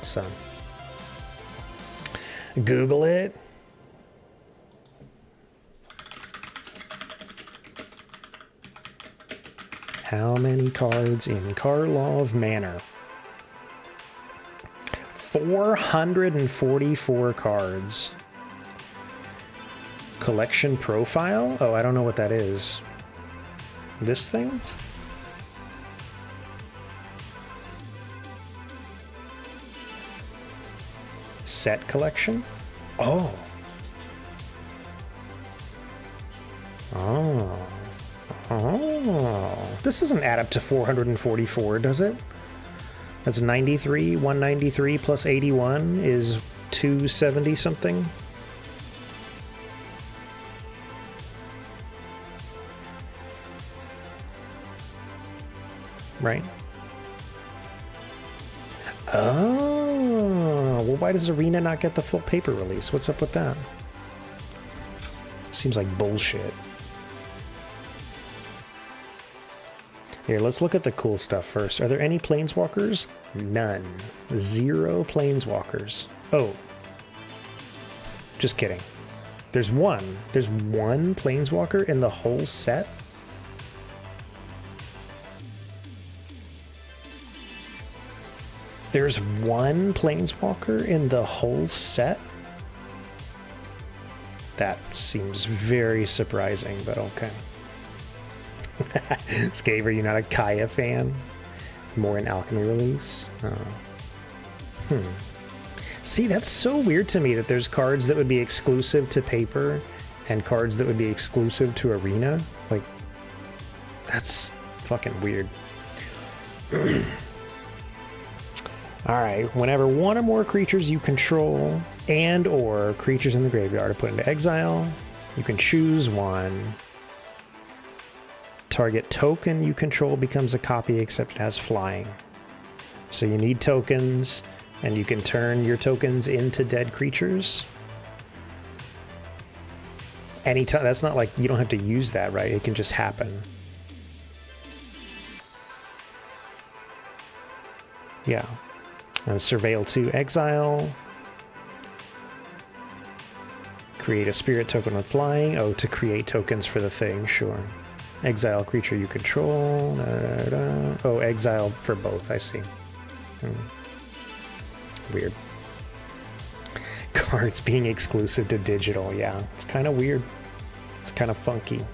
So Google it. How many cards in Karlov Manor? 444 cards. Collection profile? Oh, I don't know what that is. This thing? Set collection? Oh. Oh. Oh. This doesn't add up to 444, does it? That's 93. 193 plus 81 is 270 something. Right? Oh, well, why does Arena not get the full paper release? What's up with that? Seems like bullshit. Here, let's look at the cool stuff first. Are there any planeswalkers? None. 0 planeswalkers. Oh. Just kidding. There's one. There's one planeswalker in the whole set? There's one planeswalker in the whole set? That seems very surprising, but okay. Scave, are you not a Kaya fan? More an Alchemy release? Oh. See, that's so weird to me that there's cards that would be exclusive to paper and cards that would be exclusive to Arena. Like, that's fucking weird. Alright, whenever one or more creatures you control and or creatures in the graveyard are put into exile, you can choose one. Target token you control becomes a copy except it has flying. So you need tokens, and you can turn your tokens into dead creatures. Anytime, that's not like, you don't have to use that, right? It can just happen. Yeah. And Surveil 2 exile. Create a spirit token with flying. Oh, to create tokens for the thing, sure. Exile creature you control. Oh, exile for both, I see. Weird. Cards being exclusive to digital, yeah. It's kind of weird. It's kind of funky.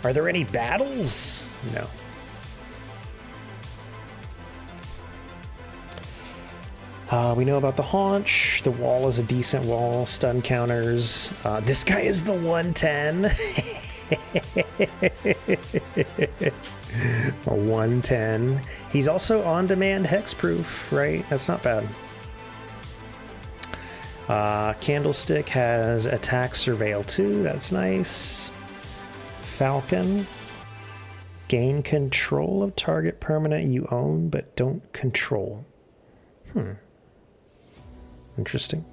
Are there any battles? No. We know about the haunch. The wall is a decent wall. Stun counters. This guy is the 110. A 110. He's also on-demand hexproof, right? That's not bad. Candlestick has attack surveil 2. That's nice. Falcon. Gain control of target permanent you own but don't control. Interesting.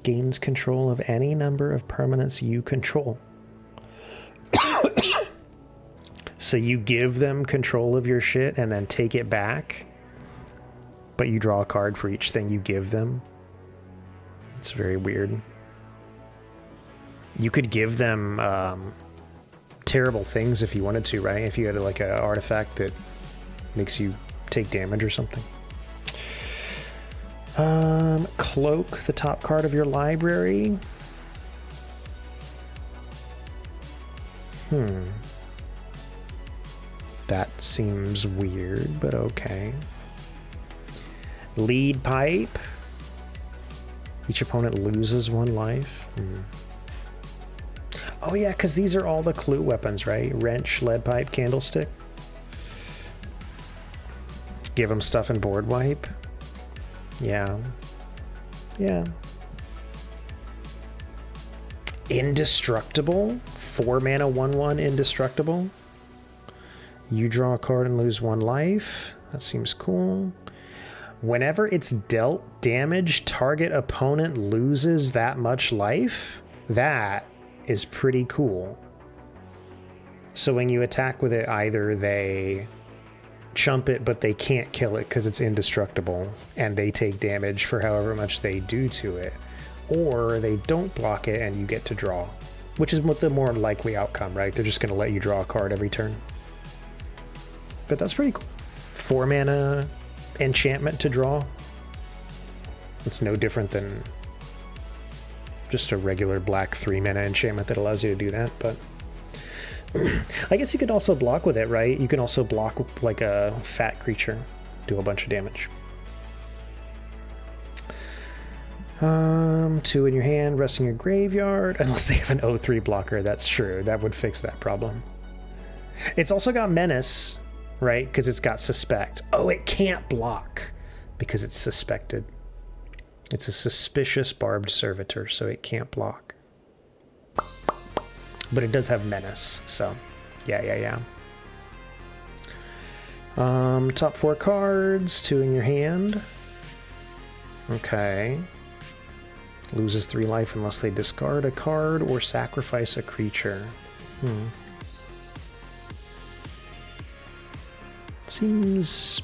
Gains control of any number of permanents you control. So you give them control of your shit and then take it back, but you draw a card for each thing you give them. It's very weird. You could give them terrible things if you wanted to, right? If you had like an artifact that makes you take damage or something. Cloak, the top card of your library. That seems weird, but okay. Lead pipe. Each opponent loses 1 life. Oh yeah, because these are all the clue weapons, right? Wrench, lead pipe, candlestick. Give them stuff and board wipe. Yeah. Yeah. Indestructible. 4 mana 1/1 indestructible. You draw a card and lose 1 life. That seems cool. Whenever it's dealt damage, target opponent loses that much life. That is pretty cool. So when you attack with it, either they chump it, but they can't kill it because it's indestructible, and they take damage for however much they do to it. Or they don't block it and you get to draw, which is what the more likely outcome, right? They're just going to let you draw a card every turn. But that's pretty cool. 4 mana enchantment to draw. It's no different than just a regular black 3 mana enchantment that allows you to do that, but I guess you could also block with it, right? You can also block like a fat creature, do a bunch of damage. 2 in your hand, rest in your graveyard, unless they have an 0/3 blocker. That's true. That would fix that problem. It's also got menace, right? Because it's got suspect. Oh, it can't block because it's suspected. It's a suspicious barbed servitor, so it can't block. But it does have menace, so yeah. Top 4 cards, 2 in your hand. Okay. Loses 3 life unless they discard a card or sacrifice a creature. Seems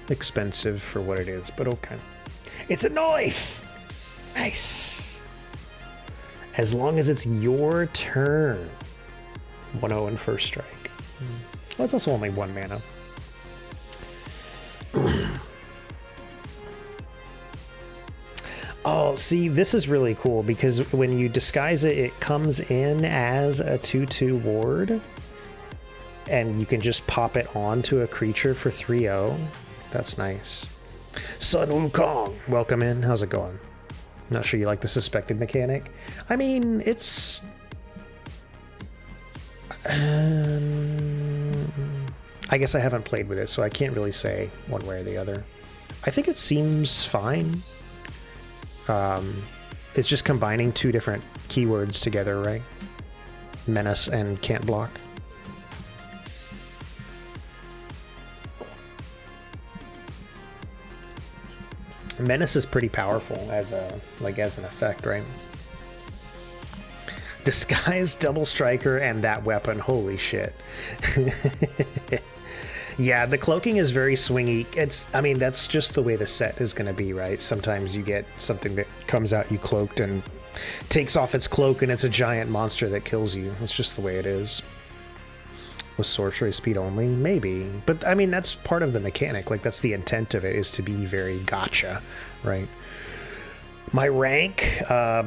expensive for what it is, but okay. It's a knife! Nice! As long as it's your turn. 1/0 and first strike. Well, it's also only 1 mana. Oh, see, this is really cool because when you disguise it, it comes in as a 2/2 ward, and you can just pop it onto a creature for 3/0. That's nice. Sun Wukong, welcome in. How's it going? Not sure you like the suspected mechanic. I mean, it's... I guess I haven't played with it, so I can't really say one way or the other. I think it seems fine. It's just combining 2 different keywords together, right? Menace and can't block. Menace is pretty powerful as an effect, right? Disguise, double striker, and that weapon. Holy shit. Yeah, the cloaking is very swingy. I mean, that's just the way the set is going to be, right? Sometimes you get something that comes out you cloaked and takes off its cloak and it's a giant monster that kills you. It's just the way it is. With sorcery speed only? Maybe. But, I mean, that's part of the mechanic. Like, that's the intent of it, is to be very gotcha, right? My rank,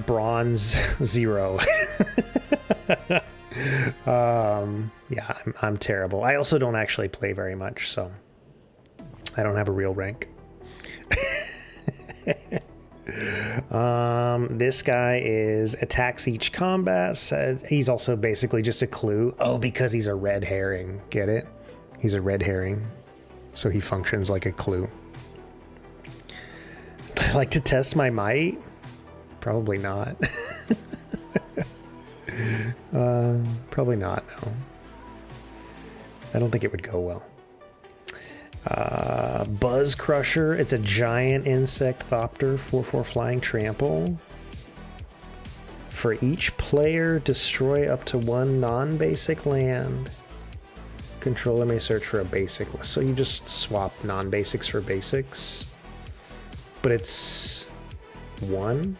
bronze 0. Yeah, I'm terrible. I also don't actually play very much, so I don't have a real rank. This guy is attacks each combat. Says he's also basically just a clue. Oh, because he's a red herring. Get it? He's a red herring, so he functions like a clue. I like to test my might? Probably not. Probably not, no. I don't think it would go well. Buzz Crusher. It's a giant insect thopter, 4/4 flying trample. For each player, destroy up to 1 non-basic land. Controller may search for a basic list. So you just swap non-basics for basics. But it's 1?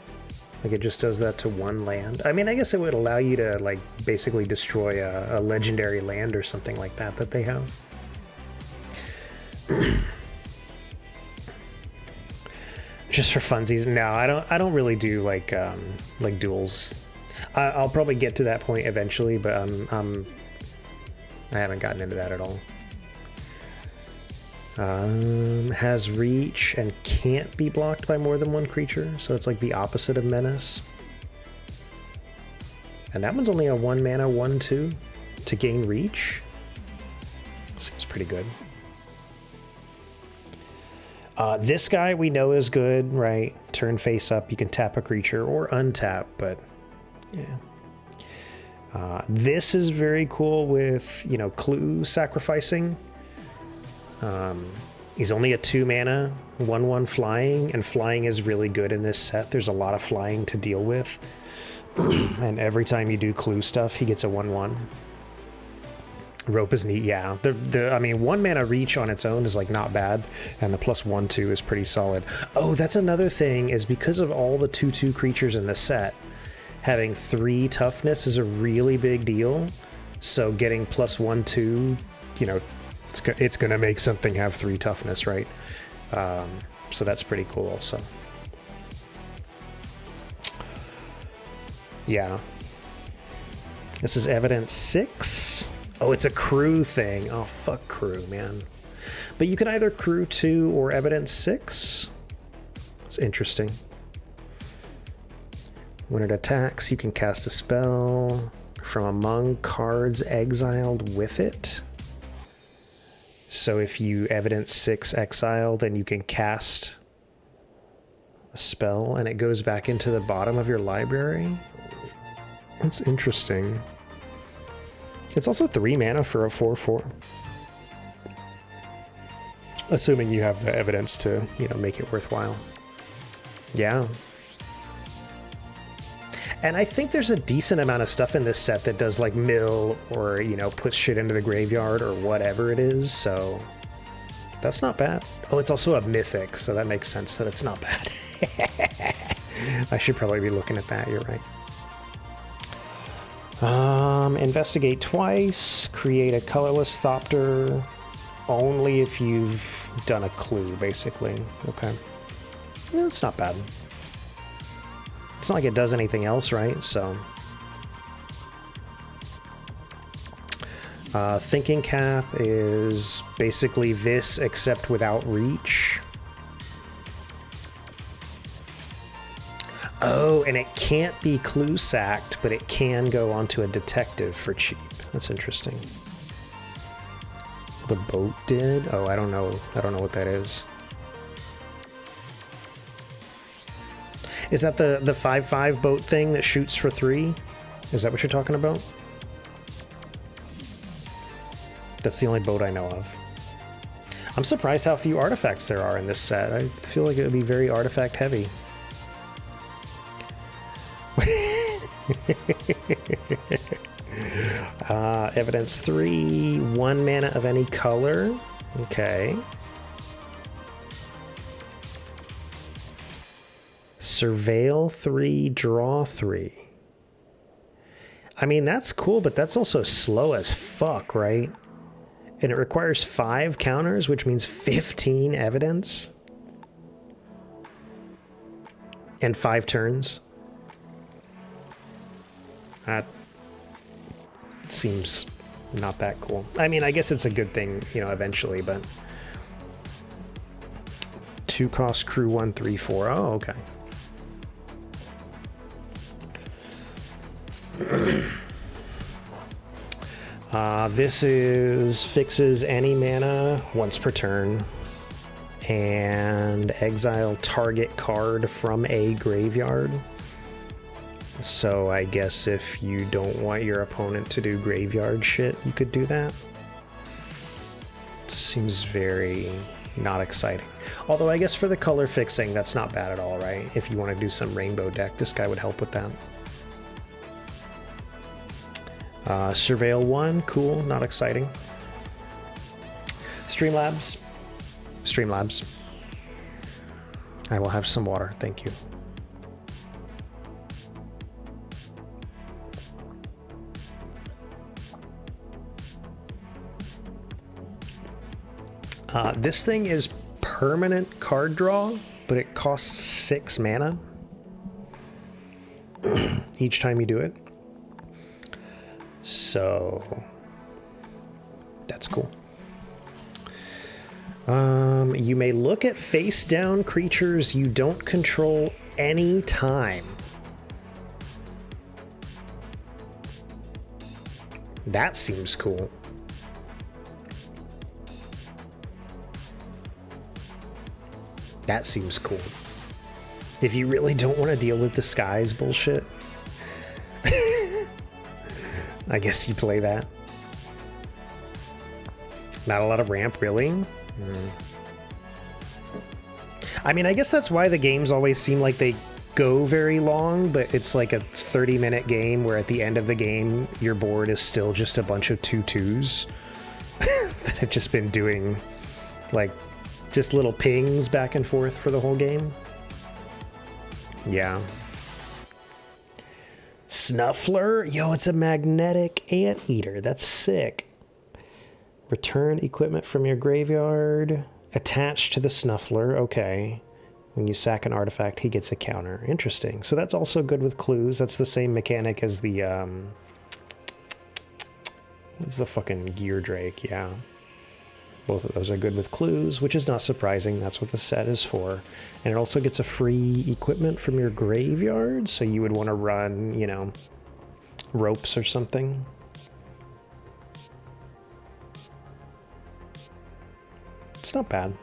Like, it just does that to 1 land. I mean, I guess it would allow you to, like, basically destroy a legendary land or something like that they have. Just for funsies. No, I don't really do like duels. I'll probably get to that point eventually, but I haven't gotten into that at all. Has reach and can't be blocked by more than 1 creature, so it's like the opposite of menace. And that one's only a 1 mana 1/2 to gain reach. Seems pretty good. This guy we know is good, right? Turn face up, you can tap a creature or untap, but yeah. This is very cool with, you know, clue sacrificing. He's only a 2 mana, 1/1 flying, and flying is really good in this set. There's a lot of flying to deal with. And every time you do clue stuff, he gets a 1/1. Rope is neat, yeah. I mean, 1 mana reach on its own is like not bad, and the +1/2 is pretty solid. Oh, that's another thing, is because of all the 2/2 creatures in the set, having 3 toughness is a really big deal. So getting +1/2, you know, it's gonna make something have 3 toughness, right? So that's pretty cool also. Yeah. This is evidence 6. Oh, it's a crew thing. Oh, fuck crew, man. But you can either crew 2 or evidence 6. It's interesting. When it attacks, you can cast a spell from among cards exiled with it. So if you evidence 6 exile, then you can cast a spell and it goes back into the bottom of your library. That's interesting. It's also 3 mana for a 4/4. Assuming you have the evidence to, you know, make it worthwhile. Yeah. And I think there's a decent amount of stuff in this set that does like mill or, you know, puts shit into the graveyard or whatever it is, so that's not bad. Oh, it's also a mythic, so that makes sense that it's not bad. I should probably be looking at that, you're right. Investigate twice, create a colorless Thopter, only if you've done a clue, basically. Okay. Yeah, that's not bad. It's not like it does anything else, right? So. Thinking Cap is basically this, except without reach. Oh, and it can't be clue sacked, but it can go onto a detective for cheap. That's interesting. The boat did? Oh, I don't know. I don't know what that is. Is that the 5/5 boat thing that shoots for 3? Is that what you're talking about? That's the only boat I know of. I'm surprised how few artifacts there are in this set. I feel like it would be very artifact heavy. Evidence 3, 1 mana of any color. Okay. Surveil 3, draw 3. I mean, that's cool, but that's also slow as fuck, right? And it requires 5 counters, which means 15 evidence. And 5 turns. That seems not that cool. I mean, I guess it's a good thing, you know, eventually, but 2 cost crew 1, 3, 4. Oh, okay. This is fixes any mana once per turn and exile target card from a graveyard. So I guess if you don't want your opponent to do graveyard shit, you could do that. Seems very not exciting. Although I guess for the color fixing, that's not bad at all, right? If you want to do some rainbow deck, this guy would help with that. Surveil 1, cool, not exciting. Streamlabs. Streamlabs. I will have some water, thank you. This thing is permanent card draw, but it costs 6 mana each time you do it. So that's cool. You may look at face down creatures you don't control any time. That seems cool. That seems cool. If you really don't want to deal with disguise bullshit, I guess you play that. Not a lot of ramp, really? I mean, I guess that's why the games always seem like they go very long, but it's like a 30-minute game where at the end of the game, your board is still just a bunch of 2-2s that have just been doing like just little pings back and forth for the whole game. Yeah. Snuffler? Yo, it's a magnetic anteater. That's sick. Return equipment from your graveyard. Attached to the Snuffler. Okay. When you sack an artifact, he gets a counter. Interesting. So that's also good with clues. That's the same mechanic as the, what's the fucking Gear Drake? Yeah. Both of those are good with clues, which is not surprising. That's what the set is for. And it also gets a free equipment from your graveyard, so you would want to run, you know, ropes or something. It's not bad.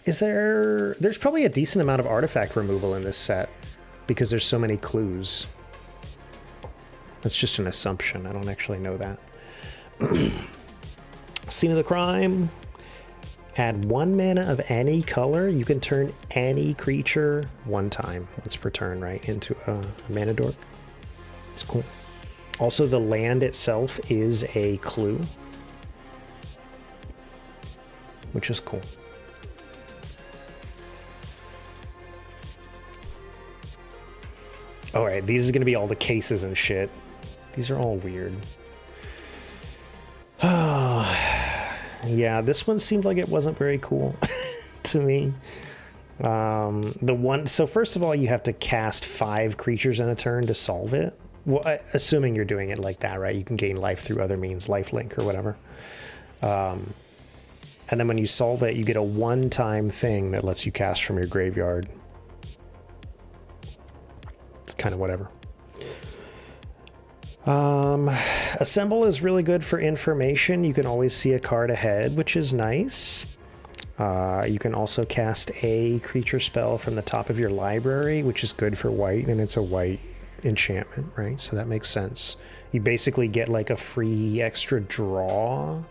There's probably a decent amount of artifact removal in this set because there's so many clues. That's just an assumption. I don't actually know that. Scene of the crime. Add 1 mana of any color. You can turn any creature 1 time once per turn, right, into a mana dork. It's cool. Also, the land itself is a clue, which is cool. All right, these are going to be all the cases and shit. These are all weird. Oh, yeah, this one seemed like it wasn't very cool to me. So first of all, you have to cast 5 creatures in a turn to solve it. Well, assuming you're doing it like that, right? You can gain life through other means, lifelink or whatever. And then when you solve it, you get a 1-time thing that lets you cast from your graveyard. It's kind of whatever. Assemble is really good for information. You can always see a card ahead, which is nice. You can also cast a creature spell from the top of your library, which is good for white, and it's a white enchantment, right? So that makes sense. You basically get like a free extra draw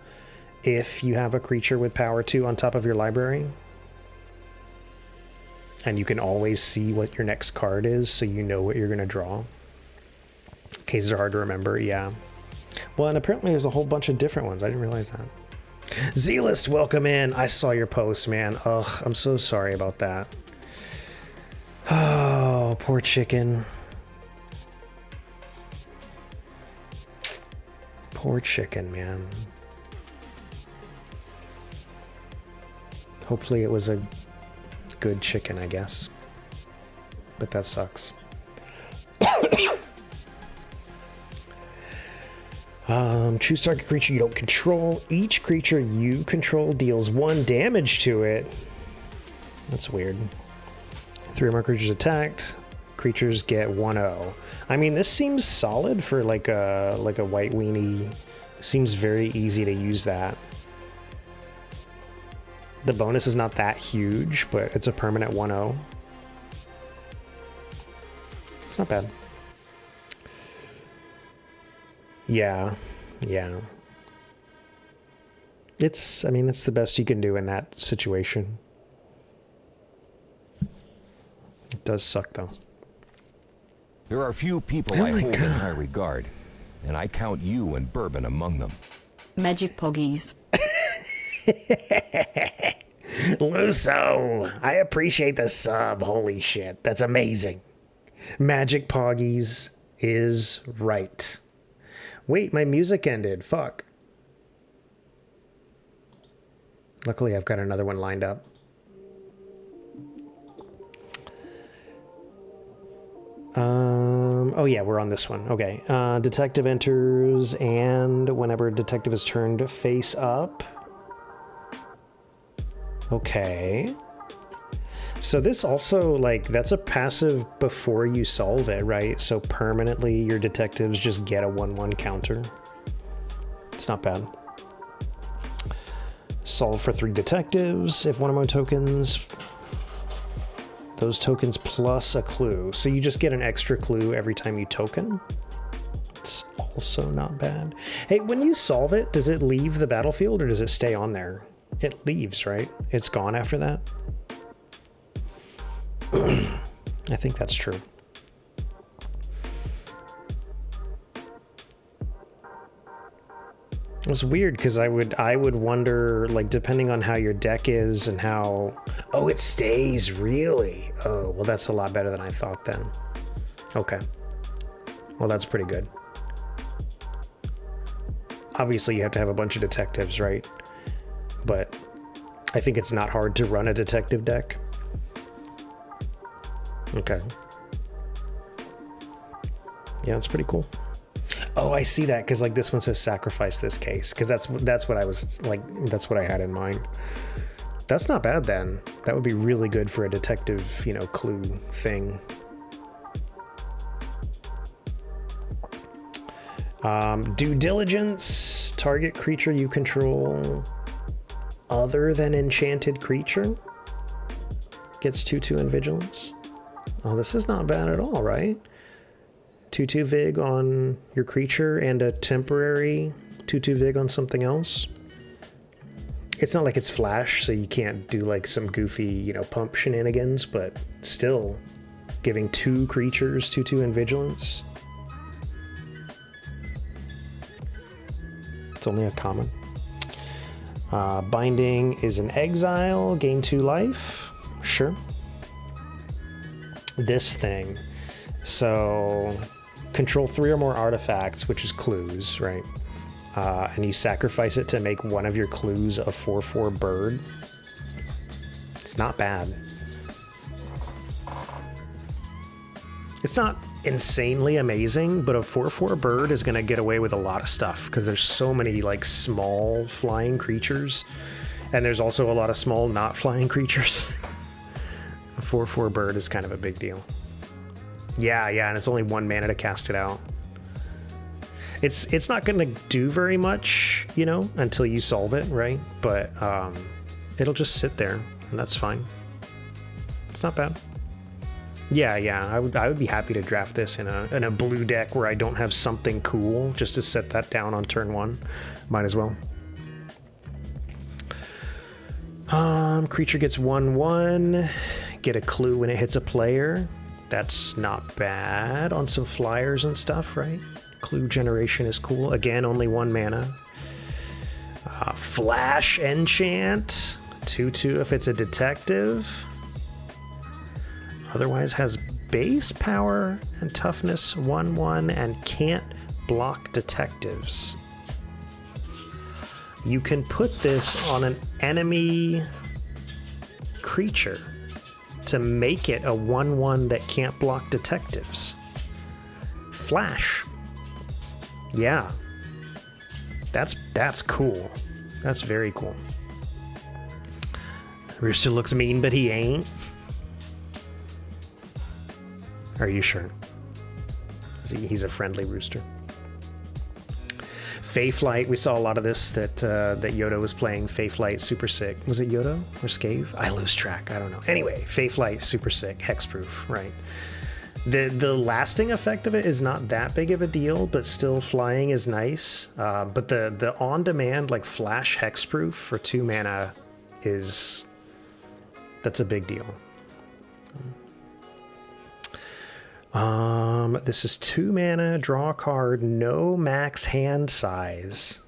if you have a creature with power 2 on top of your library. And you can always see what your next card is, so you know what you're going to draw. Cases are hard to remember, yeah. Well, and apparently there's a whole bunch of different ones. I didn't realize that. Z-List, welcome in. I saw your post, man. Ugh, I'm so sorry about that. Oh, poor chicken. Poor chicken, man. Hopefully it was a good chicken, I guess. But that sucks. Choose target creature you don't control. Each creature you control deals 1 damage to it. That's weird. 3 or more creatures attacked. Creatures get 1/0. I mean, this seems solid for like a white weenie. Seems very easy to use that. The bonus is not that huge, but it's a permanent 1/0. It's not bad. Yeah. I mean, it's the best you can do in that situation. It does suck, though. There are few people I hold in high regard, and I count you and Bourbon among them. Magic Poggies. Luso, I appreciate the sub. Holy shit, that's amazing. Magic Poggies is right. Wait, my music ended. Fuck. Luckily, I've got another one lined up. Oh yeah, we're on this one. Okay. Detective enters, and whenever detective is turned face up. Okay. So this also, like, that's a passive before you solve it, right? So permanently your detectives just get a 1/1 counter. It's not bad. Solve for 3 detectives. If one or more tokens, those tokens plus a clue. So you just get an extra clue every time you token. It's also not bad. Hey, when you solve it, does it leave the battlefield or does it stay on there? it leaves, right? It's gone after that. I think that's true. It's weird because I would wonder, like, depending on how your deck is and how... Oh, it stays, really? Oh, well, that's a lot better than I thought then. Okay. Well, that's pretty good. Obviously, you have to have a bunch of detectives, right? But I think it's not hard to run a detective deck. Okay. Yeah, that's pretty cool. Oh, I see that, because like this one says sacrifice this case, because that's what I was like, that's what I had in mind. That's not bad then. That would be really good for a detective, you know, clue thing. Due diligence, target creature you control other than enchanted creature gets 2/2 in vigilance. Oh, this is not bad at all, right? 2/2 vig on your creature and a temporary 2/2 vig on something else. It's not like it's flash, so you can't do like some goofy, you know, pump shenanigans, but still giving 2 creatures 2/2 in vigilance. It's only a common. Binding is an exile, gain 2 life. Sure. This thing. So control 3 or more artifacts, which is clues, right? And you sacrifice it to make one of your clues a 4/4 bird. It's not bad. It's not insanely amazing, but a 4/4 bird is going to get away with a lot of stuff because there's so many like small flying creatures, and there's also a lot of small not flying creatures. A 4/4 bird is kind of a big deal. Yeah, and it's only 1 mana to cast it out. It's not going to do very much, you know, until you solve it, right? But it'll just sit there, and that's fine. It's not bad. Yeah, I would be happy to draft this in a blue deck where I don't have something cool just to set that down on turn 1. Might as well. Creature gets 1/1. Get a clue when it hits a player. That's not bad on some flyers and stuff, right? Clue generation is cool. Again, only 1 mana. Flash enchant. 2/2 if it's a detective. Otherwise has base power and toughness 1/1 and can't block detectives. You can put this on an enemy creature to make it a 1/1 that can't block detectives. Flash. Yeah. That's cool. That's very cool. Rooster looks mean, but he ain't. Are you sure? He's a friendly rooster. Feyflight, we saw a lot of this that Yoda was playing. Feyflight, super sick. Was it Yoda or Scave? I lose track. I don't know. Anyway, Feyflight, super sick. Hexproof, right? The lasting effect of it is not that big of a deal, but still flying is nice. But the on-demand, like, flash hexproof for 2 mana that's a big deal. This is 2 mana, draw a card, no max hand size.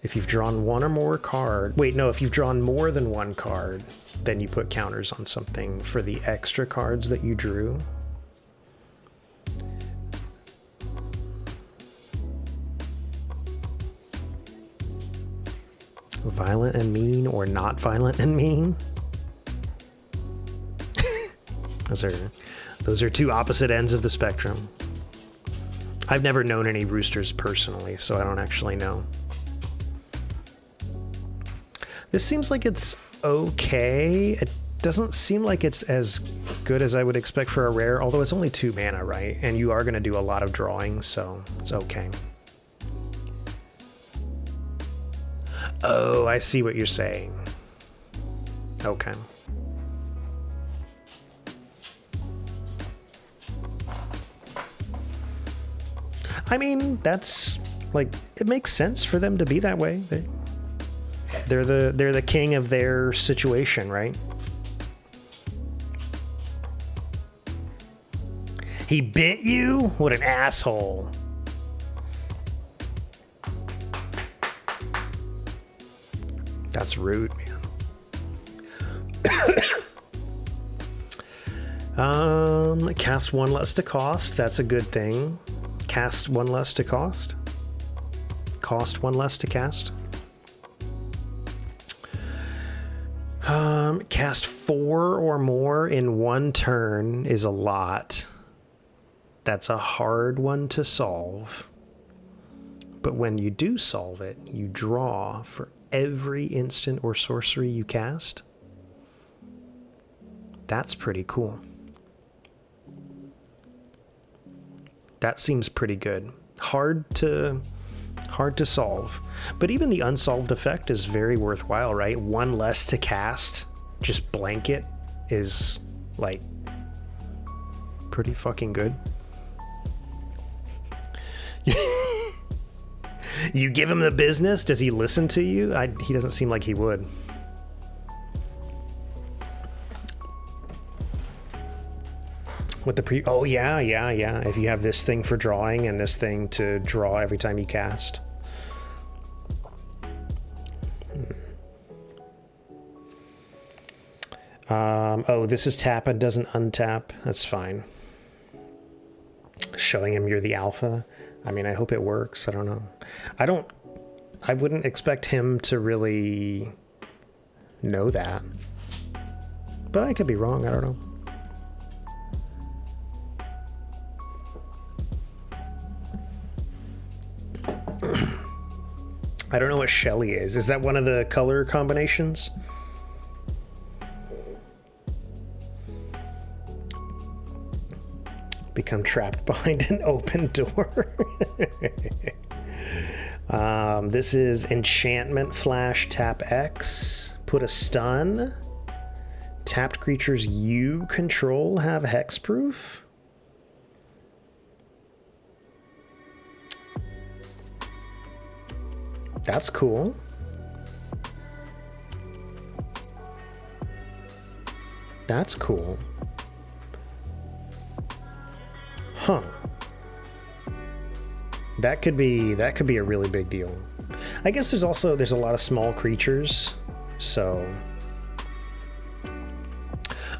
If you've drawn 1 or more card, if you've drawn more than 1 card, then you put counters on something for the extra cards that you drew. Violent and mean or not violent and mean. Those are 2 opposite ends of the spectrum. I've never known any roosters personally, so I don't actually know. This seems like it's okay. It doesn't seem like it's as good as I would expect for a rare, although it's only 2 mana, right? And you are going to do a lot of drawing, so it's okay. Oh, I see what you're saying. Okay. I mean, that's Like, it makes sense for them to be that way. They're the king of their situation, right? He bit you? What an asshole. That's rude, man. Cast one less to cost. That's a good thing. Cast one less to cost. Cost one less to cast. Cast 4 or more in one turn is a lot. That's a hard one to solve. But when you do solve it, you draw for every instant or sorcery you cast. That's pretty cool. That seems pretty good. Hard to solve. But even the unsolved effect is very worthwhile, right? One less to cast, just blanket, is like pretty fucking good. You give him the business, does he listen to you? He doesn't seem like he would. With the oh yeah. If you have this thing for drawing and this thing to draw every time you cast. Oh, this is tap and doesn't untap. That's fine. Showing him you're the alpha. I mean, I hope it works. I don't know. I wouldn't expect him to really know that. But I could be wrong. I don't know. I don't know what Shelly is. Is that one of the color combinations? Become trapped behind an open door. This is Enchantment Flash, tap X, put a stun. Tapped creatures you control have hexproof. That's cool. That's cool. Huh. That could be a really big deal. I guess there's a lot of small creatures, so.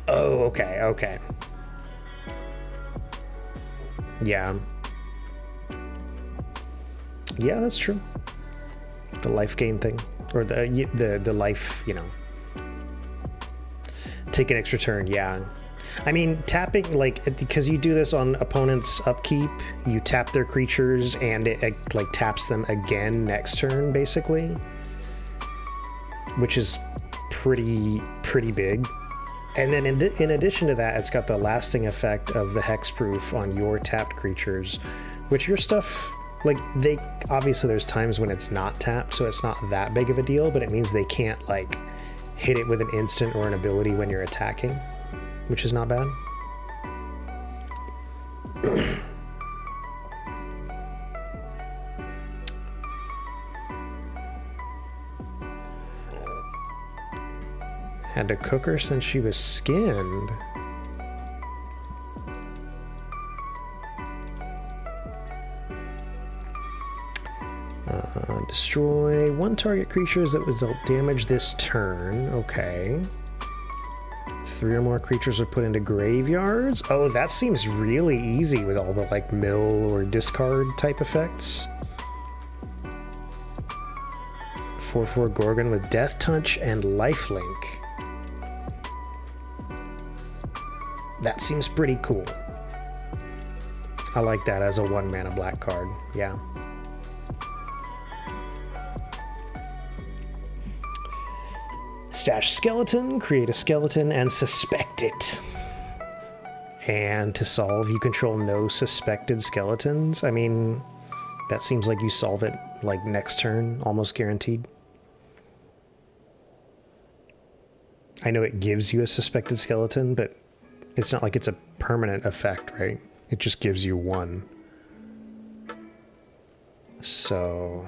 Oh, okay. Yeah. Yeah, that's true. The life gain thing, or the life, take an extra turn. Yeah, I mean tapping, like, because you do this on opponent's upkeep, you tap their creatures and it like taps them again next turn, basically, which is pretty big. And then in addition to that, it's got the lasting effect of the hexproof on your tapped creatures, which your stuff. Like, obviously there's times when it's not tapped, so it's not that big of a deal, but it means they can't, like, hit it with an instant or an ability when you're attacking, which is not bad. Had to cook her since she was skinned. Destroy one target creatures that would dealt damage this turn. Okay. 3 or more creatures are put into graveyards. Oh, that seems really easy with all the, like, mill or discard type effects. 4/4 Gorgon with Death Touch and Lifelink. That seems pretty cool. I like that as a 1-mana black card. Yeah. Stash skeleton, create a skeleton, and suspect it. And to solve, you control no suspected skeletons. I mean, that seems like you solve it, like, next turn, almost guaranteed. I know it gives you a suspected skeleton, but it's not like it's a permanent effect, right? It just gives you one. So,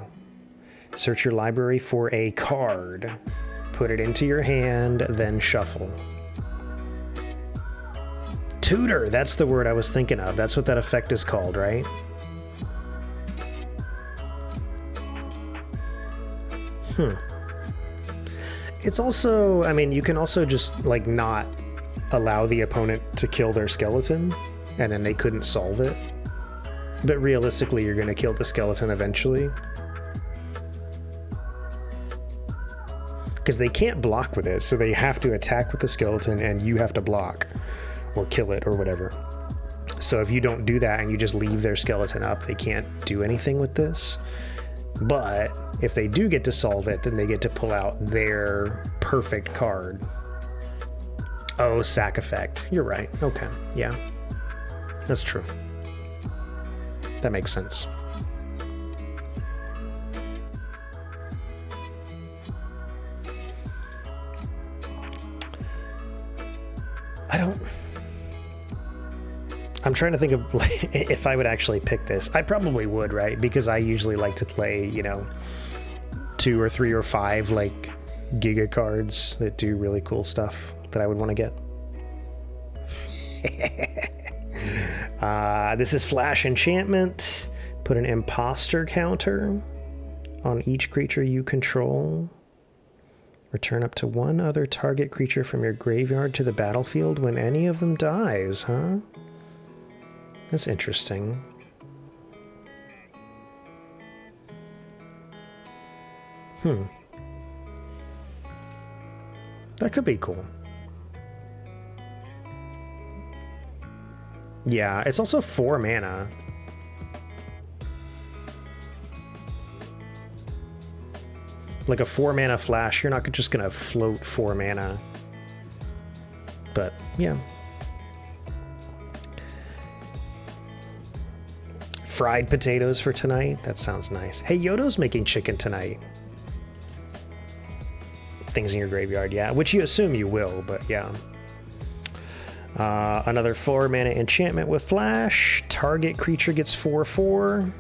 search your library for a card. Put it into your hand, then shuffle. Tutor, that's the word I was thinking of. That's what that effect is called, right? It's also, I mean, you can also just, like, not allow the opponent to kill their skeleton, and then they couldn't solve it. But realistically, you're going to kill the skeleton eventually. Because they can't block with it, so they have to attack with the skeleton, and you have to block or kill it or whatever. So if you don't do that and you just leave their skeleton up, they can't do anything with this. But if they do get to solve it, then they get to pull out their perfect card. Oh, sack effect. You're right. Okay. Yeah. That's true. That makes sense. I'm trying to think of if I would actually pick this. I probably would, right? Because I usually like to play, you know, 2 or 3 or 5 like Giga cards that do really cool stuff that I would want to get. This is Flash Enchantment. Put an imposter counter on each creature you control. Return up to 1 other target creature from your graveyard to the battlefield when any of them dies, huh? That's interesting. That could be cool. Yeah, it's also 4 mana. Like a 4 mana flash, you're not just gonna float 4 mana. But, yeah. Fried potatoes for tonight? That sounds nice. Hey, Yodo's making chicken tonight. Things in your graveyard, yeah. Which you assume you will, but yeah. Another 4 mana enchantment with flash. Target creature gets 4/4.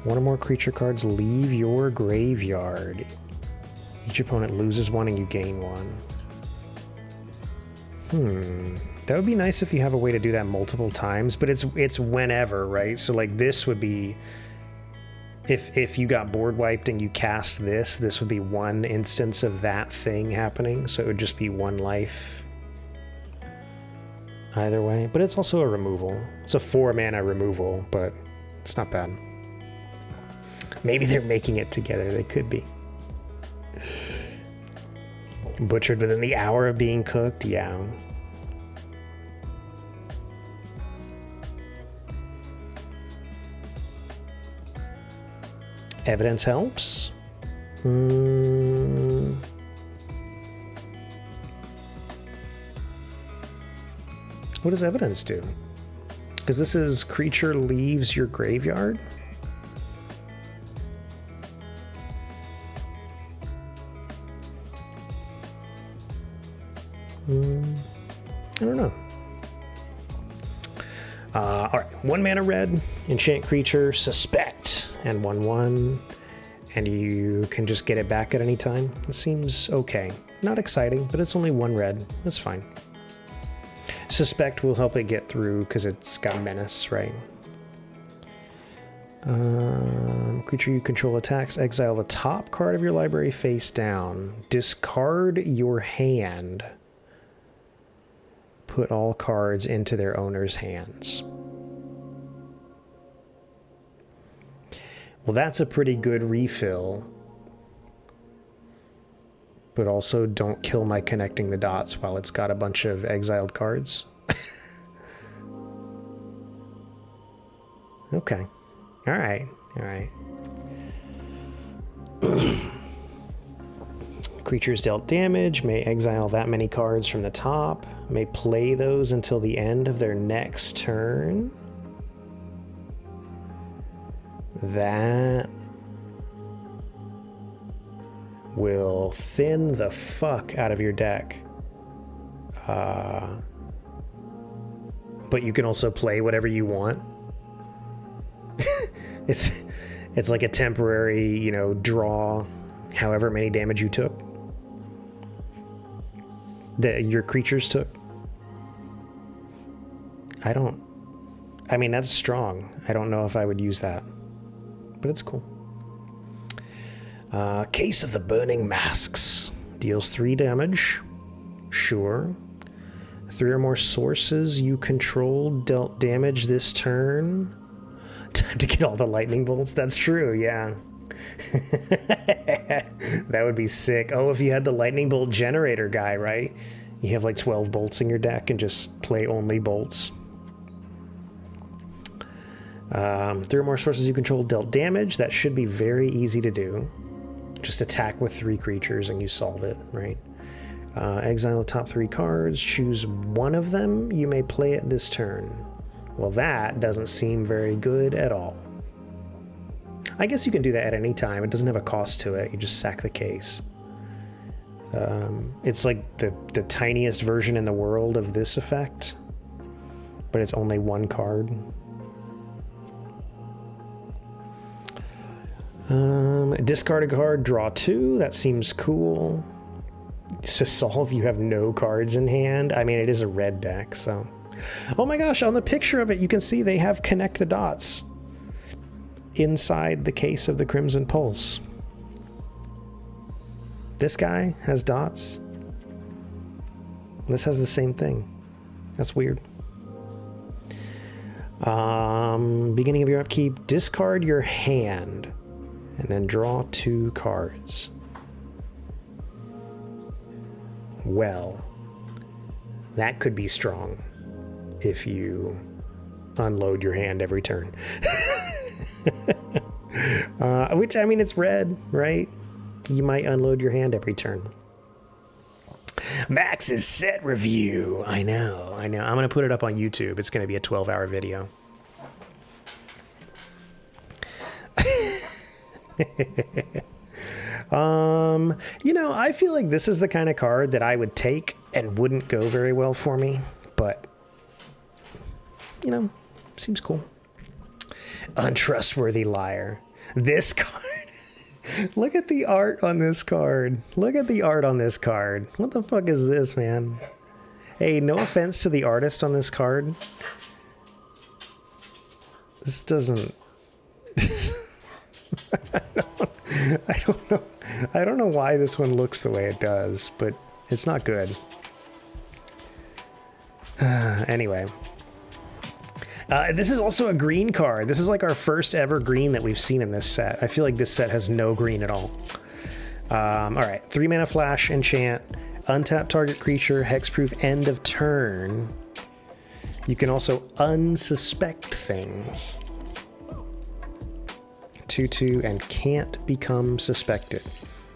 1 or more creature cards leave your graveyard. Each opponent loses 1 and you gain 1. That would be nice if you have a way to do that multiple times, but it's whenever, right? So like this would be, if you got board wiped and you cast this would be 1 instance of that thing happening. So it would just be 1 life either way. But it's also a removal. It's a 4 mana removal, but it's not bad. Maybe they're making it together. They could be. Butchered within the hour of being cooked? Yeah. Evidence helps. What does evidence do? Because this is creature leaves your graveyard? I don't know. All right, 1 mana red, enchant creature, suspect, and 1/1, and you can just get it back at any time. It seems okay. Not exciting, but it's only 1 red. That's fine. Suspect will help it get through because it's got menace, right? Creature you control attacks, exile the top card of your library face down. Discard your hand. Put all cards into their owner's hands. Well, that's a pretty good refill. But also don't kill my connecting the dots while it's got a bunch of exiled cards. Okay. All right. All right. Creatures dealt damage may exile that many cards from the top, may play those until the end of their next turn. That will thin the fuck out of your deck. But you can also play whatever you want. It's like a temporary, you know, draw however many damage you took. That your creatures took. I mean, that's strong. I don't know if I would use that. But it's cool. Case of the Burning Masks. Deals 3 damage. Sure. 3 or more sources you control dealt damage this turn. Time to get all the lightning bolts. That's true, yeah. That would be sick. Oh, if you had the lightning bolt generator guy, right? You have like 12 bolts in your deck and just play only bolts. 3 or more sources you control dealt damage. That should be very easy to do. Just attack with 3 creatures and you solve it, right? Exile the top 3 cards. Choose one of them. You may play it this turn. Well, that doesn't seem very good at all. I guess you can do that at any time. It doesn't have a cost to it. You just sack the case. It's like the tiniest version in the world of this effect, but it's only 1 card. Discard a card, draw 2. That seems cool. To solve, you have no cards in hand. I mean, it is a red deck, so... Oh my gosh, on the picture of it, you can see they have connect the dots inside the case of the Crimson Pulse. This guy has dots. This has the same thing. That's weird. Beginning of your upkeep, discard your hand and then draw 2 cards. Well, that could be strong if you unload your hand every turn. Which, I mean, it's red, right? You might unload your hand every turn. Max's set review. I know. I'm going to put it up on YouTube. It's going to be a 12-hour video. You know, I feel like this is the kind of card that I would take and wouldn't go very well for me, but, you know, seems cool. Untrustworthy Liar. This card. Look at the art on this card. Look at the art on this card. What the fuck is this, man? Hey, no offense to the artist on this card. This doesn't... I don't know why this one looks the way it does, but it's not good. Anyway. This is also a green card. This is like our first ever green that we've seen in this set. I feel like this set has no green at all. All right, 3 mana flash, enchant, untap target creature, hexproof, end of turn. You can also unsuspect things. 2/2 and can't become suspected.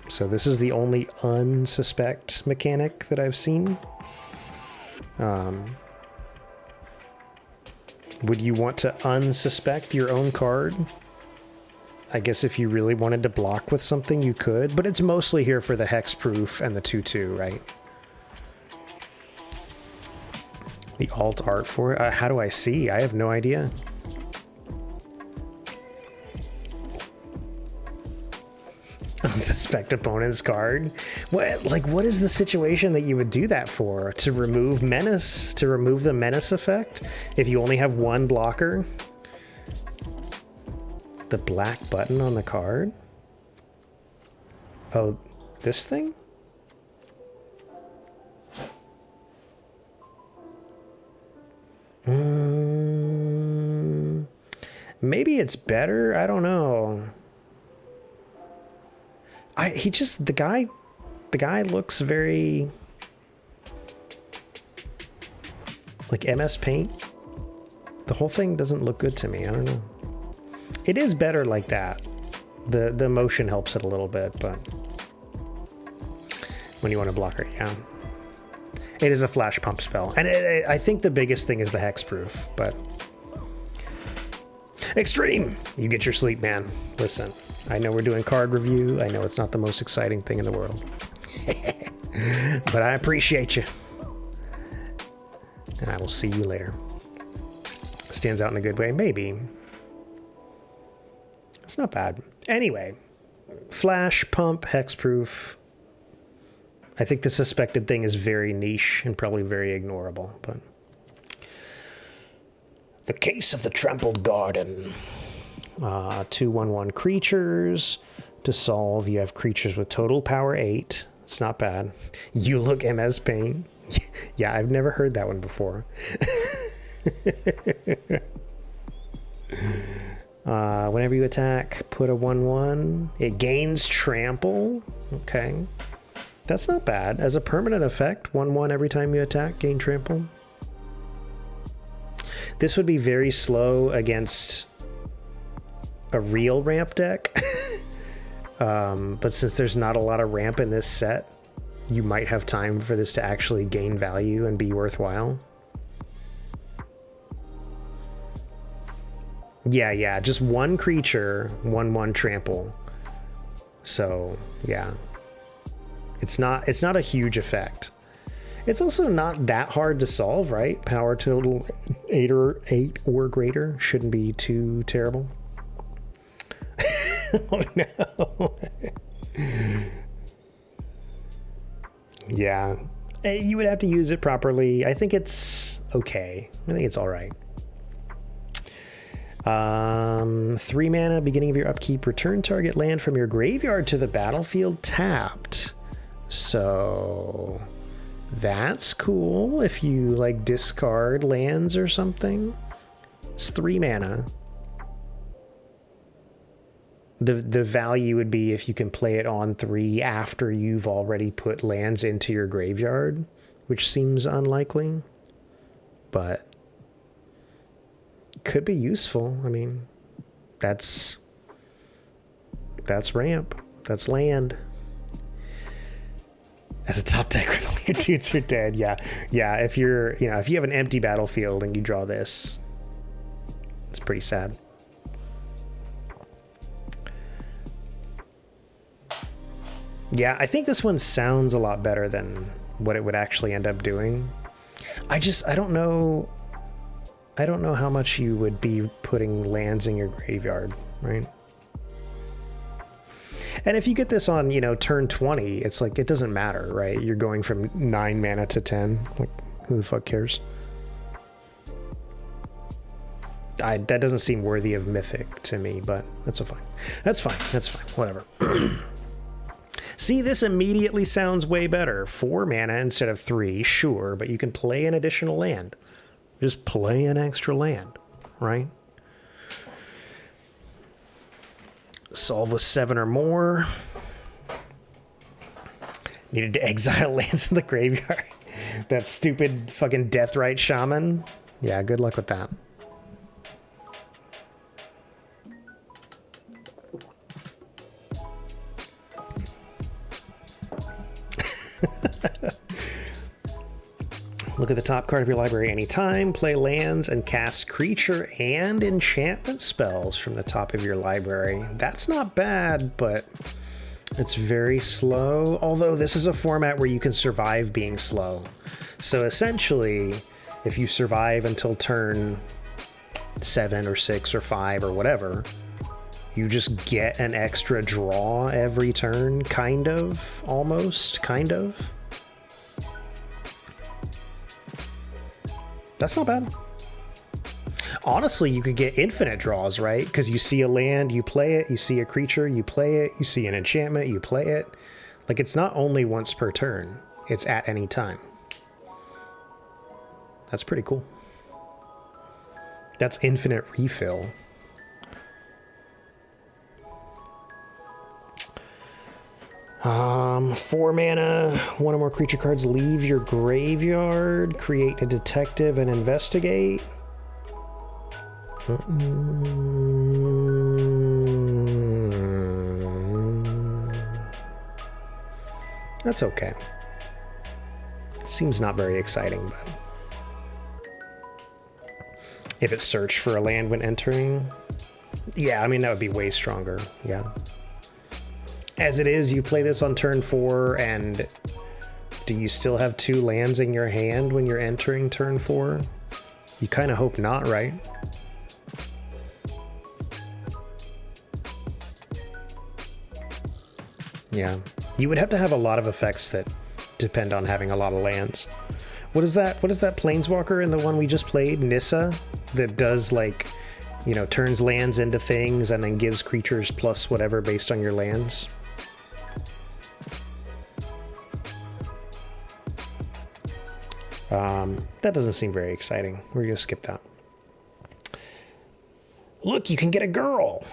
So this is the only unsuspect mechanic that I've seen. Would you want to unsuspect your own card? I guess if you really wanted to block with something, you could, but it's mostly here for the hexproof and the 2/2, right? The alt art for it? How do I see? I have no idea. Unsuspect opponent's card. What is the situation that you would do that for? To remove menace? To remove the menace effect? If you only have 1 blocker? The black button on the card? Oh, this thing? Maybe it's better? I don't know. The guy looks very like MS Paint. The whole thing doesn't look good to me. I don't know. It is better like that. The motion helps it a little bit, but when you want to block it, yeah. It is a flash pump spell. And I think the biggest thing is the hexproof, but extreme! You get your sleep, man. Listen. I know we're doing card review. I know it's not the most exciting thing in the world. But I appreciate you. And I will see you later. Stands out in a good way? Maybe. It's not bad. Anyway, flash, pump, hexproof. I think the suspected thing is very niche and probably very ignorable, but... The Case of the Trampled Garden. 2/1/1 creatures. To solve, you have creatures with total power 8. It's not bad. You look MS Pain. Yeah, I've never heard that one before. Whenever you attack, put a 1/1. It gains trample. Okay. That's not bad. As a permanent effect, 1/1 every time you attack, gain trample. This would be very slow against a real ramp deck. But since there's not a lot of ramp in this set, you might have time for this to actually gain value and be worthwhile. Yeah, just one creature, 1/1 trample. So, yeah. It's not a huge effect. It's also not that hard to solve, right? Power total 8 or greater shouldn't be too terrible. Oh no. Yeah. You would have to use it properly. I think it's okay. I think it's all right. 3 mana, beginning of your upkeep, return target land from your graveyard to the battlefield tapped. So that's cool if you like discard lands or something. It's 3 mana. The value would be if you can play it on 3 after you've already put lands into your graveyard, which seems unlikely, but could be useful. I mean, that's ramp. That's land. As a top deck when all your dudes are dead. Yeah. If you have an empty battlefield and you draw this, it's pretty sad. Yeah, I think this one sounds a lot better than what it would actually end up doing. I don't know how much you would be putting lands in your graveyard, right? And if you get this on, turn 20, it's like, it doesn't matter, right? You're going from 9 mana to 10. Like, who the fuck cares? That doesn't seem worthy of Mythic to me, but that's fine. That's fine. Whatever. See, this immediately sounds way better. 4 mana instead of 3, sure, but you can play an additional land. Just play an extra land, right? Solve with 7 or more. Needed to exile lands in the graveyard. That stupid fucking Deathrite Shaman. Yeah, good luck with that. Look at the top card of your library anytime, play lands, and cast creature and enchantment spells from the top of your library. That's not bad, but it's very slow. Although this is a format where you can survive being slow. So essentially, if you survive until turn 7 or 6 or 5 or whatever, you just get an extra draw every turn, kind of, almost, kind of. That's not bad. Honestly, you could get infinite draws, right? Because you see a land, you play it. You see a creature, you play it. You see an enchantment, you play it. Like, it's not only once per turn. It's at any time. That's pretty cool. That's infinite refill. Um, 4 mana, 1 or more creature cards leave your graveyard, create a detective and investigate. That's okay. Seems not very exciting, but if it searched for a land when entering, yeah, I mean, that would be way stronger, yeah. As it is, you play this on turn 4, and do you still have 2 lands in your hand when you're entering turn 4? You kind of hope not, right? Yeah. You would have to have a lot of effects that depend on having a lot of lands. What is that planeswalker in the one we just played, Nissa, that does like, you know, turns lands into things and then gives creatures plus whatever based on your lands? That doesn't seem very exciting. We're gonna skip that. Look, you can get a girl.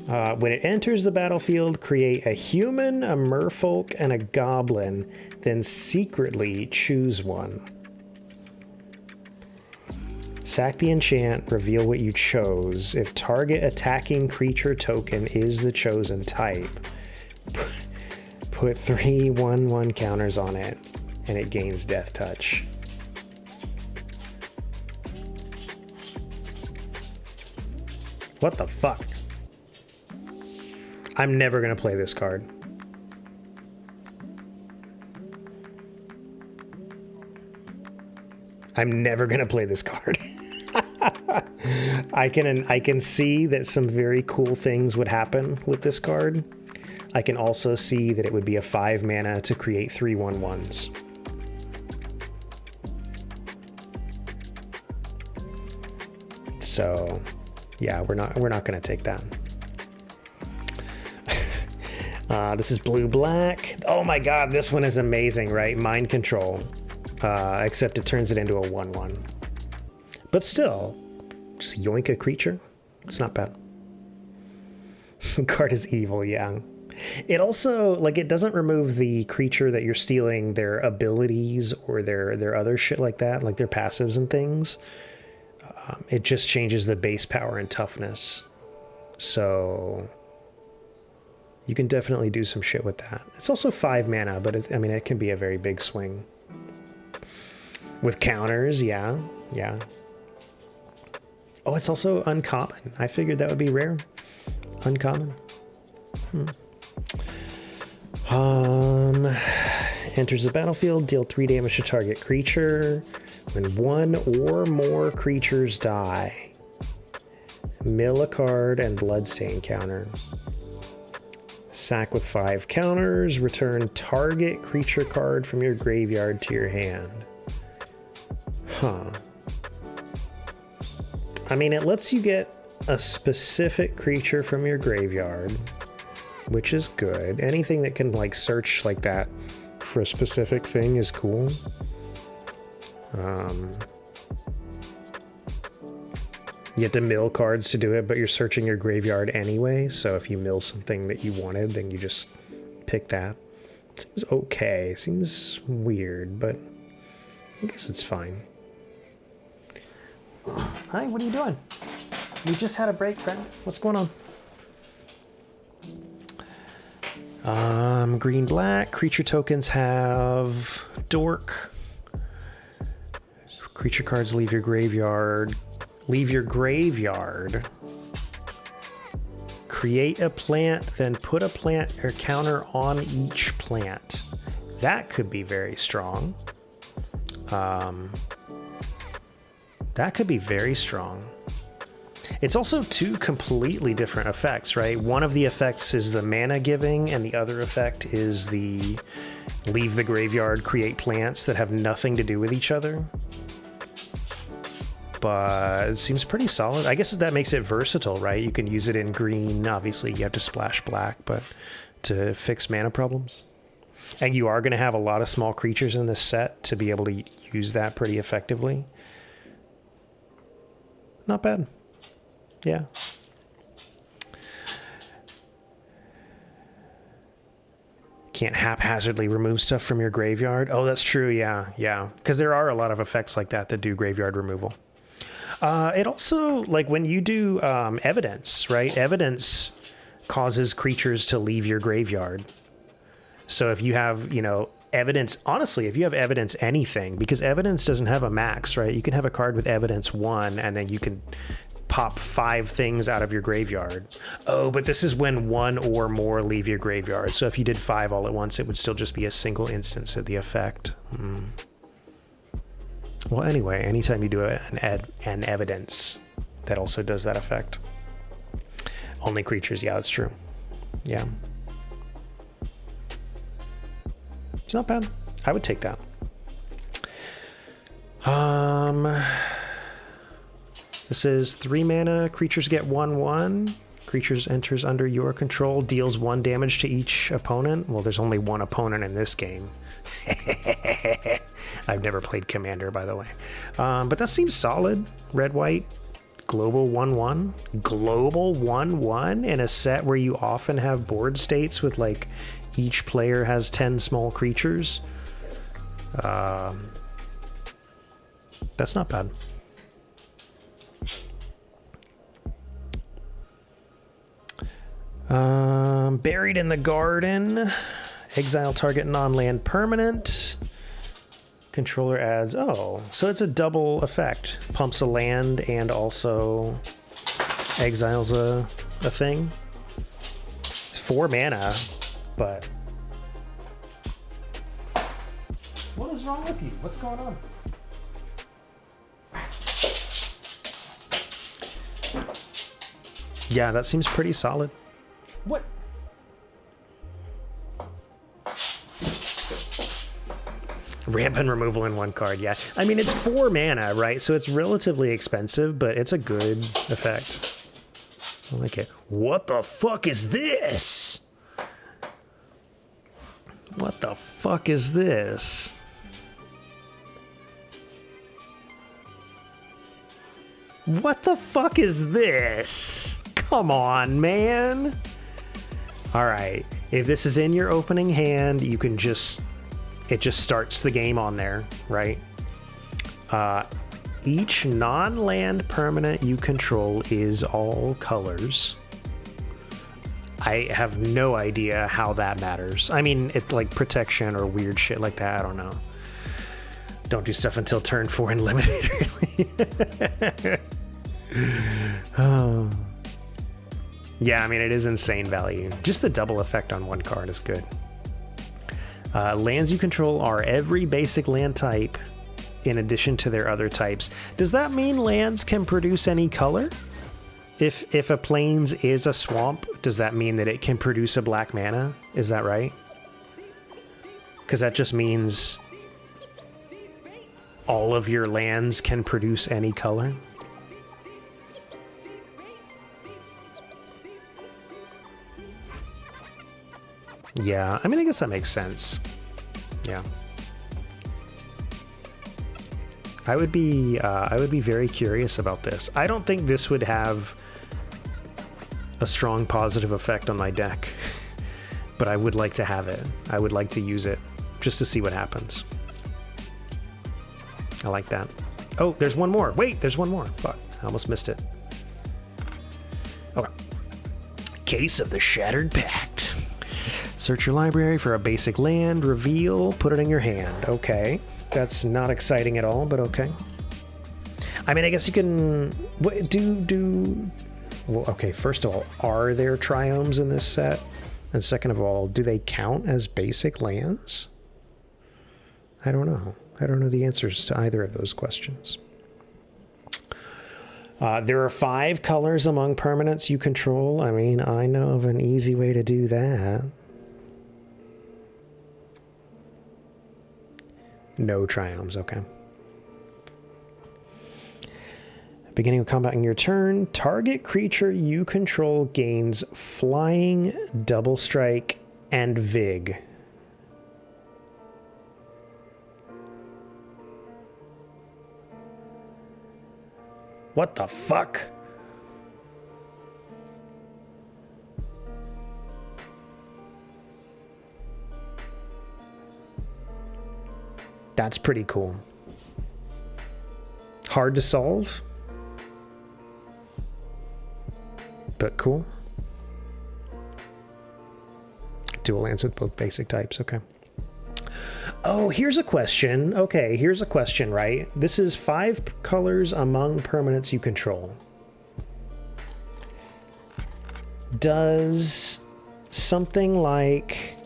When it enters the battlefield, create a human, a merfolk, and a goblin, then secretly choose one. Sack the enchant, reveal what you chose. If target attacking creature token is the chosen type, put 3/1/1 counters on it, and it gains Death Touch. What the fuck? I'm never going to play this card. I'm never going to play this card. I can see that some very cool things would happen with this card. I can also see that it would be a 5 mana to create 3/1/1s. So, yeah, we're not going to take that. This is blue-black. Oh my god, this one is amazing, right? Mind Control. Except it turns it into a 1/1. But still, just yoink a creature. It's not bad. Card is evil, yeah. It also, like, it doesn't remove the creature that you're stealing their abilities or their other shit like that, like their passives and things. It just changes the base power and toughness. So you can definitely do some shit with that. It's also 5 mana, but it can be a very big swing. With counters, yeah. Oh, it's also uncommon. I figured that would be rare. Uncommon. Enters the battlefield, deal 3 damage to target creature. When 1 or more creatures die, mill a card and bloodstain counter. Sack with 5 counters, return target creature card from your graveyard to your hand. Huh. I mean, it lets you get a specific creature from your graveyard, which is good. Anything that can, like, search like that for a specific thing is cool. You have to mill cards to do it, but you're searching your graveyard anyway, so if you mill something that you wanted, then you just pick that. It seems okay. It seems weird, but I guess it's fine. Hi, what are you doing? We just had a break, friend. What's going on? Green, black. Creature tokens have Dork. Creature cards leave your graveyard. Leave your graveyard. Create a plant, then put a plant or counter on each plant. That could be very strong. That could be very strong. It's also 2 completely different effects, right? One of the effects is the mana giving, and the other effect is the leave the graveyard, create plants that have nothing to do with each other. But it seems pretty solid. I guess that makes it versatile, right? You can use it in green. Obviously, you have to splash black, but to fix mana problems. And you are going to have a lot of small creatures in this set to be able to use that pretty effectively. Not bad. Yeah. Can't haphazardly remove stuff from your graveyard. Oh, that's true. Yeah. Because there are a lot of effects like that that do graveyard removal. It also, like when you do evidence, right? Evidence causes creatures to leave your graveyard. So if you have, evidence, honestly, if you have evidence anything, because evidence doesn't have a max, right? You can have a card with evidence 1 and then you can pop 5 things out of your graveyard. Oh, but this is when 1 or more leave your graveyard. So if you did 5 all at once, it would still just be a single instance of the effect. Well, anyway, anytime you do an evidence, that also does that effect. Only creatures, yeah, that's true. Yeah. It's not bad. I would take that. This is 3 mana. Creatures get 1/1. Creatures enters under your control. Deals 1 damage to each opponent. Well, there's only 1 opponent in this game. I've never played Commander, by the way. But that seems solid. Red-white. Global 1/1. Global 1/1 in a set where you often have board states with, like, each player has 10 small creatures. That's not bad. Buried in the Garden. Exile target non-land permanent. Controller adds... Oh, so it's a double effect. Pumps a land and also exiles a thing. 4 mana, but... What is wrong with you? What's going on? Yeah, that seems pretty solid. What? Rampant removal in 1 card, yeah. I mean, it's 4 mana, right? So it's relatively expensive, but it's a good effect. I like it. What the fuck is this? What the fuck is this? What the fuck is this? Come on, man. All right. If this is in your opening hand, you can just... It just starts the game on there, right? Each non-land permanent you control is all colors. I have no idea how that matters. I mean, it's like protection or weird shit like that. I don't know. Don't do stuff until turn 4 and limited, really. Oh. Yeah, I mean, it is insane value. Just the double effect on 1 card is good. Lands you control are every basic land type in addition to their other types. Does that mean lands can produce any color? If a plains is a swamp, does that mean that it can produce a black mana? Is that right? Because that just means all of your lands can produce any color. Yeah, I mean, I guess that makes sense. Yeah. I would be very curious about this. I don't think this would have a strong positive effect on my deck, but I would like to have it. I would like to use it just to see what happens. I like that. Oh, there's one more. Wait, there's one more. Fuck, I almost missed it. Okay. Case of the Shattered Pact. Search your library for a basic land, reveal, put it in your hand. Okay. That's not exciting at all, but okay. I mean, I guess you can... Well, okay, first of all, are there triomes in this set? And second of all, do they count as basic lands? I don't know. I don't know the answers to either of those questions. There are 5 colors among permanents you control. I mean, I know of an easy way to do that. No triomes, okay. Beginning of combat in your turn, target creature you control gains flying, double strike, and Vig. What the fuck? That's pretty cool. Hard to solve, but cool. Dual lands with both basic types, okay. Oh, here's a question. Okay, here's a question, right? This is 5 colors among permanents you control. Does something like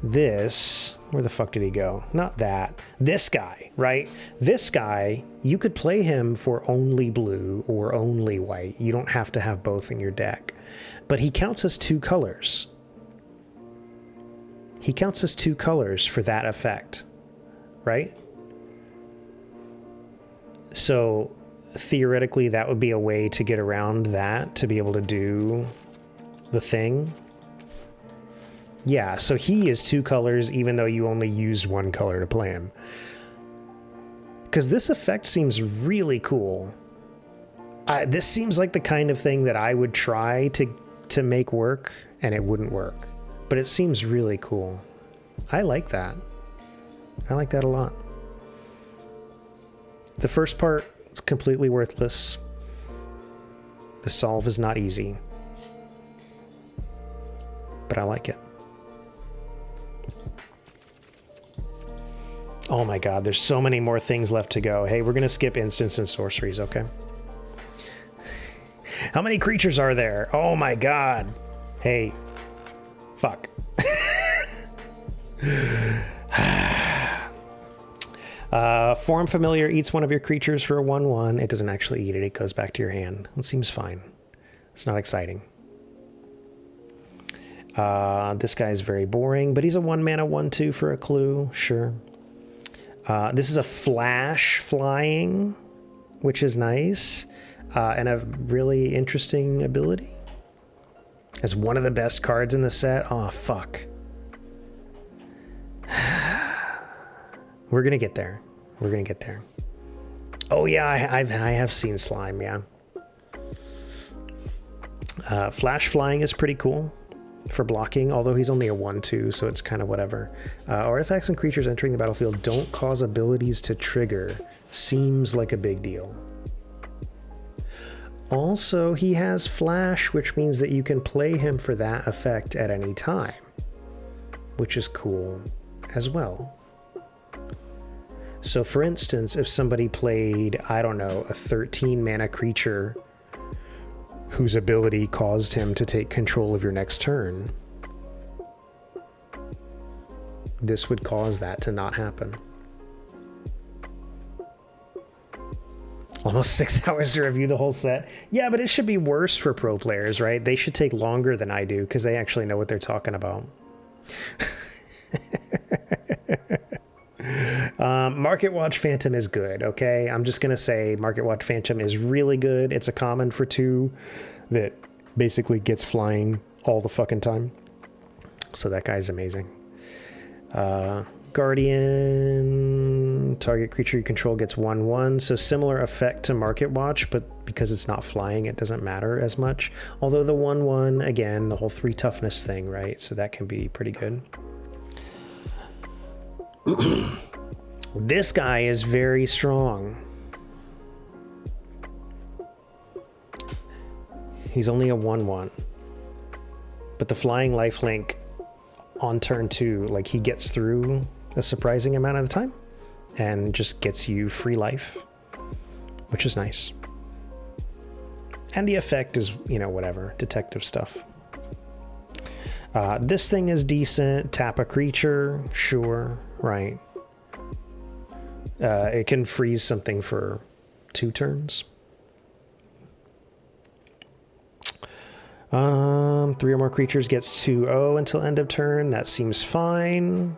this... Where the fuck did he go? Not that. This guy, right? This guy, you could play him for only blue or only white. You don't have to have both in your deck. But he counts as 2 colors. he counts as 2 colors for that effect, right? So theoretically, that would be a way to get around that, to be able to do the thing. Yeah, so he is 2 colors, even though you only used 1 color to play him. Because this effect seems really cool. This seems like the kind of thing that I would try to make work, and it wouldn't work. But it seems really cool. I like that. I like that a lot. The first part is completely worthless. The solve is not easy. But I like it. Oh my god, there's so many more things left to go. Hey, we're going to skip instants and sorceries, okay? How many creatures are there? Oh my god. Hey. Fuck. Form familiar eats one of your creatures for a 1/1. It doesn't actually eat it. It goes back to your hand. It seems fine. It's not exciting. This guy's very boring, but he's a 1 mana 1/2 for a clue. Sure. This is a flash flying, which is nice, and a really interesting ability. As one of the best cards in the set. Oh, fuck. We're going to get there. We're going to get there. Oh, yeah, I have seen slime, yeah. Flash flying is pretty cool for blocking, although he's only a 1/2, so it's kind of whatever. Artifacts and creatures entering the battlefield don't cause abilities to trigger. Seems like a big deal. Also, he has flash, which means that you can play him for that effect at any time, which is cool as well. So for instance, if somebody played, I don't know, a 13 mana creature whose ability caused him to take control of your next turn, this would cause that to not happen. Almost 6 hours to review the whole set. Yeah, but it should be worse for pro players, right? They should take longer than I do because they actually know what they're talking about. Market Watch Phantom is good, okay? I'm just going to say Market Watch Phantom is really good. It's a common for 2 that basically gets flying all the fucking time. So that guy's amazing. Guardian, target creature you control gets 1/1. So similar effect to Market Watch, but because it's not flying, it doesn't matter as much. Although the 1/1, again, the whole 3 toughness thing, right? So that can be pretty good. This guy is very strong. He's only a 1/1. But the flying lifelink on turn 2, like he gets through a surprising amount of the time and just gets you free life, which is nice. And the effect is, you know, whatever, detective stuff. This thing is decent. Tap a creature, sure, right. It can freeze something for 2 turns. 3 or more creatures gets 2/0 until end of turn. That seems fine.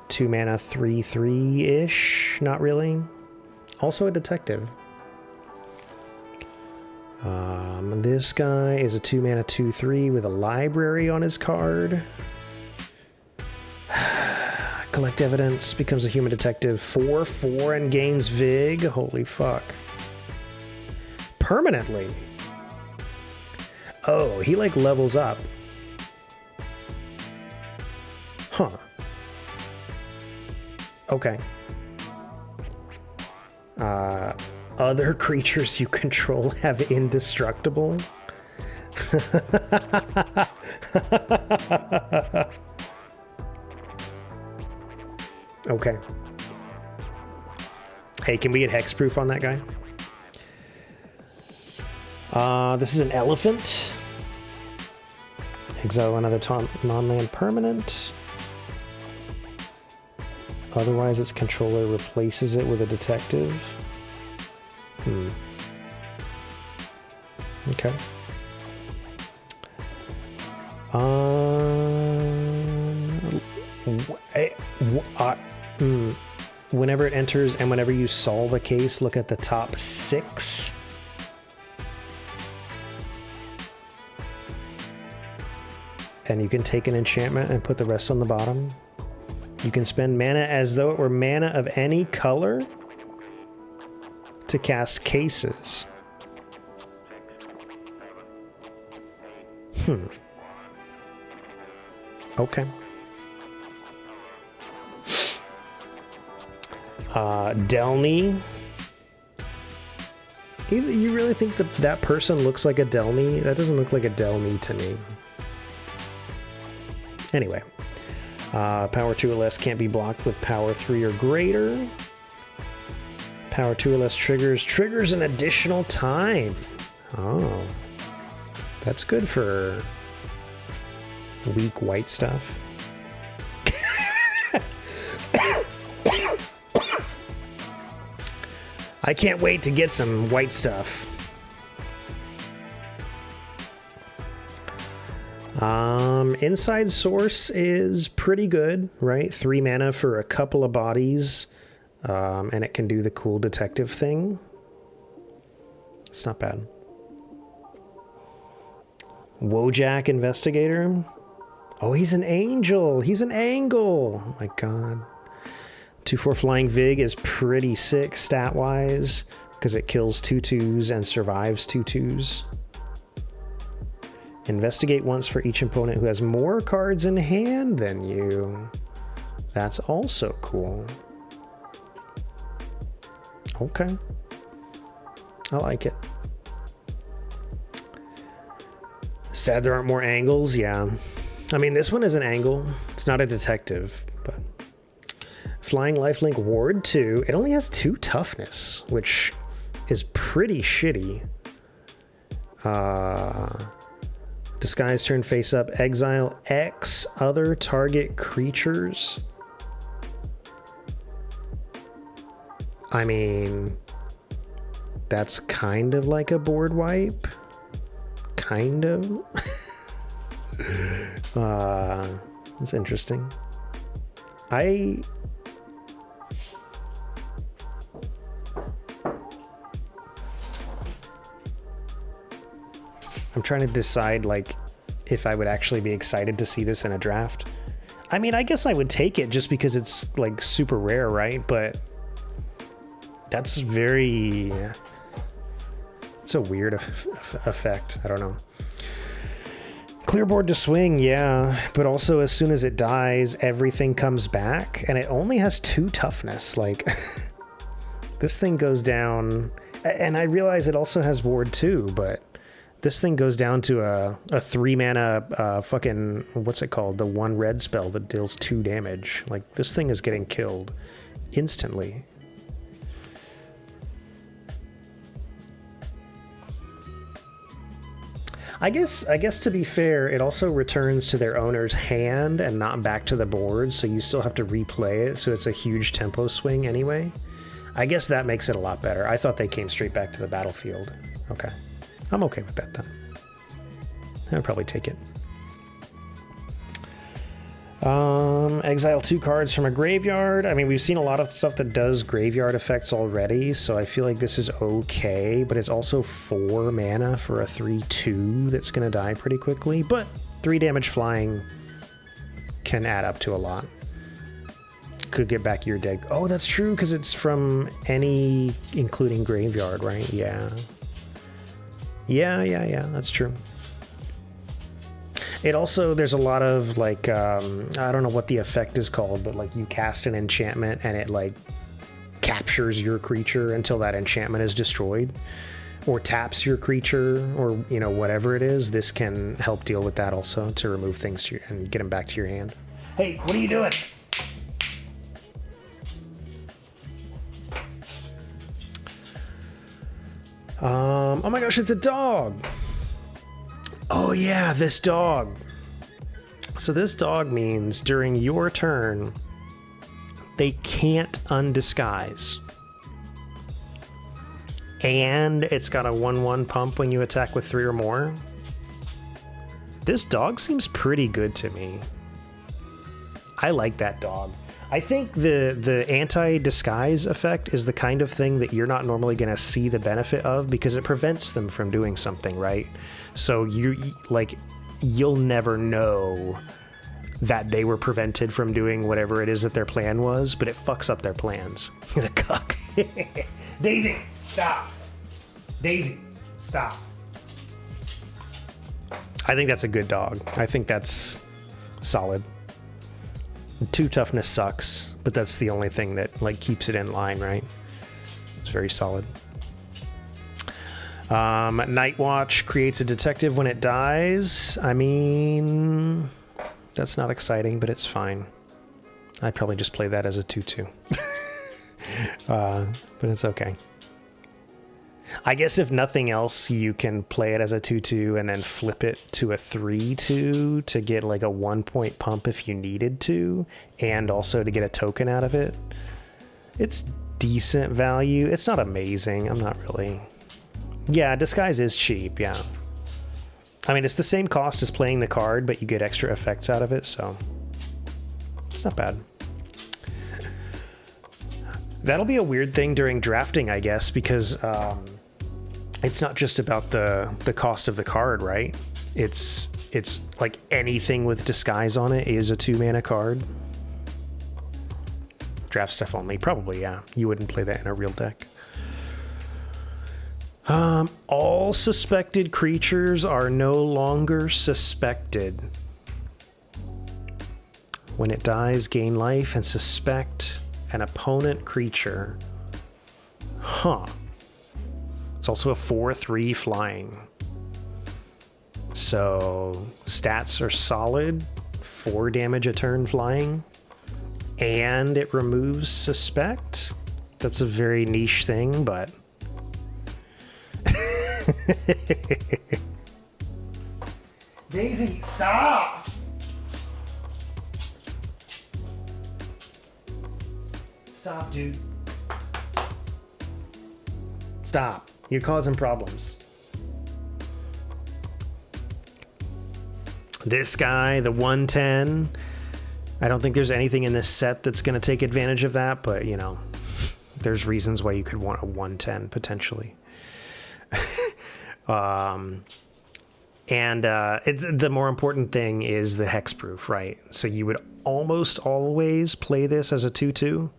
2 mana 3/3-ish. Not really. Also a detective. This guy is a 2 mana 2/3 with a library on his card. Collect evidence, becomes a human detective. 4/4 and gains Vig. Holy fuck. Permanently. Oh, he like levels up. Huh. Okay. Other creatures you control have indestructible? Okay. Hey, can we get hexproof on that guy? This is an elephant. Exile another non-land permanent. Otherwise, its controller replaces it with a detective. Okay. whenever it enters and whenever you solve a case, look at the top 6. And you can take an enchantment and put the rest on the bottom. You can spend mana as though it were mana of any color to cast cases. Okay. Delny. You really think that that person looks like a Delny? That doesn't look like a Delny to me. Anyway. Power 2 or less can't be blocked with power 3 or greater. Power 2 or less triggers an additional time. Oh. That's good for weak white stuff. I can't wait to get some white stuff. Inside Source is pretty good, right? 3 mana for a couple of bodies, and it can do the cool detective thing. It's not bad. Wojak Investigator. Oh, he's an angel. He's an angle. Oh my god. 2/4 Flying Vig is pretty sick stat-wise because it kills 2/2s and survives 2/2s. Investigate once for each opponent who has more cards in hand than you. That's also cool. Okay. I like it. Sad there aren't more angles, yeah. I mean, this one is an angle. It's not a detective, but... Flying Lifelink Ward 2. It only has 2 toughness, which is pretty shitty. Disguise turn face up. Exile X other target creatures. I mean, that's kind of like a board wipe. Kind of. That's interesting. I'm trying to decide, like, if I would actually be excited to see this in a draft. I mean, I guess I would take it just because it's, like, super rare, right? But that's very... It's a weird effect. I don't know. Clear board to swing, yeah. But also, as soon as it dies, everything comes back. And it only has 2 toughness. Like, this thing goes down... And I realize it also has ward 2, but... This thing goes down to a 3 mana fucking, what's it called? The 1 red spell that deals 2 damage. Like, this thing is getting killed instantly. I guess to be fair, it also returns to their owner's hand and not back to the board, so you still have to replay it, so it's a huge tempo swing anyway. I guess that makes it a lot better. I thought they came straight back to the battlefield. Okay. I'm okay with that, then. I'll probably take it. Exile 2 cards from a graveyard. I mean, we've seen a lot of stuff that does graveyard effects already, so I feel like this is okay, but it's also 4 mana for a 3/2 that's going to die pretty quickly, but 3 damage flying can add up to a lot. Could get back your deck. Oh, that's true, because it's from any, including graveyard, right? Yeah. Yeah, that's true. It also, there's a lot of, like, I don't know what the effect is called, but, like, you cast an enchantment and it, like, captures your creature until that enchantment is destroyed, or taps your creature, or, you know, whatever it is. This can help deal with that also, to remove things to and get them back to your hand. Hey, what are you doing? Oh my gosh, it's a dog. Oh yeah, this dog. So this dog means during your turn, they can't undisguise. And it's got a 1/1 pump when you attack with 3 or more. This dog seems pretty good to me. I like that dog. I think the anti-disguise effect is the kind of thing that you're not normally going to see the benefit of because it prevents them from doing something, right? So you'll never know that they were prevented from doing whatever it is that their plan was, but it fucks up their plans. You're the cuck. Daisy, stop. Daisy, stop. I think that's a good dog. I think that's solid. 2 toughness sucks, but that's the only thing that like keeps it in line, right? It's very solid. Night Watch creates a detective when it dies. I mean, that's not exciting, but it's fine. I'd probably just play that as a 2/2. But it's okay. I guess if nothing else, you can play it as a 2/2 and then flip it to a 3/2 to get like a 1-point pump if you needed to, and also to get a token out of it. It's decent value. It's not amazing. I'm not really... Yeah, Disguise is cheap, yeah. I mean, it's the same cost as playing the card, but you get extra effects out of it, so... It's not bad. That'll be a weird thing during drafting, I guess, because it's not just about the cost of the card, right? It's like anything with Disguise on it is a 2-mana card. Draft stuff only, probably, yeah. You wouldn't play that in a real deck. All suspected creatures are no longer suspected. When it dies, gain life and suspect an opponent creature. Huh. It's also a 4/3 flying. So stats are solid. 4 damage a turn flying. And it removes suspect. That's a very niche thing, but... Daisy, stop! Stop, dude. Stop. You're causing problems. This guy, the 110. I don't think there's anything in this set that's going to take advantage of that, but, you know, there's reasons why you could want a 110 potentially. It's the more important thing is the hexproof, right? So you would almost always play this as a 2/2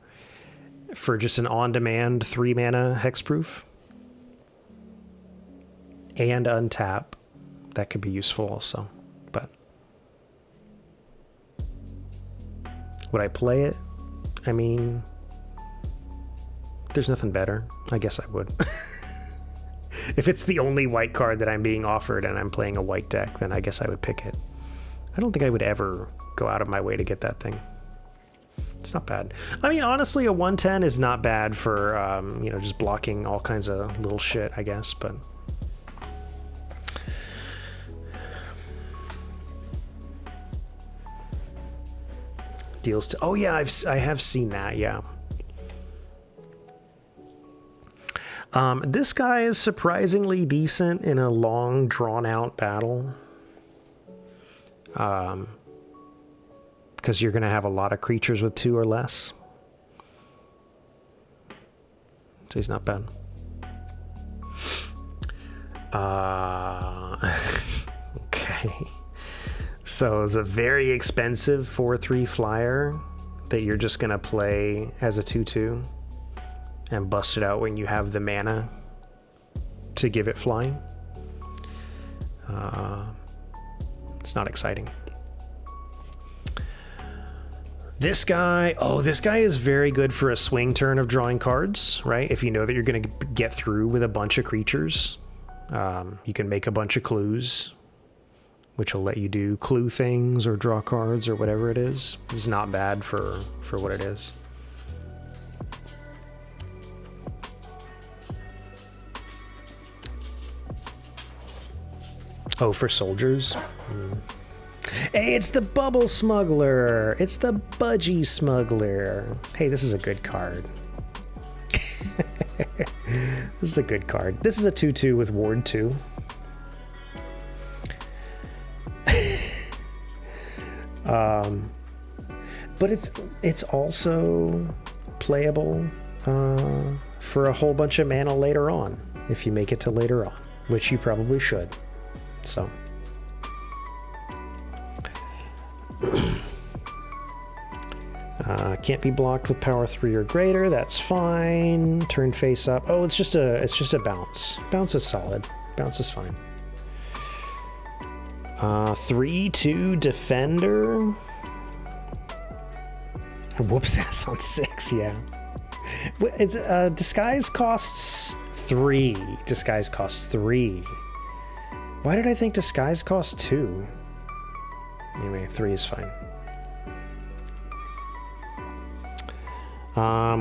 for just an on-demand 3-mana hexproof. And untap. That could be useful also, but would I play it? I mean, there's nothing better. I guess I would. If it's the only white card that I'm being offered and I'm playing a white deck, then I guess I would pick it. I don't think I would ever go out of my way to get that thing. It's not bad. I mean, honestly, a 110 is not bad for, you know, just blocking all kinds of little shit, I guess, but... Deals to... Oh, yeah, I have seen that, yeah. This guy is surprisingly decent in a long, drawn-out battle. Because you're going to have a lot of creatures with 2 or less. So he's not bad. Okay. So it's a very expensive 4/3 flyer that you're just going to play as a 2/2 and bust it out when you have the mana to give it flying. It's not exciting. This guy is very good for a swing turn of drawing cards, right? If you know that you're going to get through with a bunch of creatures, you can make a bunch of clues, which will let you do clue things or draw cards or whatever it is. It's not bad for what it is. Oh, for soldiers? Hey, it's the Bubble Smuggler! It's the Budgie Smuggler! Hey, this is a good card. This is a good card. This is a 2/2 with Ward 2. but it's also playable for a whole bunch of mana later on, if you make it to later on, which you probably should. So can't be blocked with power 3 or greater. That's fine. Turn face up. Oh, it's just a bounce. Bounce is solid. Bounce is fine. 3/2 defender. Whoops ass on 6. Yeah. It's disguise costs 3. Disguise costs 3. Why did I think disguise costs 2? Anyway, 3 is fine.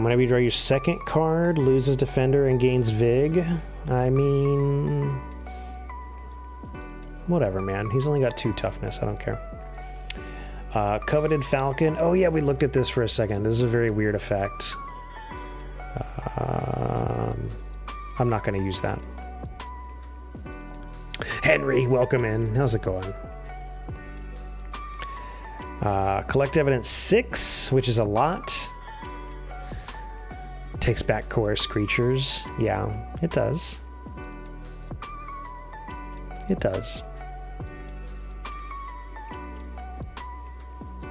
Whenever you draw your second card, loses defender and gains Vig. I mean, whatever, man. He's only got 2 toughness. I don't care. Coveted Falcon. Oh yeah, we looked at this for a second. This is a very weird effect. I'm not going to use that. Henry, welcome in. How's it going? Collect evidence 6, which is a lot. Takes back coerced creatures. Yeah, it does. It does.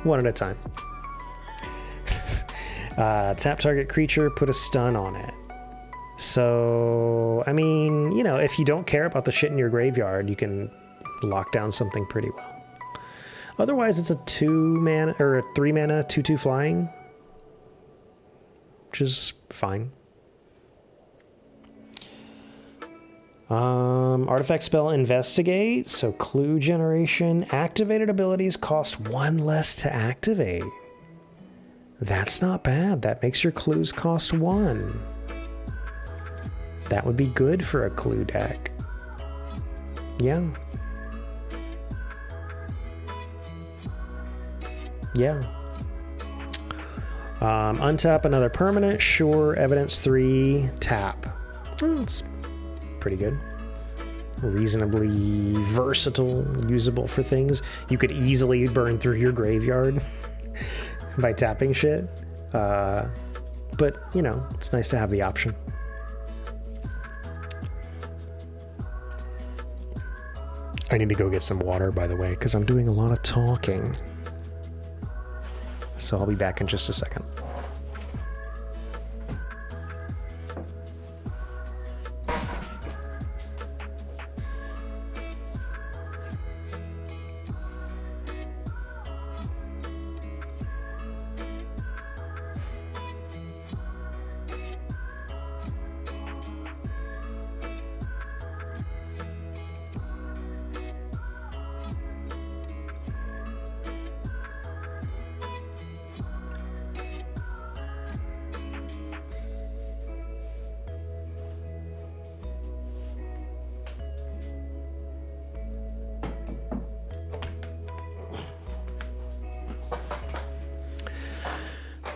One at a time. Tap target creature, put a stun on it. So, I mean, you know, if you don't care about the shit in your graveyard, you can lock down something pretty well. Otherwise, it's a 2-mana or a 3-mana 2/2 flying, which is fine. Artifact spell investigate, so clue generation. Activated abilities cost 1 less to activate. That's not bad. That makes your clues cost 1. That would be good for a clue deck. Yeah. Yeah. Untap another permanent. Sure. Evidence 3. Tap. It's pretty good. Reasonably versatile, usable for things. You could easily burn through your graveyard by tapping shit. But, you know, it's nice to have the option. I need to go get some water, by the way, because I'm doing a lot of talking. So I'll be back in just a second.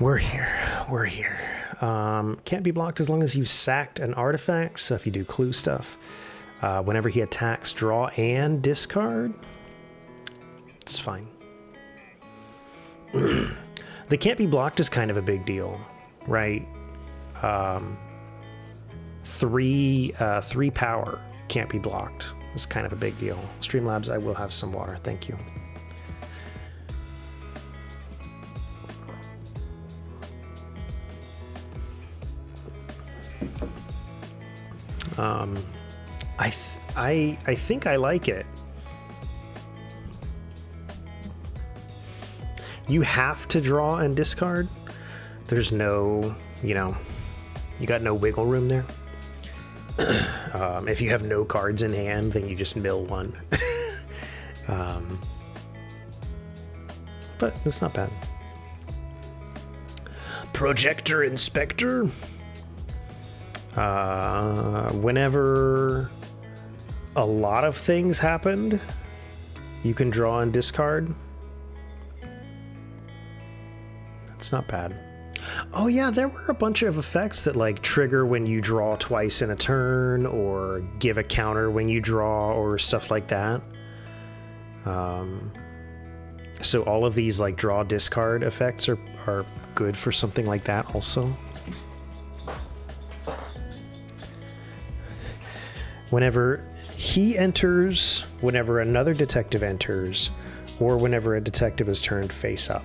We're here. We're here. Can't be blocked as long as you've sacked an artifact. So if you do clue stuff, whenever he attacks, draw and discard. It's fine. The can't be blocked is kind of a big deal, right? 3 power can't be blocked. It's kind of a big deal. Streamlabs, I will have some water. Thank you. I think I like it. You have to draw and discard. There's no, you know, you got no wiggle room there. If you have no cards in hand, then you just mill one. But it's not bad. Projector Inspector. Whenever a lot of things happened, you can draw and discard. That's not bad. Oh yeah, there were a bunch of effects that like trigger when you draw twice in a turn, or give a counter when you draw, or stuff like that. So all of these like draw discard effects are good for something like that also. Whenever he enters, whenever another detective enters, or whenever a detective is turned face up.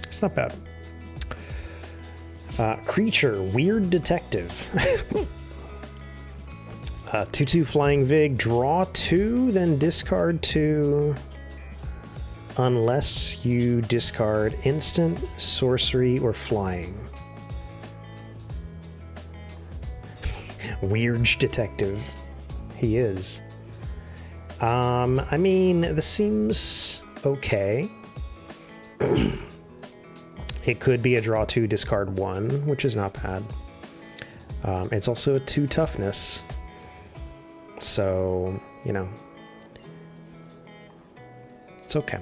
It's not bad. Creature, weird detective. 2/2 flying Vig, draw 2, then discard 2. Unless you discard instant, sorcery, or flying. Weird detective. He is. I mean, this seems okay. It could be a draw 2, discard 1, which is not bad. It's also a 2 toughness. So, you know, it's okay.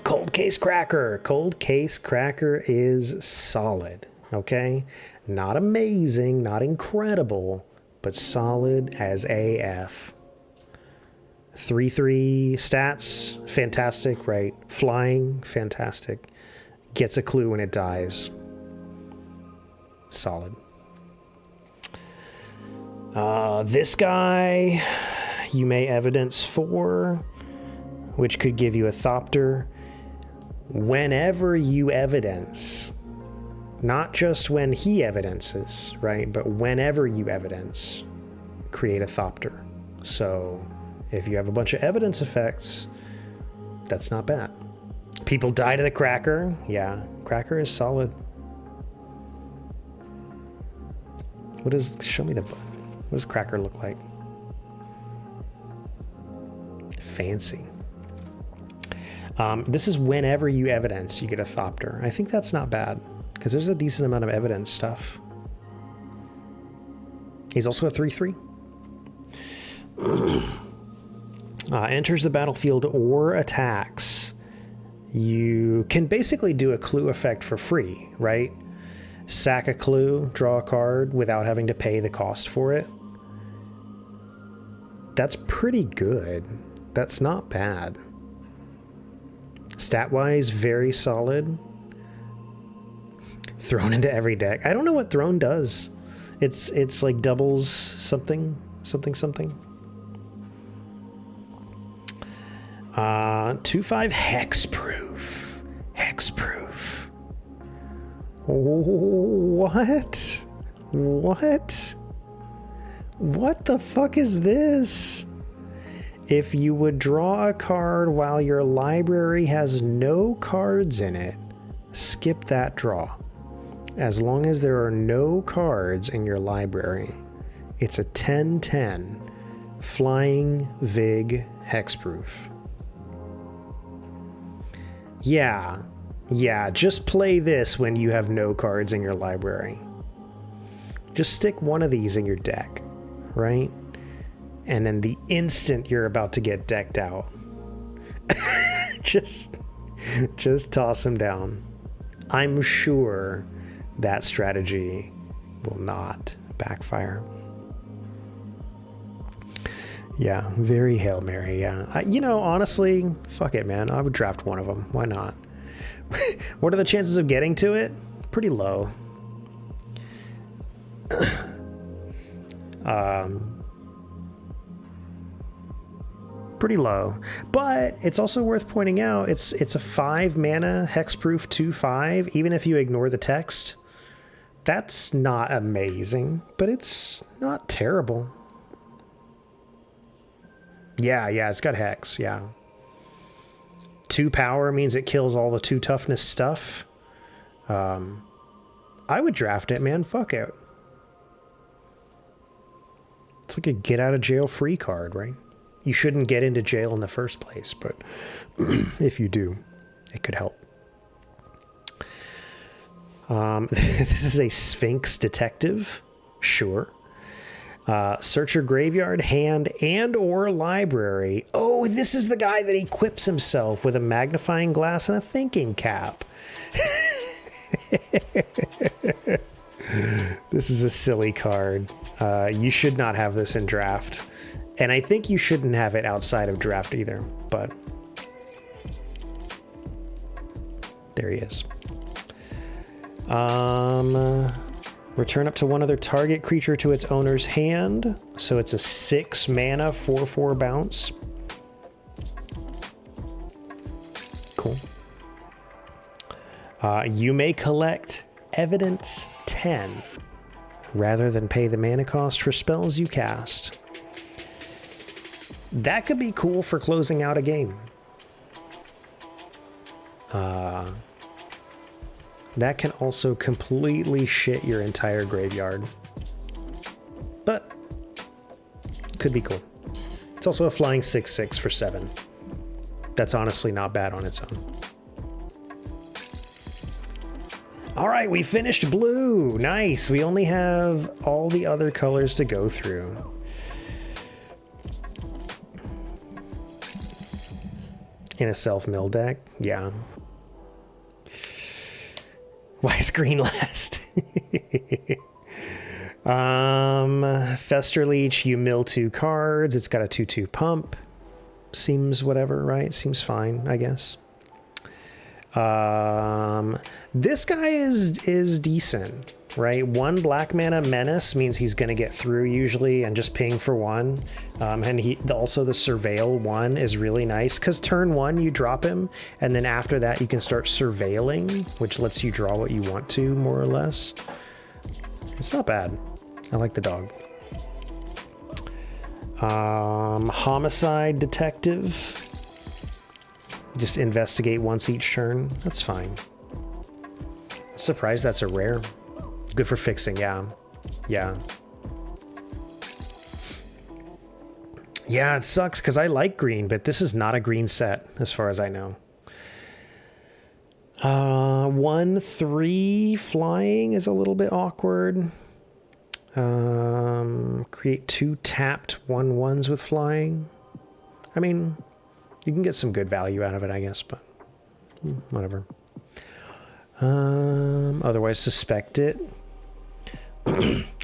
Cold Case Cracker. Cold Case Cracker is solid, okay? Not amazing, not incredible, but solid as AF. 3/3 stats, fantastic, right? Flying, fantastic. Gets a clue when it dies. Solid. This guy, you may evidence 4, which could give you a Thopter. Whenever you evidence, not just when he evidences, right? But whenever you evidence, create a Thopter. So if you have a bunch of evidence effects, that's not bad. People die to the Cracker. Yeah, Cracker is solid. Show me what does Cracker look like? Fancy. This is whenever you evidence, you get a Thopter. I think that's not bad, because there's a decent amount of evidence stuff. He's also a 3/3. Enters the battlefield or attacks. You can basically do a clue effect for free, right? Sack a clue, draw a card without having to pay the cost for it. That's pretty good. That's not bad. Stat-wise, very solid. Thrown into every deck. I don't know what thrown does. It's like doubles something. 2/5 hexproof. Hexproof. What? What the fuck is this? If you would draw a card while your library has no cards in it, skip that draw. As long as there are no cards in your library, it's a 10/10 flying Vig hexproof. Yeah, just play this when you have no cards in your library. Just stick one of these in your deck, right? And then the instant you're about to get decked out, just toss them down. I'm sure that strategy will not backfire. Yeah, very Hail Mary, yeah. Honestly, fuck it, man. I would draft one of them. Why not? What are the chances of getting to it? Pretty low. Pretty low. But it's also worth pointing out, it's a 5 mana hexproof 2/5, even if you ignore the text. That's not amazing, but it's not terrible. Yeah, it's got hex, yeah. 2 power means it kills all the 2 toughness stuff. I would draft it, man. Fuck it. It's like a get out of jail free card, right? You shouldn't get into jail in the first place, but if you do, it could help. This is a Sphinx detective. Sure. Search your graveyard, hand, and or library. Oh, this is the guy that equips himself with a magnifying glass and a thinking cap. This is a silly card. You should not have this in draft. And I think you shouldn't have it outside of draft either, but there he is. Return up to one other target creature to its owner's hand. So it's a 6 mana, 4/4 bounce. Cool. You may collect Evidence 10 rather than pay the mana cost for spells you cast. That could be cool for closing out a game. That can also completely shit your entire graveyard. But could be cool. It's also a flying 6/6 for 7. That's honestly not bad on its own. All right, we finished blue. Nice. We only have all the other colors to go through. In a self-mill deck? Yeah. Why is green last? Festerleech, you mill 2 cards. It's got a 2/2 pump. Seems whatever, right? Seems fine, I guess. This guy is decent, right? 1 black mana menace means he's going to get through usually and just ping for 1. And also the surveil 1 is really nice because turn 1 you drop him, and then after that you can start surveilling, which lets you draw what you want to, more or less. It's not bad. I like the dog. Homicide detective. Just investigate once each turn. That's fine. Surprised that's a rare. Good for fixing, yeah. Yeah. Yeah, it sucks because I like green, but this is not a green set as far as I know. 1/3 flying is a little bit awkward. Create 2 tapped 1/1s with flying. I mean, you can get some good value out of it, I guess, but whatever. Otherwise, suspect it.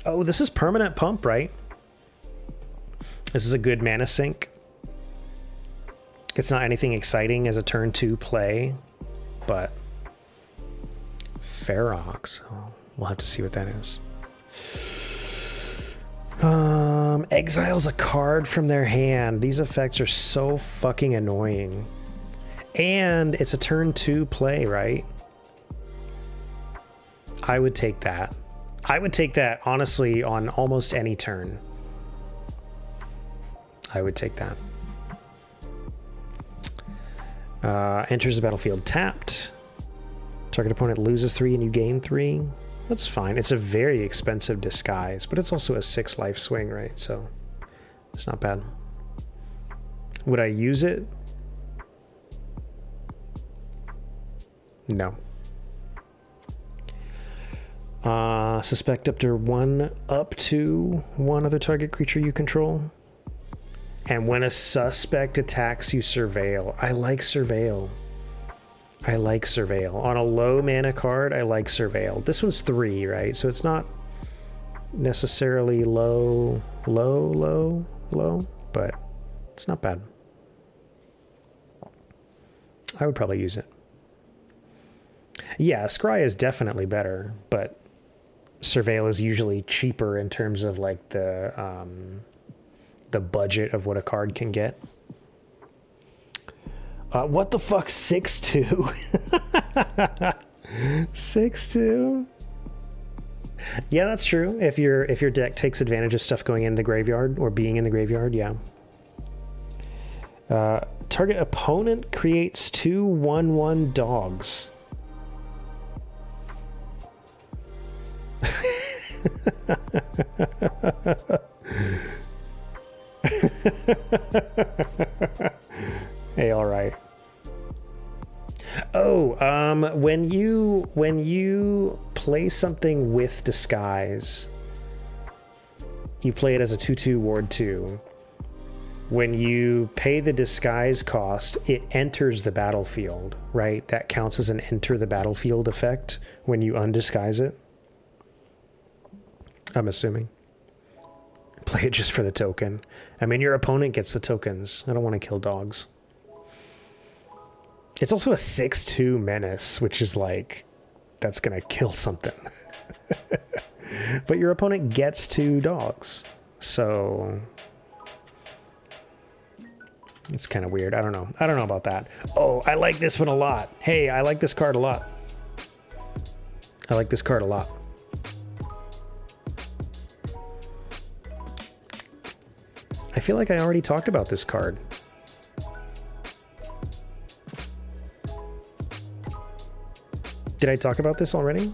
Oh, this is permanent pump, right? This is a good mana sink. It's not anything exciting as a turn 2 play, but Ferox. Oh, we'll have to see what that is. Exiles a card from their hand. These effects are so fucking annoying. And it's a turn 2 play, right? I would take that. I would take that, honestly, on almost any turn. I would take that. Enters the battlefield tapped. Target opponent loses 3 and you gain 3. That's fine. It's a very expensive disguise, but it's also a 6 life swing, right? So it's not bad. Would I use it? No. Suspect up to one other target creature you control. And when a suspect attacks you, surveil. I like surveil. I like surveil. On a low mana card, I like surveil. This one's 3, right? So it's not necessarily low, but it's not bad. I would probably use it. Yeah, Scry is definitely better, but surveil is usually cheaper in terms of like the budget of what a card can get. What the fuck, 6/2? 6/2? Yeah, that's true. If your deck takes advantage of stuff going in the graveyard or being in the graveyard, yeah. Target opponent creates 2 1/1 dogs. Hey, all right. Oh, when you play something with disguise, you play it as a 2/2 ward 2. When you pay the disguise cost, it enters the battlefield, right? That counts as an enter the battlefield effect when you undisguise it. I'm assuming. Play it just for the token. I mean, your opponent gets the tokens. I don't want to kill dogs. It's also a 6/2 menace, which is like, that's going to kill something. But your opponent gets 2 dogs. So it's kind of weird. I don't know. I don't know about that. Oh, I like this one a lot. Hey, I like this card a lot. I like this card a lot. I feel like I already talked about this card. Did I talk about this already?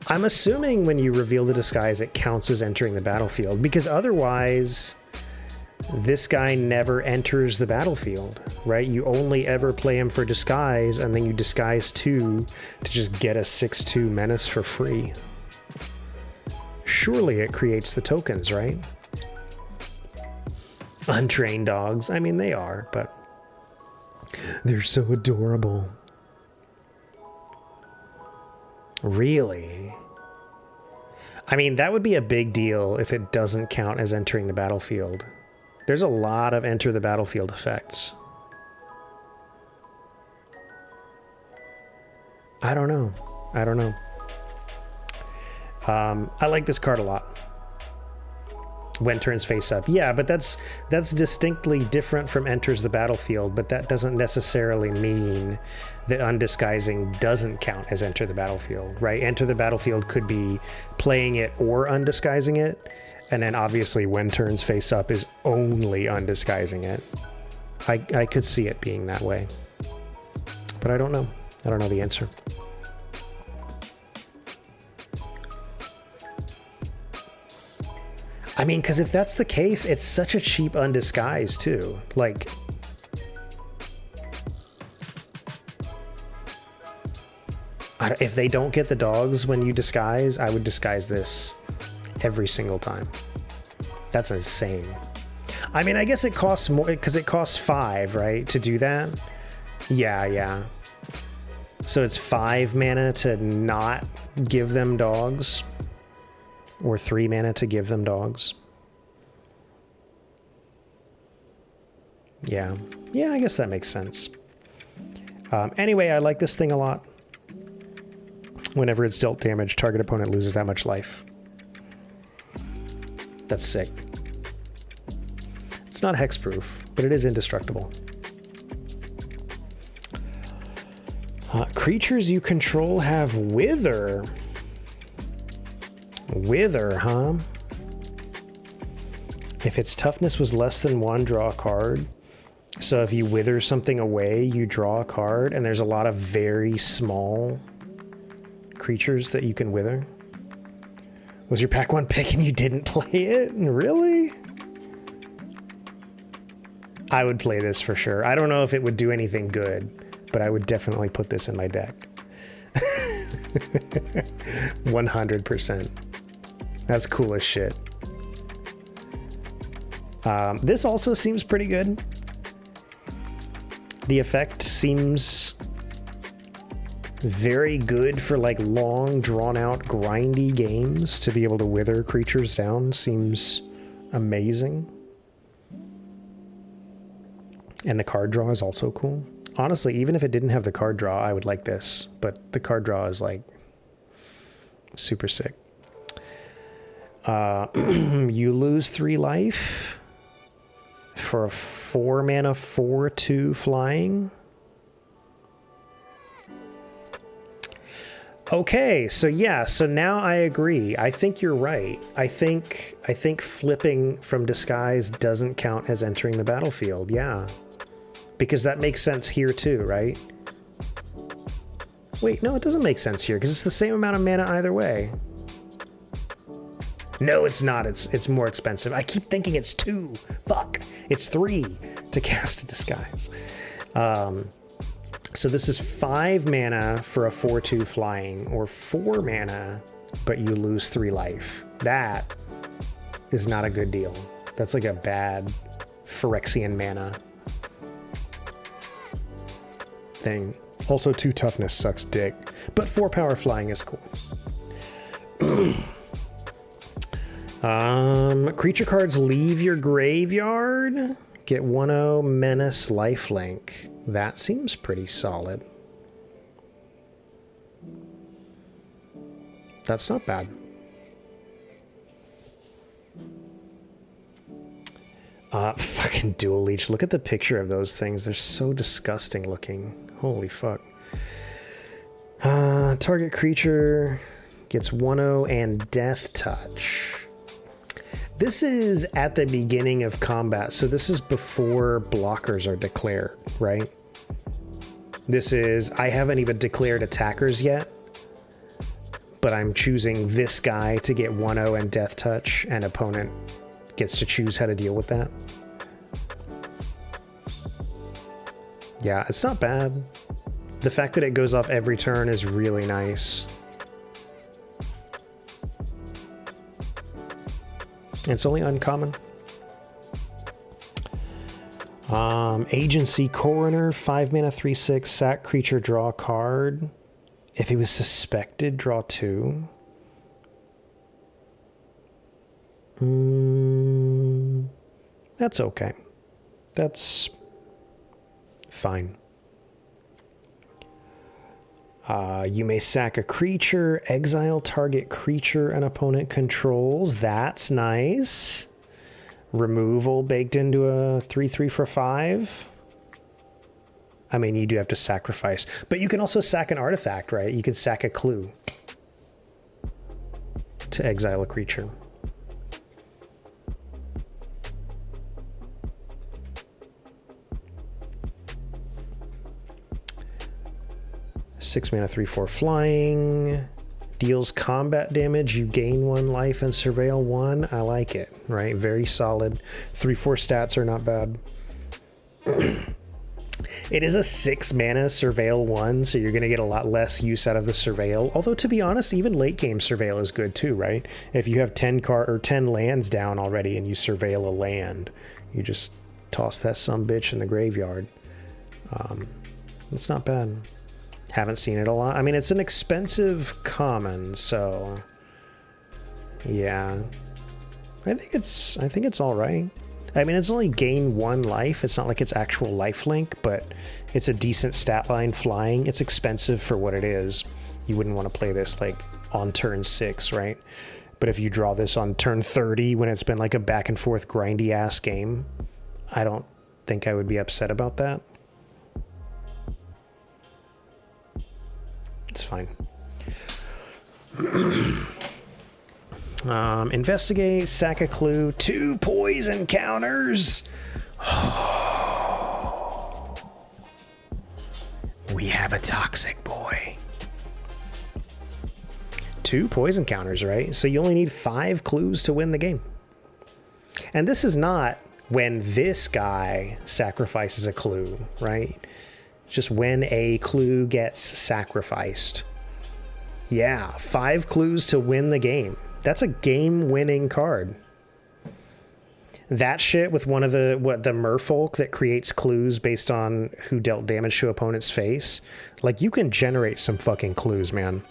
I'm assuming when you reveal the disguise, it counts as entering the battlefield, because otherwise this guy never enters the battlefield, right? You only ever play him for disguise, and then you disguise 2 to just get a 6/2 menace for free. Surely it creates the tokens, right? Untrained dogs. I mean, they are, but they're so adorable. Really? I mean, that would be a big deal if it doesn't count as entering the battlefield. There's a lot of enter the battlefield effects. I don't know. I don't know. I like this card a lot. When turns face up. Yeah, but that's distinctly different from enters the battlefield, but that doesn't necessarily mean that undisguising doesn't count as enter the battlefield, right? Enter the battlefield could be playing it or undisguising it, and then obviously when turns face up is only undisguising it. I could see it being that way, but I don't know. I don't know the answer. I mean, because if that's the case, it's such a cheap undisguised too. Like, if they don't get the dogs when you disguise, I would disguise this every single time. That's insane. I mean, I guess it costs more because it costs 5, right, to do that? Yeah, yeah. So it's 5 mana to not give them dogs, or 3 mana to give them dogs. Yeah. Yeah, I guess that makes sense. Anyway, I like this thing a lot. Whenever it's dealt damage, target opponent loses that much life. That's sick. It's not hexproof, but it is indestructible. Creatures you control have Wither. Wither, huh? If its toughness was less than 1, draw a card. So if you wither something away, you draw a card, and there's a lot of very small creatures that you can wither. Was your pack 1 pick and you didn't play it? Really? I would play this for sure. I don't know if it would do anything good, but I would definitely put this in my deck. 100%. That's cool as shit. This also seems pretty good. The effect seems very good for like long, drawn-out, grindy games. To be able to wither creatures down seems amazing. And the card draw is also cool. Honestly, even if it didn't have the card draw, I would like this. But the card draw is like super sick. You lose 3 life for a 4 mana 4/2 flying. Okay, so yeah, so now I agree. I think you're right. I think flipping from disguise doesn't count as entering the battlefield. Yeah. Because that makes sense here too, right? Wait, no, it doesn't make sense here because it's the same amount of mana either way. No, it's not. It's more expensive. I keep thinking it's 2. Fuck. It's 3 to cast a disguise. So this is 5 mana for a 4/2 flying, or 4 mana, but you lose 3 life. That is not a good deal. That's like a bad Phyrexian mana thing. Also, 2 toughness sucks dick, but 4 power flying is cool. Creature cards leave your graveyard. Get 1/0 Menace Lifelink. That seems pretty solid. That's not bad. Fucking Dual Leech. Look at the picture of those things. They're so disgusting looking. Holy fuck. Target creature gets 1/0 and Death Touch. This is at the beginning of combat, so this is before blockers are declared, right? This is, I haven't even declared attackers yet, but I'm choosing this guy to get 1/0 and Death Touch, and opponent gets to choose how to deal with that. Yeah, it's not bad. The fact that it goes off every turn is really nice. It's only uncommon. Agency Coroner, 5 mana, 3/6, sack creature, draw a card. If he was suspected, draw 2. That's okay. That's fine. You may sack a creature, exile target creature an opponent controls. That's nice. Removal baked into a 3/3 for 5. I mean, you do have to sacrifice, but you can also sack an artifact, right? You can sack a clue to exile a creature. Six mana, 3/4 flying. Deals combat damage. You gain 1 life and surveil 1. I like it, right? Very solid. 3/4 stats are not bad. It is a 6 mana surveil 1, so you're going to get a lot less use out of the surveil. Although, to be honest, even late game surveil is good too, right? If you have 10 lands down already and you surveil a land, you just toss that sumbitch in the graveyard. It's not bad. Haven't seen it a lot. I mean, it's an expensive common, so yeah. I think it's all right. I mean, it's only gain 1 life. It's not like it's actual lifelink, but it's a decent stat line flying. It's expensive for what it is. You wouldn't want to play this like on turn 6, right? But if you draw this on turn 30 when it's been like a back and forth grindy ass game, I don't think I would be upset about that. It's fine. Investigate, sack a clue, 2 poison counters. We have a toxic boy. 2 poison counters, right? So you only need 5 clues to win the game. And this is not when this guy sacrifices a clue, right? Just when a clue gets sacrificed. Yeah, 5 clues to win the game. That's a game-winning card. That shit with one of the merfolk that creates clues based on who dealt damage to opponent's face. Like, you can generate some fucking clues, man.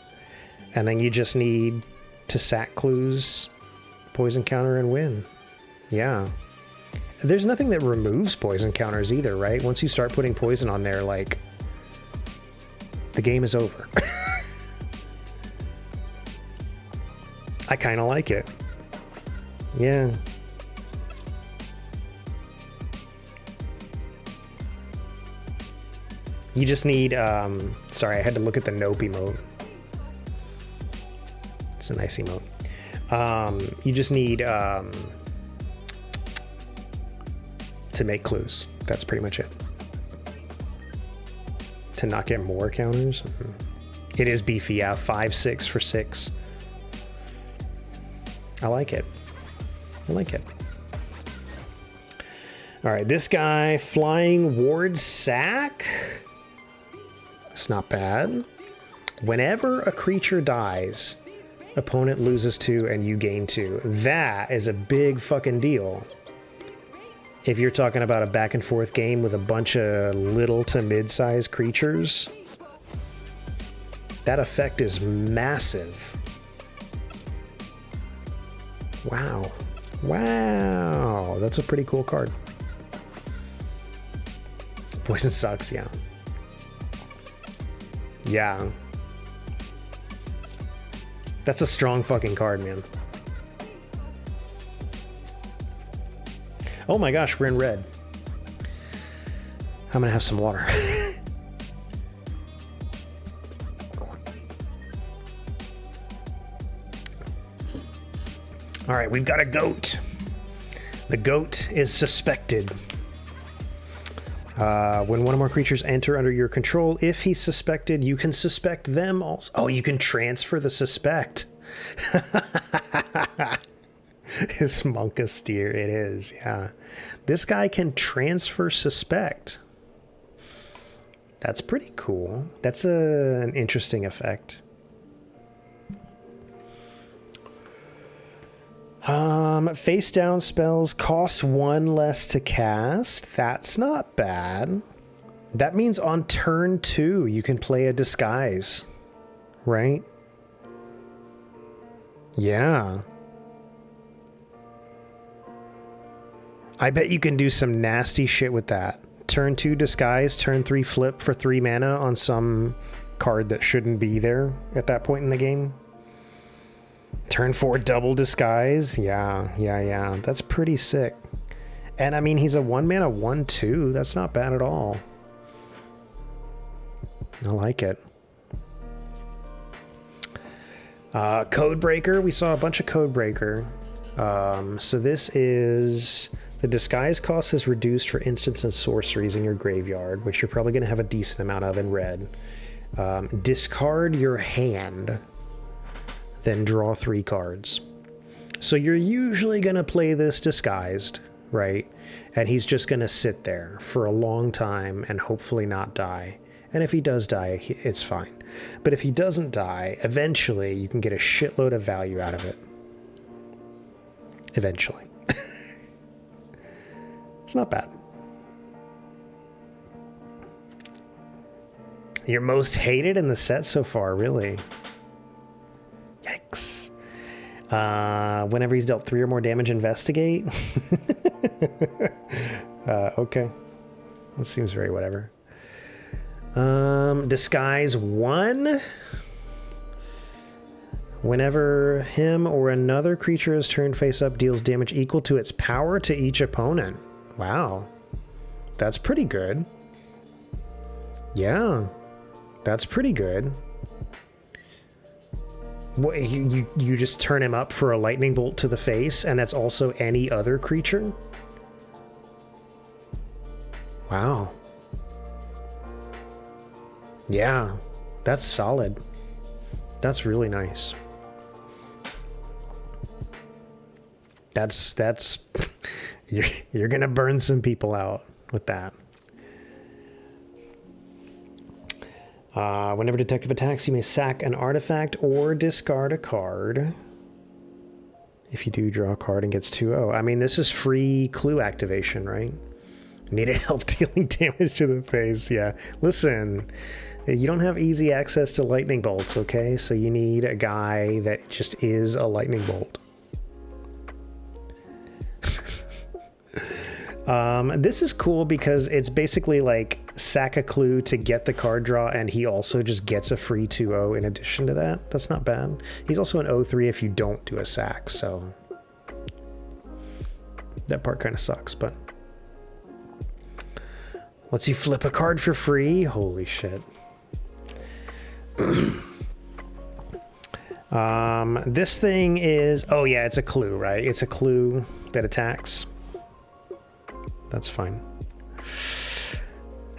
And then you just need to sack clues, poison counter, and win. Yeah. There's nothing that removes poison counters either, right? Once you start putting poison on there, like, the game is over. I kind of like it. Yeah. You just need, sorry, I had to look at the nope emote. It's a nice emote. You just need, to make clues. That's pretty much it. To not get more counters. It is beefy, yeah. 5/6 for 6. I like it. I like it. All right, this guy, flying ward sack. It's not bad. Whenever a creature dies, opponent loses 2 and you gain 2. That is a big fucking deal. If you're talking about a back and forth game with a bunch of little to mid-sized creatures, that effect is massive. Wow. Wow. That's a pretty cool card. Poison sucks, yeah. Yeah. That's a strong fucking card, man. Oh my gosh, we're in red. I'm gonna have some water. All right, we've got a goat. The goat is suspected. When one or more creatures enter under your control, if he's suspected, you can suspect them also. Oh, you can transfer the suspect. His Monka steer, it is, yeah. This guy can transfer suspect. That's pretty cool. That's an interesting effect. Face down spells cost 1 less to cast. That's not bad. That means on turn 2 you can play a disguise, right? Yeah. I bet you can do some nasty shit with that. Turn 2 disguise, turn 3 flip for 3 mana on some card that shouldn't be there at that point in the game. Turn 4 double disguise. Yeah. That's pretty sick. And I mean, he's a 1 mana 1/2. That's not bad at all. I like it. Codebreaker. We saw a bunch of Codebreaker. So this is... The disguise cost is reduced for instants and sorceries in your graveyard, which you're probably going to have a decent amount of in red. Discard your hand, then draw 3 cards. So you're usually going to play this disguised, right? And he's just going to sit there for a long time and hopefully not die. And if he does die, it's fine. But if he doesn't die, eventually you can get a shitload of value out of it. Eventually. It's not bad. Your most hated in the set so far, really? Yikes. Whenever he's dealt 3 or more damage, investigate. Okay. That seems very whatever. Disguise 1. Whenever him or another creature is turned face up, deals damage equal to its power to each opponent. Wow. That's pretty good. Yeah. That's pretty good. What, you just turn him up for a lightning bolt to the face, and that's also any other creature? Wow. Yeah. That's solid. That's really nice. That's you're gonna burn some people out with that. Whenever detective attacks, you may sack an artifact or discard a card. If you do, draw a card and gets 2/0. I mean, this is free clue activation, right? Needed help dealing damage to the face. Yeah. Listen, you don't have easy access to lightning bolts, okay? So you need a guy that just is a lightning bolt. This is cool because it's basically like sack a clue to get the card draw, and he also just gets a free 2/0 in addition to that. That's not bad. He's also an 0/3 if you don't do a sack, so that part kind of sucks, but lets you flip a card for free. Holy shit. This thing is, oh yeah, it's a clue, right? It's a clue that attacks. That's fine.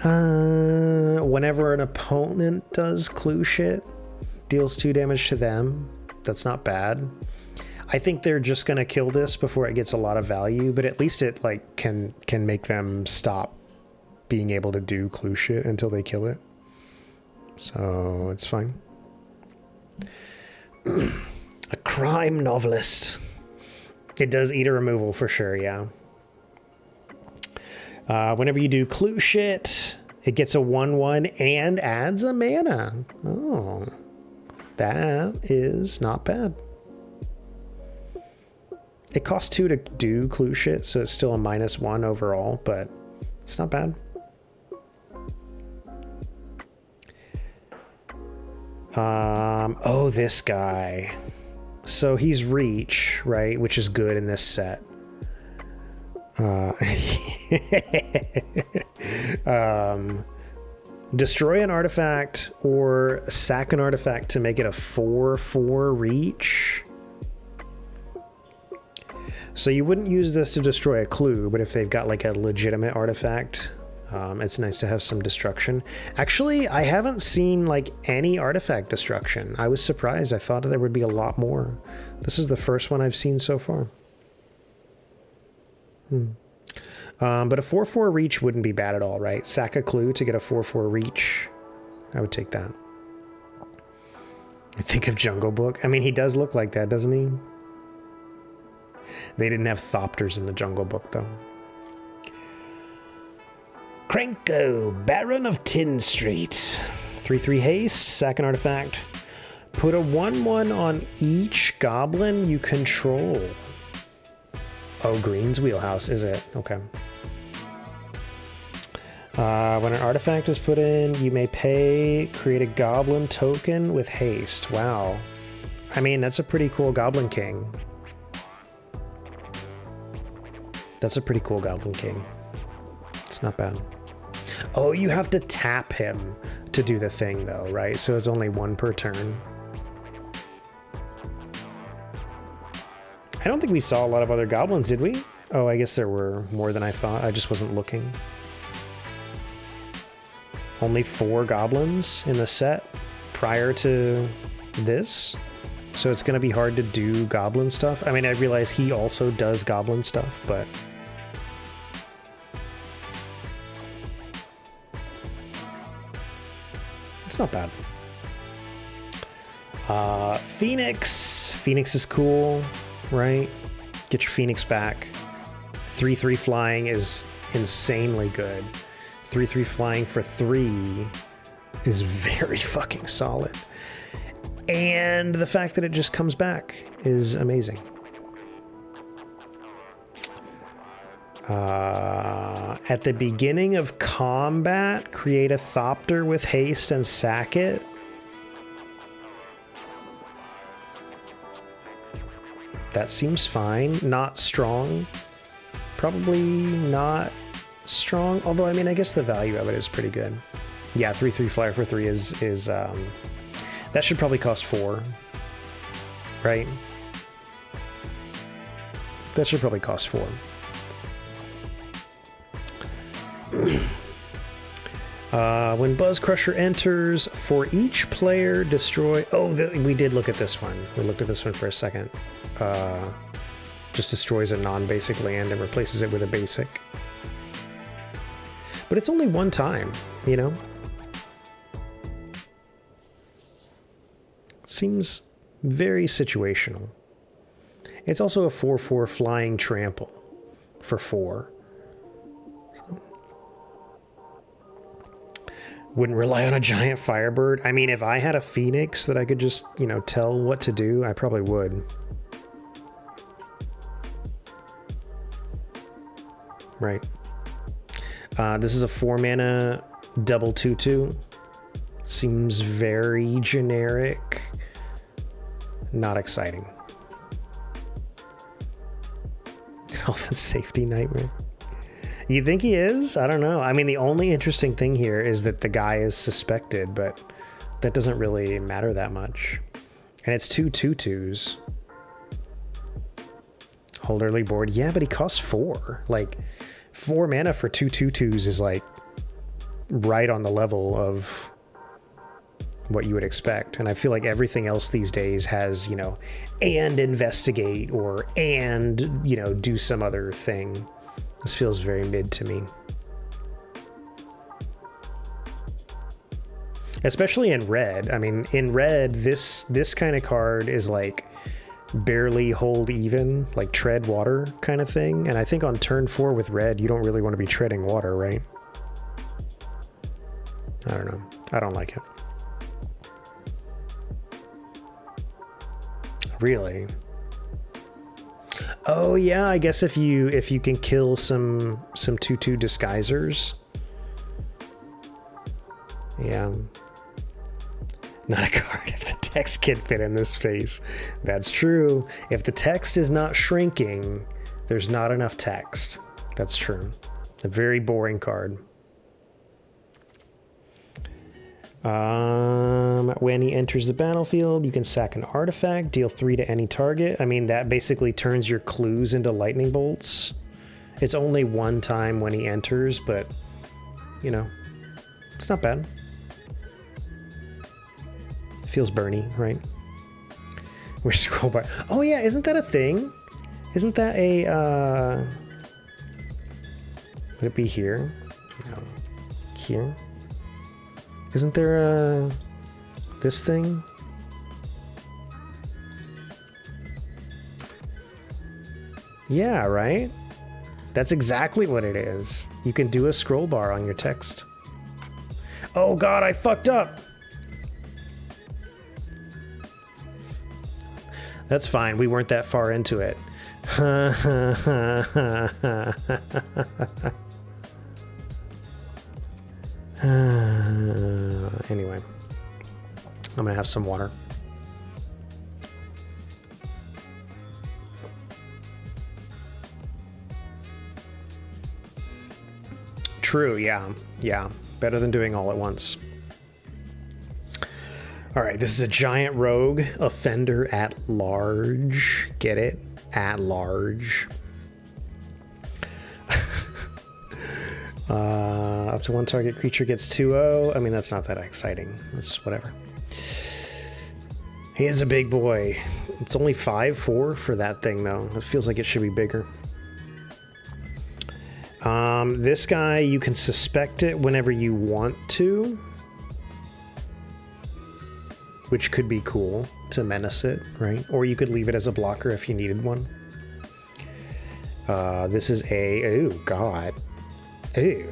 Whenever an opponent does clue shit, deals 2 damage to them. That's not bad. I think they're just gonna kill this before it gets a lot of value, but at least it like can make them stop being able to do clue shit until they kill it. So it's fine. A crime novelist. It does eat a removal for sure, yeah. Whenever you do clue shit, it gets a 1/1 and adds a mana. Oh, that is not bad. It costs 2 to do clue shit, so it's still a -1 overall, but it's not bad. Oh, this guy. So he's reach, right? Which is good in this set. Destroy an artifact or sack an artifact to make it a 4/4 reach. So you wouldn't use this to destroy a clue, but if they've got like a legitimate artifact, it's nice to have some destruction. Actually, I haven't seen like any artifact destruction. I was surprised. I thought there would be a lot more. This is the first one I've seen so far. But a 4/4 reach wouldn't be bad at all, right? Sack a clue to get a 4/4 reach. I would take that. I think of Jungle Book. I mean, he does look like that, doesn't he? They didn't have Thopters in the Jungle Book, though. Krenko, Baron of Tin Street. 3/3 haste, sack an artifact. Put a 1/1 on each goblin you control. Oh, green's wheelhouse, is it? Okay. When an artifact is put in, you may create a goblin token with haste. Wow. I mean, that's a pretty cool Goblin King. That's a pretty cool Goblin King. It's not bad. Oh, you have to tap him to do the thing, though, right? So it's only 1 per turn. I don't think we saw a lot of other goblins, did we? Oh, I guess there were more than I thought. I just wasn't looking. Only 4 goblins in the set prior to this. So it's going to be hard to do goblin stuff. I mean, I realize he also does goblin stuff, but... it's not bad. Phoenix. Phoenix is cool, right? Get your Phoenix back. 3/3 flying is insanely good. 3/3 flying for 3 is very fucking solid. And the fact that it just comes back is amazing. At the beginning of combat, create a Thopter with haste and sack it. That seems fine. Not strong. Probably not strong. Although, I mean, I guess the value of it is pretty good. Yeah, 3/3 flyer for 3 is that should probably cost 4. Right? That should probably cost 4. When Buzz Crusher enters, for each player, destroy... Oh, we did look at this one. We looked at this one for a second. Just destroys a non-basic land and replaces it with a basic. But it's only 1 time, you know? Seems very situational. It's also a 4/4 flying trample for 4. Wouldn't rely on a giant firebird. I mean, if I had a Phoenix that I could just, you know, tell what to do, I probably would. Right. This is a 4-mana double 2/2. Seems very generic. Not exciting. Health and safety nightmare. You think he is? I don't know. I mean, the only interesting thing here is that the guy is suspected, but that doesn't really matter that much. And it's 2 2/2s. Hold early board. Yeah, but he costs 4. Like, 4 mana for 2 2/2s is like right on the level of what you would expect. And I feel like everything else these days has, you know, and investigate or and, you know, do some other thing. This feels very mid to me. Especially in red. I mean, in red, this kind of card is like barely hold even, like tread water kind of thing. And I think on turn 4 with red, you don't really want to be treading water, right? I don't know. I don't like it. Really? Oh yeah, I guess if you can kill some 2/2 disguisers. Yeah. Not a card if the text can fit in this space. That's true. If the text is not shrinking, there's not enough text. That's true. A very boring card. When he enters the battlefield, you can sack an artifact, deal 3 to any target. I mean, that basically turns your clues into lightning bolts. It's only one time when he enters, but, you know, it's not bad. It feels Bernie, right? We're scroll bar. Oh yeah, isn't that a thing? Isn't that a, would it be here? No. Here? Isn't there this thing? Yeah, right? That's exactly what it is. You can do a scroll bar on your text. Oh god, I fucked up! That's fine, we weren't that far into it. Anyway, I'm gonna have some water. True, yeah. Yeah, better than doing all at once. All right, this is a giant rogue, offender at large. Get it? At large. Up to one target creature gets 2/0. I mean, that's not that exciting. That's whatever. He is a big boy. It's only 5/4 for that thing, though. It feels like it should be bigger. This guy, you can suspect it whenever you want to, which could be cool to menace it, right? Or you could leave it as a blocker if you needed one. This is a... Oh, God. Ew.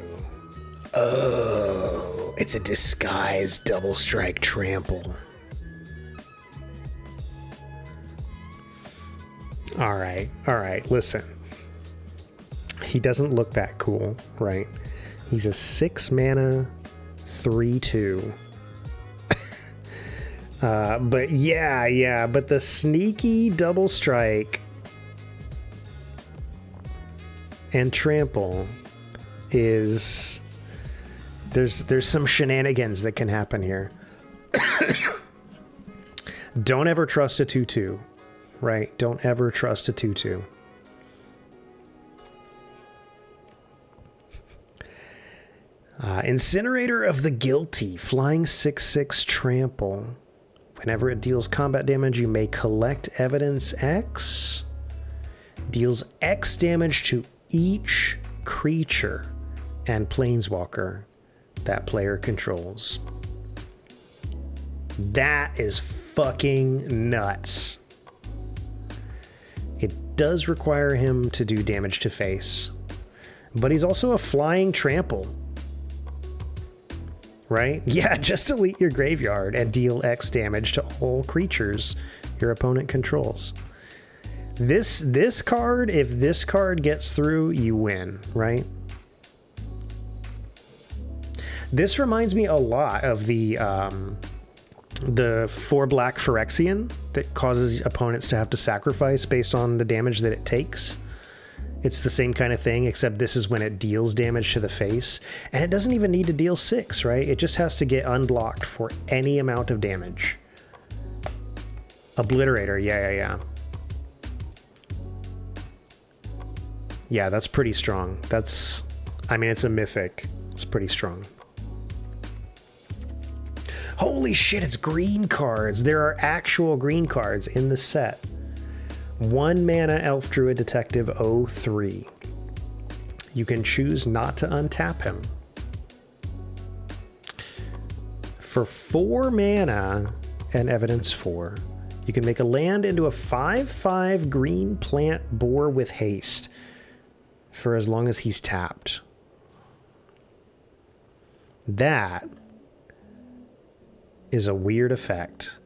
Oh, it's a disguised double strike trample. All right, listen. He doesn't look that cool, right? He's a 6 mana, 3/2. But yeah, but the sneaky double strike and trample is there's some shenanigans that can happen here. Don't ever trust a 2/2, right? Don't ever trust a 2/2. Incinerator of the Guilty, flying 6/6 trample. Whenever it deals combat damage, you may collect evidence X. Deals X damage to each creature and planeswalker that player controls. That is fucking nuts. It does require him to do damage to face, but he's also a flying trample. Right? Yeah, just delete your graveyard and deal X damage to all creatures your opponent controls. This card, if this card gets through, you win, right? This reminds me a lot of the 4-black Phyrexian that causes opponents to have to sacrifice based on the damage that it takes. It's the same kind of thing, except this is when it deals damage to the face. And it doesn't even need to deal 6, right? It just has to get unblocked for any amount of damage. Obliterator, yeah. Yeah, that's pretty strong. I mean, it's a mythic. It's pretty strong. Holy shit, it's green cards. There are actual green cards in the set. 1 mana Elf Druid Detective 03. You can choose not to untap him. For 4 mana and Evidence 4, you can make a land into a 5/5 green plant boar with haste for as long as he's tapped. That is a weird effect.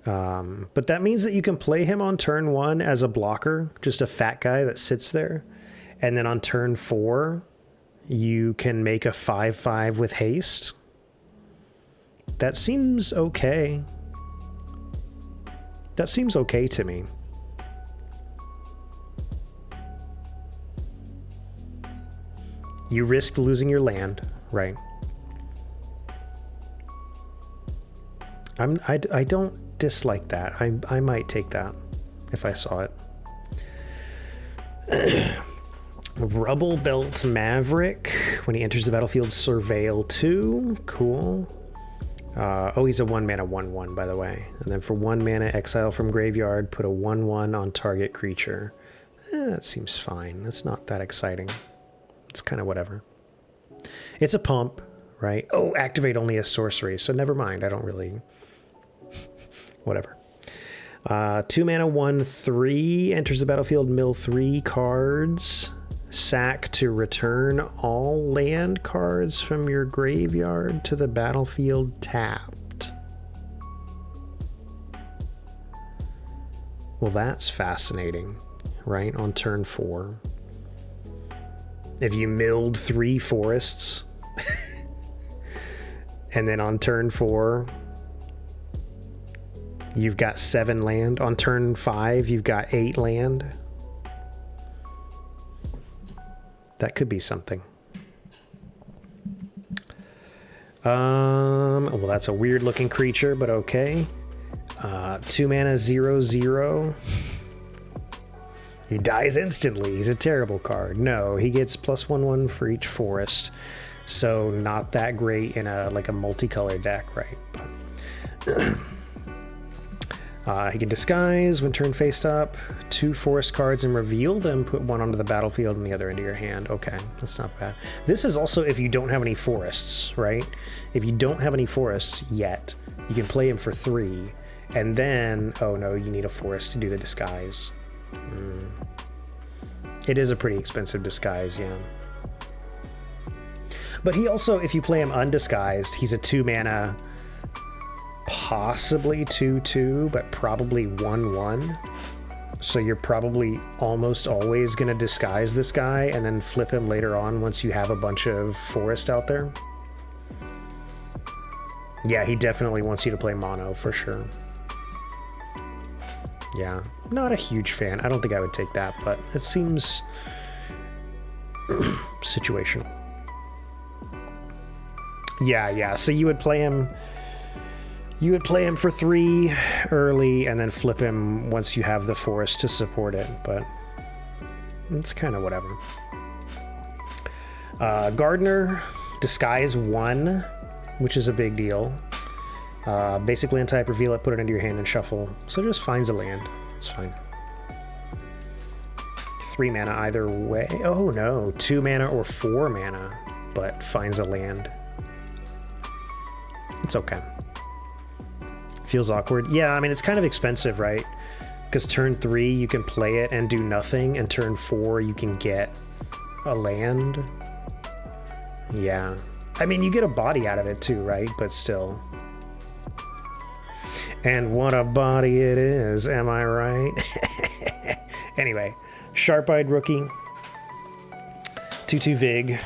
But that means that you can play him on turn 1 as a blocker, just a fat guy that sits there. And then on turn 4, you can make a 5/5 with haste. That seems okay. That seems okay to me. You risk losing your land, right? I don't dislike that. I might take that if I saw it. Rubble Belt Maverick. When he enters the battlefield, surveil 2. Cool. Oh, he's a 1-mana 1/1, by the way. And then for 1 mana, exile from graveyard, put a 1/1 on target creature. That seems fine. That's not that exciting. It's kind of whatever. It's a pump, right? Oh, activate only a sorcery, so never mind. I don't really... whatever. 2 mana 1/3, enters the battlefield, mill 3 cards. Sack to return all land cards from your graveyard to the battlefield tapped. Well, that's fascinating, right? On turn 4. If you milled 3 forests, and then on turn 4, you've got 7 land. On turn 5, you've got 8 land. That could be something. Well, that's a weird looking creature, but okay. 2 mana 0/0. He dies instantly. He's a terrible card. No, he gets +1/1 for each forest. So not that great in a like a multicolored deck, right? But he can disguise when turn faced up, 2 forest cards and reveal them, put 1 onto the battlefield and the other into your hand. Okay, that's not bad. This is also if you don't have any forests, right? If you don't have any forests yet, you can play him for 3, and then, oh no, you need a forest to do the disguise. It is a pretty expensive disguise, yeah. But he also, if you play him undisguised, he's a 2 mana, possibly 2/2, but probably 1/1. So you're probably almost always going to disguise this guy and then flip him later on once you have a bunch of forest out there. Yeah, he definitely wants you to play mono for sure. Yeah, not a huge fan. I don't think I would take that, but it seems situational. Yeah, so you would play him for 3 early and then flip him once you have the forest to support it, but it's kind of whatever. Gardener, disguise 1, which is a big deal. Basically untype, reveal it, put it into your hand and shuffle. So it just finds a land. It's fine. 3 mana either way. Oh no, 2 mana or 4 mana, but finds a land. It's okay. Feels awkward. Yeah, I mean, it's kind of expensive, right? Because turn 3, you can play it and do nothing, and turn 4, you can get a land. Yeah. I mean, you get a body out of it too, right? But still. And what a body it is, am I right? Anyway, Sharp-Eyed Rookie. 2/2 Vig.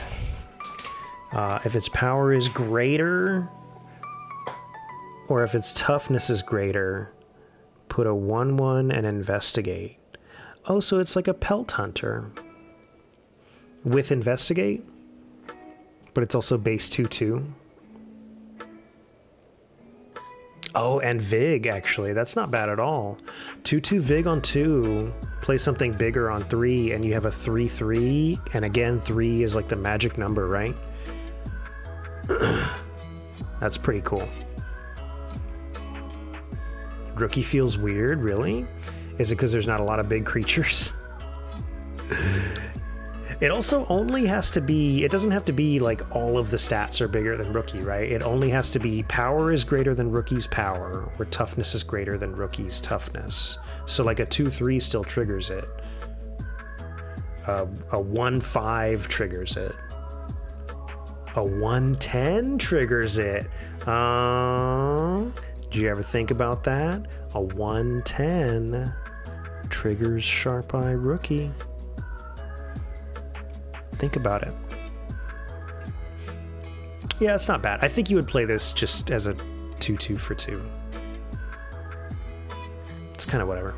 If its power is greater, or if its toughness is greater, put a 1/1 and investigate. Oh, so it's like a Pelt Hunter with investigate, but it's also base 2/2. Oh, and Vig, actually. That's not bad at all. 2/2 Vig on 2. Play something bigger on 3, and you have a 3/3. And again, 3 is like the magic number, right? That's pretty cool. Rookie feels weird, really? Is it because there's not a lot of big creatures? It also only has to be, it doesn't have to be like all of the stats are bigger than Rookie, right? It only has to be power is greater than Rookie's power, or toughness is greater than Rookie's toughness. So like a 2/3 still triggers it. A 1/5 triggers it. A 1/10 triggers it. Did you ever think about that? A 110 triggers Sharp Eye Rookie. Think about it. Yeah, it's not bad. I think you would play this just as a 2/2 for 2. It's kind of whatever.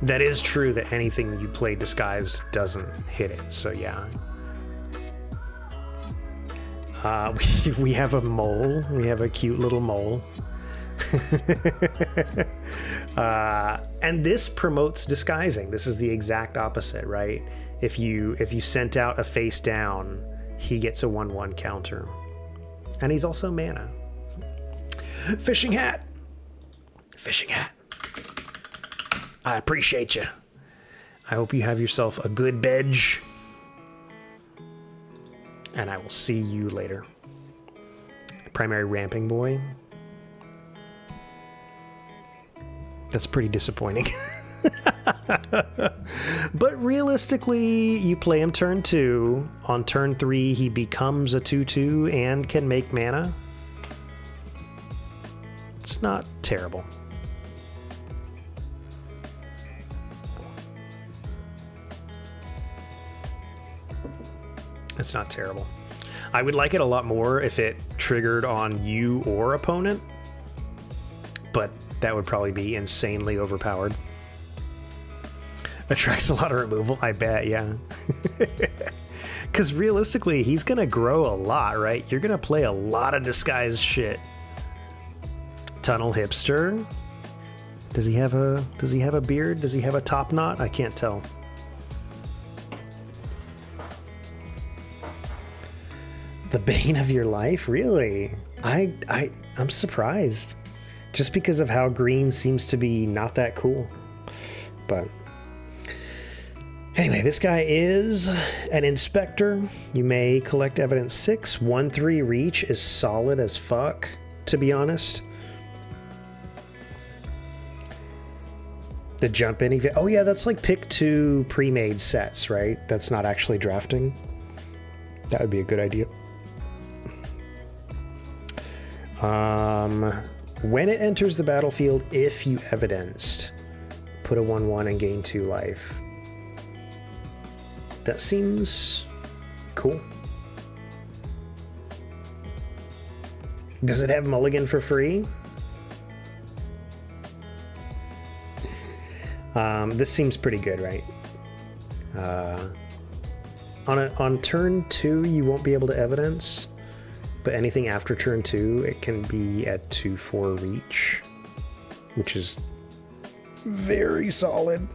That is true that anything that you play disguised doesn't hit it, so yeah. We have a mole. We have a cute little mole. And this promotes disguising. This is the exact opposite, right? If you sent out a face down, he gets a 1/1 counter. And he's also mana. Fishing hat. Fishing hat. I appreciate you. I hope you have yourself a good bed. And I will see you later. Primary ramping boy. That's pretty disappointing. But realistically, you play him turn 2. On turn 3, he becomes a 2/2 and can make mana. It's not terrible. It's not terrible. I would like it a lot more if it triggered on you or opponent, but that would probably be insanely overpowered. Attracts a lot of removal, I bet, yeah. Because realistically, he's going to grow a lot, right? You're going to play a lot of disguised shit. Tunnel Hipster. Does he have a beard? Does he have a top knot? I can't tell. The bane of your life? Really? I'm surprised. Just because of how green seems to be not that cool. But anyway, this guy is an inspector. You may collect evidence 6. 1/3 reach is solid as fuck, to be honest. The jump in event. Oh yeah, that's like pick 2 pre-made sets, right? That's not actually drafting. That would be a good idea. When it enters the battlefield, if you evidenced, put a 1/1 and gain 2 life. That seems cool. Does it have Mulligan for free? This seems pretty good, right? On turn 2, you won't be able to evidence, but anything after turn 2, it can be at 2/4 reach, which is very solid.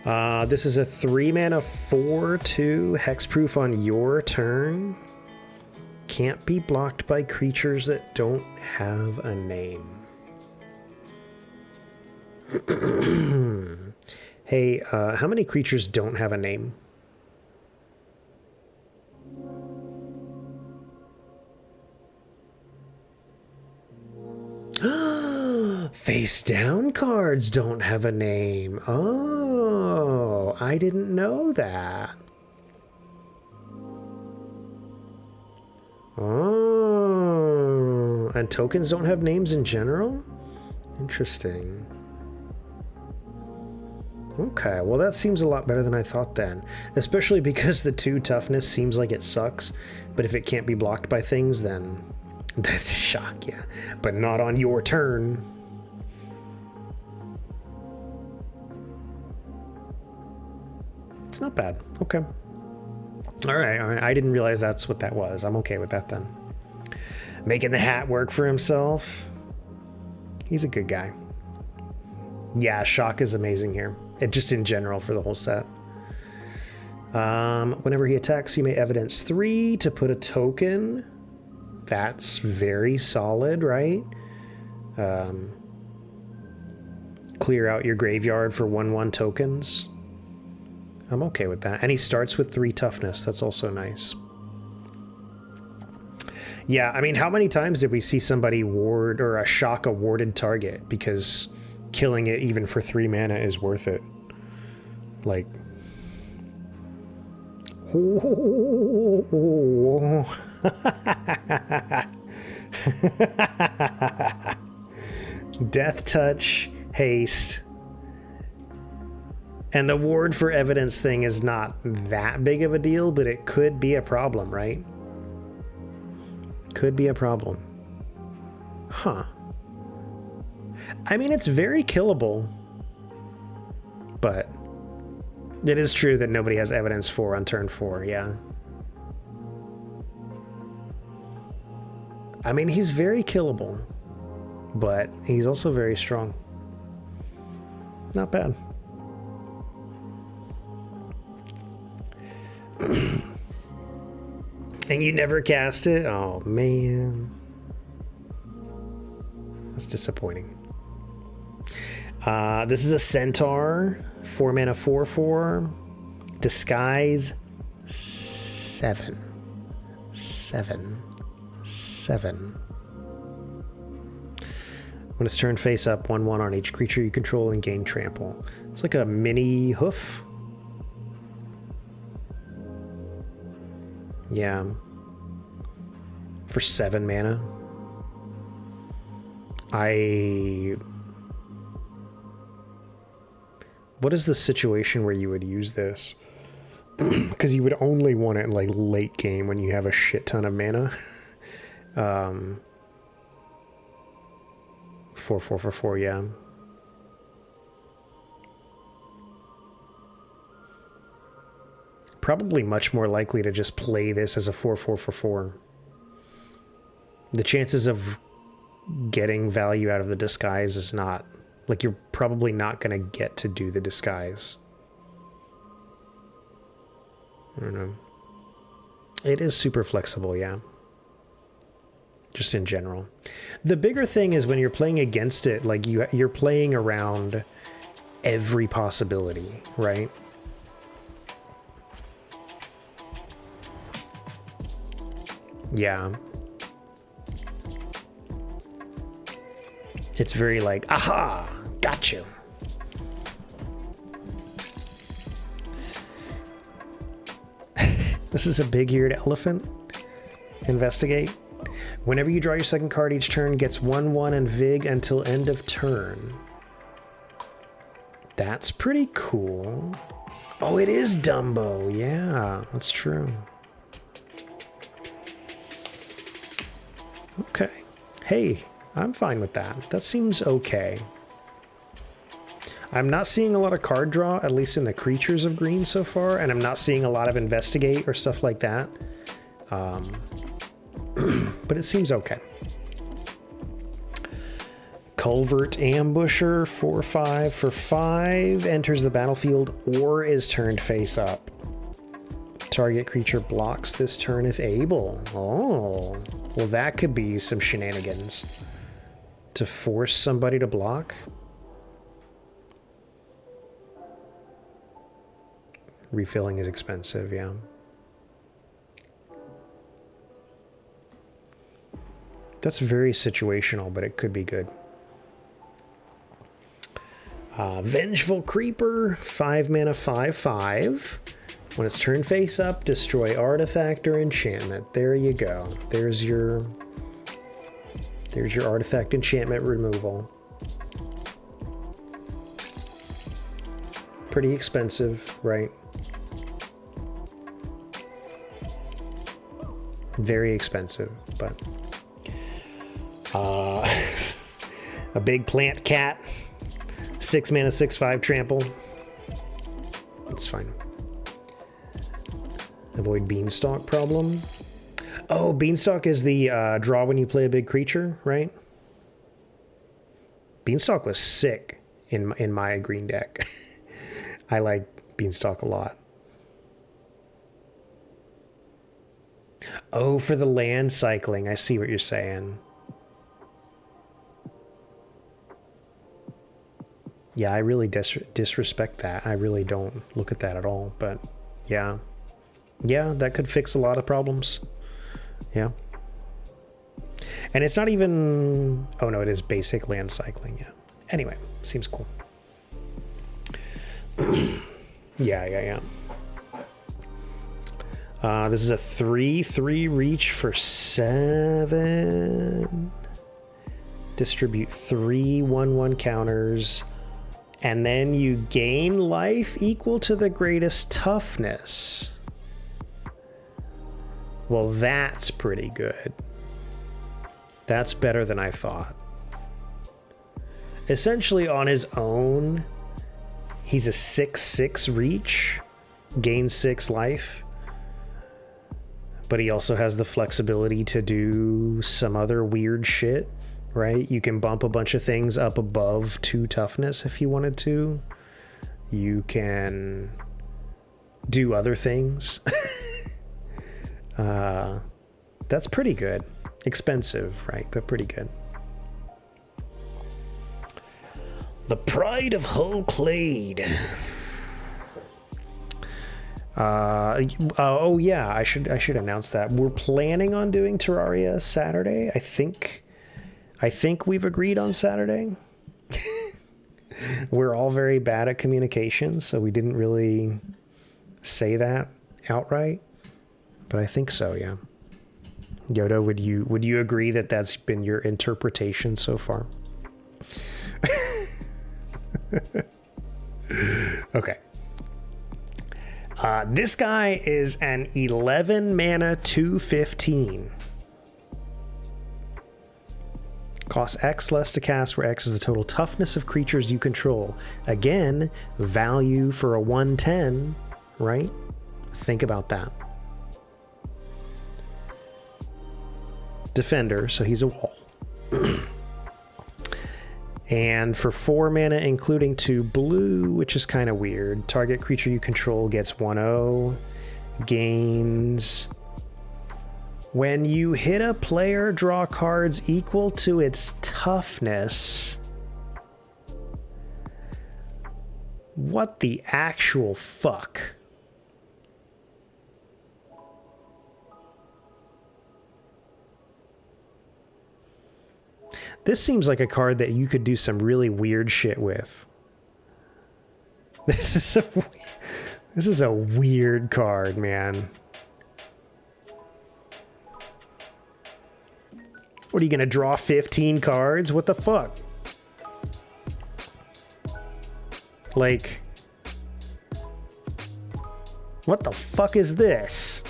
This is a 3 mana 4/2 hexproof on your turn. Can't be blocked by creatures that don't have a name. Hey, how many creatures don't have a name? Face down cards don't have a name. Oh, I didn't know that. Oh, and tokens don't have names in general? Interesting. Okay, well that seems a lot better than I thought then. Especially because the 2 toughness seems like it sucks, but if it can't be blocked by things, then that's a shock, yeah. But not on your turn. It's not bad. Okay. All right. I didn't realize that's what that was. I'm okay with that then. Making the hat work for himself. He's a good guy. Yeah, shock is amazing here. Just in general for the whole set. Whenever he attacks, you may evidence 3 to put a token. That's very solid, right? Clear out your graveyard for 1/1 tokens. I'm okay with that. And he starts with 3 toughness. That's also nice. Yeah, I mean, how many times did we see somebody ward or a shock a warded target because killing it even for 3 mana is worth it? Like, Death touch, haste. And the ward for evidence thing is not that big of a deal, but it could be a problem, right? Could be a problem. Huh. I mean, it's very killable, but it is true that nobody has evidence for on turn 4, yeah. I mean, he's very killable, but he's also very strong. Not bad. And you never cast it? Oh, man. That's disappointing. This is a Centaur. 4 mana, 4/4. Disguise 7. 7. 7. When it's turned face up, 1/1 on each creature you control and gain trample. It's like a mini hoof. Yeah. For 7 mana. What is the situation where you would use this? Because you would only want it in like late game when you have a shit ton of mana. 4/4/4, yeah. Probably much more likely to just play this as a 4/4/4. The chances of getting value out of the disguise is not, like, you're probably not going to get to do the disguise. I don't know. It is super flexible, yeah. Just in general. The bigger thing is when you're playing against it, like you're playing around every possibility, right? Yeah. It's very like, aha, got you. This is a big-eared elephant. Investigate. Whenever you draw your second card each turn, gets 1/1 and Vig until end of turn. That's pretty cool. Oh, it is Dumbo. Yeah, that's true. Okay. Hey, I'm fine with that. That seems okay. I'm not seeing a lot of card draw, at least in the creatures of green so far, and I'm not seeing a lot of investigate or stuff like that. But it seems okay. Culvert Ambusher, 4/5 for 5, enters the battlefield or is turned face up. Target creature blocks this turn if able. Oh, well, that could be some shenanigans. To force somebody to block. Refilling is expensive, yeah. That's very situational, but it could be good. Vengeful Creeper, 5 mana, 5/5. When it's turned face up, destroy artifact or enchantment. There you go. There's your artifact enchantment removal. Pretty expensive, right? Very expensive, but a big plant cat, 6 mana, 6/5 trample. That's fine. Avoid Beanstalk problem. Oh, Beanstalk is the draw when you play a big creature, right? Beanstalk was sick in my green deck. I like Beanstalk a lot. Oh, for the land cycling. I see what you're saying. Yeah, I really disrespect that. I really don't look at that at all. But yeah. Yeah, that could fix a lot of problems. Yeah. And it's not even... Oh, no, it is basic land cycling, yeah. Anyway, seems cool. Yeah. This is a 3/3 reach for 7. Distribute 3 1/1 counters. And then you gain life equal to the greatest toughness. Well, that's pretty good. That's better than I thought. Essentially, on his own, he's a 6/6 reach, gains 6 life. But he also has the flexibility to do some other weird shit, right? You can bump a bunch of things up above 2 toughness if you wanted to. You can do other things. That's pretty good. Expensive, right? But pretty good. The Pride of Hull Clade. Oh yeah, I should announce that. We're planning on doing Terraria Saturday. I think we've agreed on Saturday. We're all very bad at communication, so we didn't really say that outright. But I think so, yeah. Yoda, would you agree that that's been your interpretation so far? Okay. This guy is an 11 mana 2/15. Costs X less to cast, where X is the total toughness of creatures you control. Again, value for a 1/10, right? Think about that. Defender, so he's a wall. And for 4 mana, including 2 blue, which is kind of weird, target creature you control gets 1/0, gains. When you hit a player, draw cards equal to its toughness. What the actual fuck? This seems like a card that you could do some really weird shit with. This is a weird card, man. What are you gonna draw 15 cards? What the fuck? Like, what the fuck is this?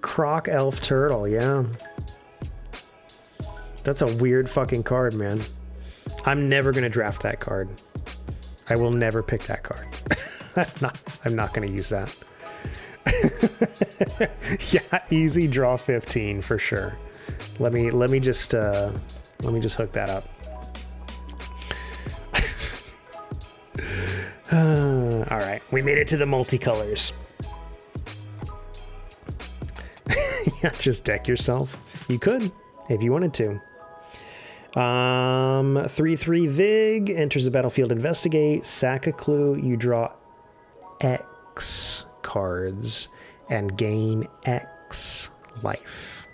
Croc Elf Turtle, yeah. That's a weird fucking card, man. I'm never gonna draft that card. I will never pick that card. I'm not gonna use that. Yeah, easy draw 15 for sure. Let me just hook that up. All right, we made it to the multicolors. Yeah, just deck yourself. You could if you wanted to. 3/3 Vig enters the battlefield. Investigate. Sack a clue. You draw X cards and gain X life.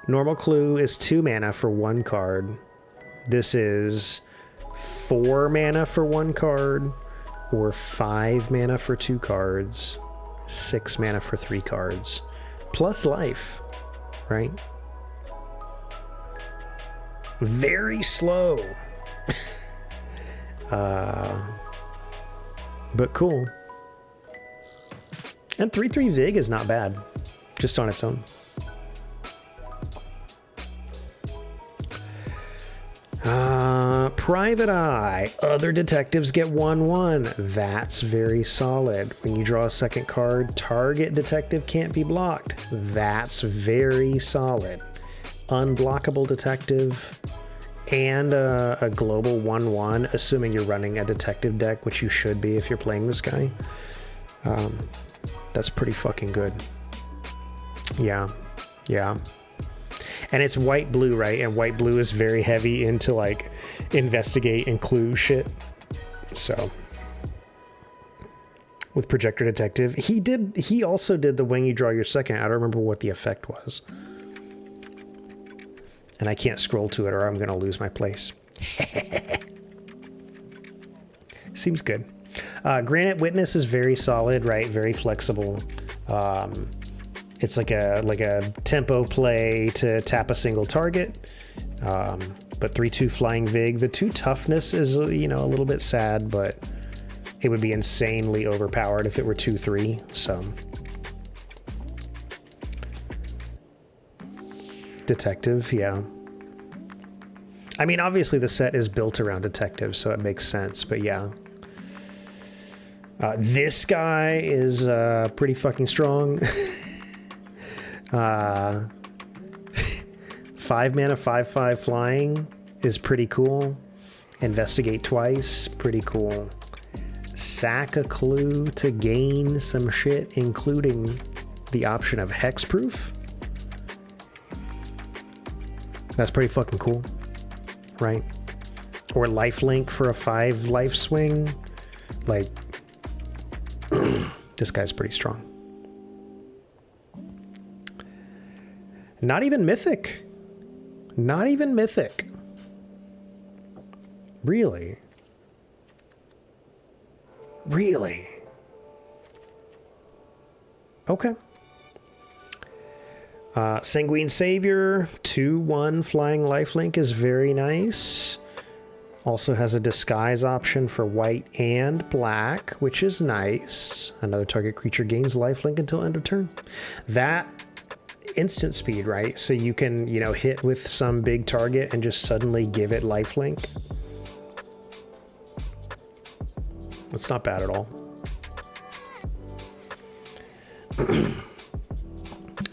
Normal clue is 2 mana for 1 card. This is 4 mana for 1 card, or 5 mana for 2 cards, 6 mana for 3 cards, plus life, right? Very slow. But cool. And 3/3 Vig is not bad, just on its own. Private Eye. Other detectives get 1/1. That's very solid. When you draw a second card, target detective can't be blocked. That's very solid. Unblockable detective and a global 1/1, assuming you're running a detective deck, which you should be if you're playing this guy. That's pretty fucking good. Yeah. And it's white-blue, right? And white-blue is very heavy into, like, investigate and clue shit. So, with Projector Detective, he also did the when you draw your second. I don't remember what the effect was. And I can't scroll to it or I'm going to lose my place. Seems good. Granite Witness is very solid, right? Very flexible. It's like a tempo play to tap a single target. But 3/2 Flying Vig. The 2 toughness is, you know, a little bit sad, but it would be insanely overpowered if it were 2/3. So Detective, yeah. I mean, obviously the set is built around Detective, so it makes sense, but yeah. This guy is pretty fucking strong. 5 mana, 5/5 flying is pretty cool. Investigate twice, pretty cool. Sack a clue to gain some shit, including the option of hexproof. That's pretty fucking cool, right? Or lifelink for a 5 life swing. Like, this guy's pretty strong. Not even mythic. Not even mythic. Really? Really? Okay. Sanguine Savior, 2/1 flying lifelink is very nice. Also has a disguise option for white and black, which is nice. Another target creature gains lifelink until end of turn. That instant speed, right? So you can, you know, hit with some big target and just suddenly give it lifelink. That's not bad at all.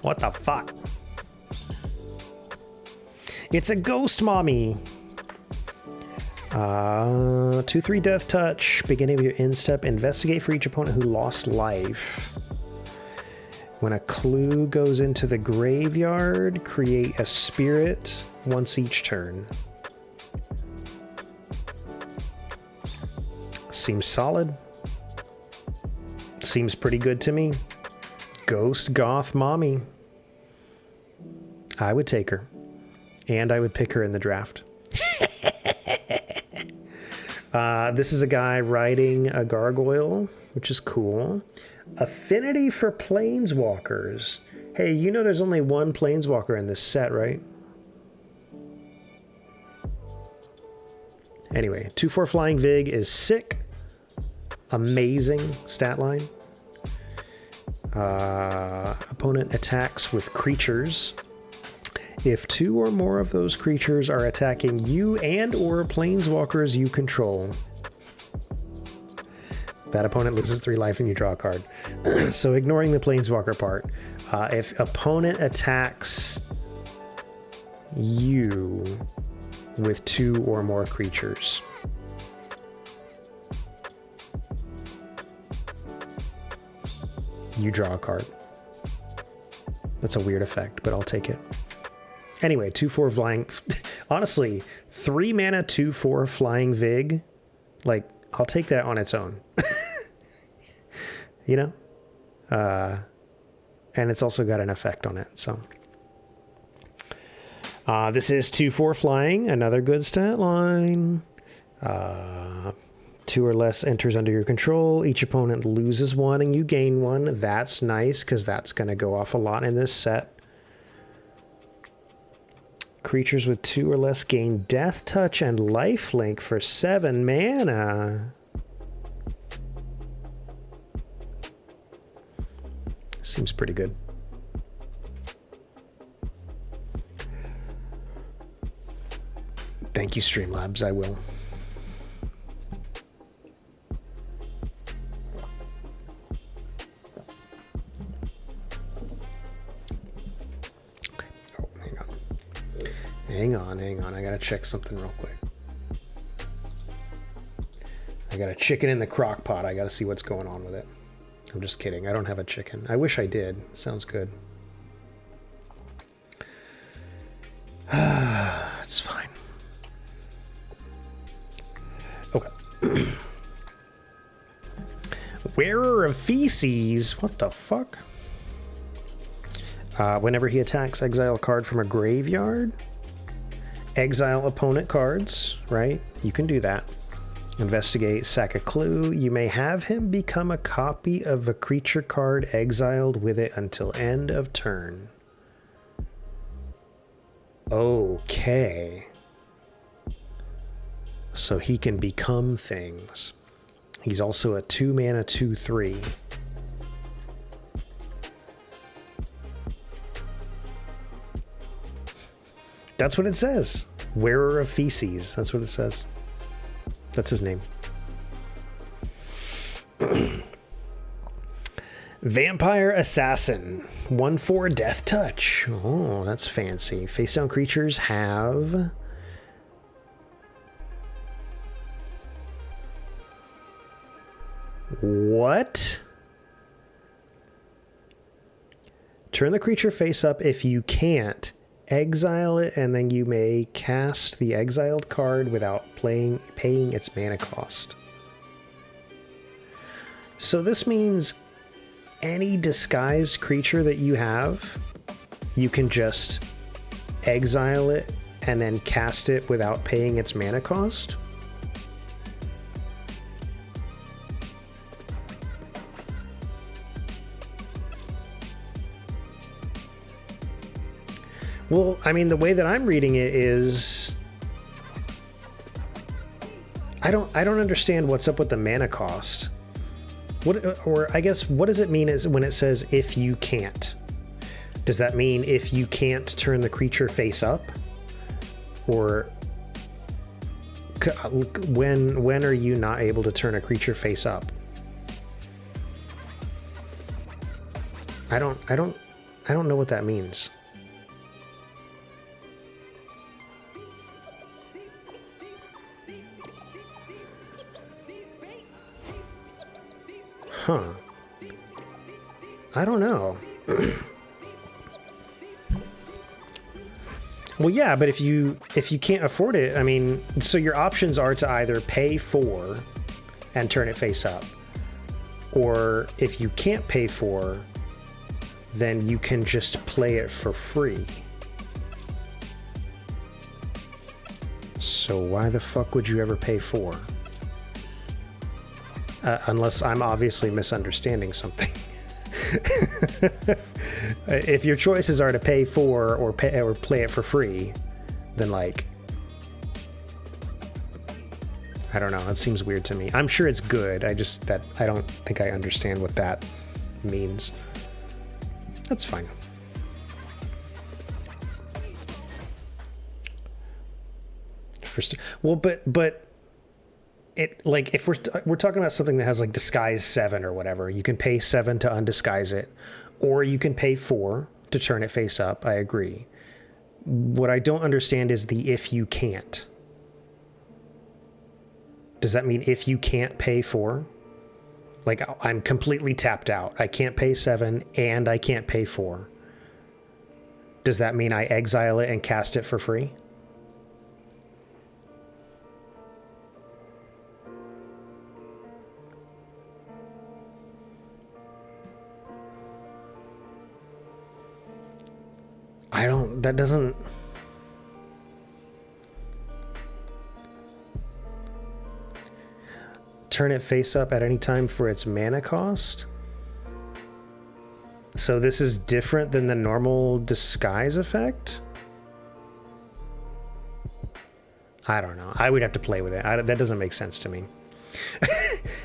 What the fuck? It's a ghost mommy. 2/3 Death Touch. Beginning of your end step. Investigate for each opponent who lost life. When a clue goes into the graveyard, create a spirit once each turn. Seems solid. Seems pretty good to me. Ghost Goth Mommy. I would take her. And I would pick her in the draft. This is a guy riding a gargoyle, which is cool. Affinity for planeswalkers. Hey, you know there's only one planeswalker in this set, right? Anyway, 2/4 Flying Vig is sick. Amazing stat line. Opponent attacks with creatures. If 2 or more of those creatures are attacking you and or planeswalkers you control, that opponent loses 3 life and you draw a card. So ignoring the planeswalker part, if opponent attacks you with 2 or more creatures, you draw a card. That's a weird effect, but I'll take it. Anyway, 2/4 flying. Honestly, 3 mana, 2/4 Flying Vig. Like, I'll take that on its own. You know? And it's also got an effect on it, so. This is 2/4 flying, another good stat line. 2 or less enters under your control. Each opponent loses 1 and you gain 1. That's nice, because that's going to go off a lot in this set. Creatures with 2 or less gain Death Touch and Lifelink for 7 mana. Seems pretty good. Thank you, Streamlabs. I will. Okay. Oh, hang on. Hang on. I gotta check something real quick. I got a chicken in the crock pot. I gotta see what's going on with it. I'm just kidding. I don't have a chicken. I wish I did. Sounds good. It's fine. Okay. Wearer of Feces. What the fuck? Whenever he attacks, exile a card from a graveyard. Exile opponent cards, right? You can do that. Investigate, sack a clue. You may have him become a copy of a creature card exiled with it until end of turn. Okay. So he can become things. He's also a 2-mana 2/3. That's what it says. Wearer of Feces. That's what it says. That's his name. Vampire Assassin. 1/4 Death Touch. Oh, that's fancy. Face down creatures have... What? Turn the creature face up. If you can't, exile it, and then you may cast the exiled card without paying its mana cost. So this means any disguised creature that you have, you can just exile it and then cast it without paying its mana cost? Well, I mean, the way that I'm reading it is... I don't understand what's up with the mana cost. What, or I guess, what does it mean is when it says if you can't? Does that mean if you can't turn the creature face up? Or when are you not able to turn a creature face up? I don't know what that means. Huh. I don't know. Well, yeah, but if you can't afford it, I mean, so your options are to either pay for and turn it face up, or if you can't pay for, then you can just play it for free. So why the fuck would you ever pay for? Unless I'm obviously misunderstanding something. If your choices are to pay for or play it for free, then like, I don't know. It seems weird to me. I'm sure it's good. I don't think I understand what that means. That's fine. Well, but. It, like, if we're talking about something that has like disguise 7 or whatever, you can pay 7 to undisguise it, or you can pay 4 to turn it face up. I agree. What I don't understand is the if you can't. Does that mean if you can't pay 4? Like, I'm completely tapped out. I can't pay 7 and I can't pay 4. Does that mean I exile it and cast it for free? That doesn't... Turn it face up at any time for its mana cost? So this is different than the normal disguise effect? I don't know. I would have to play with it. That doesn't make sense to me.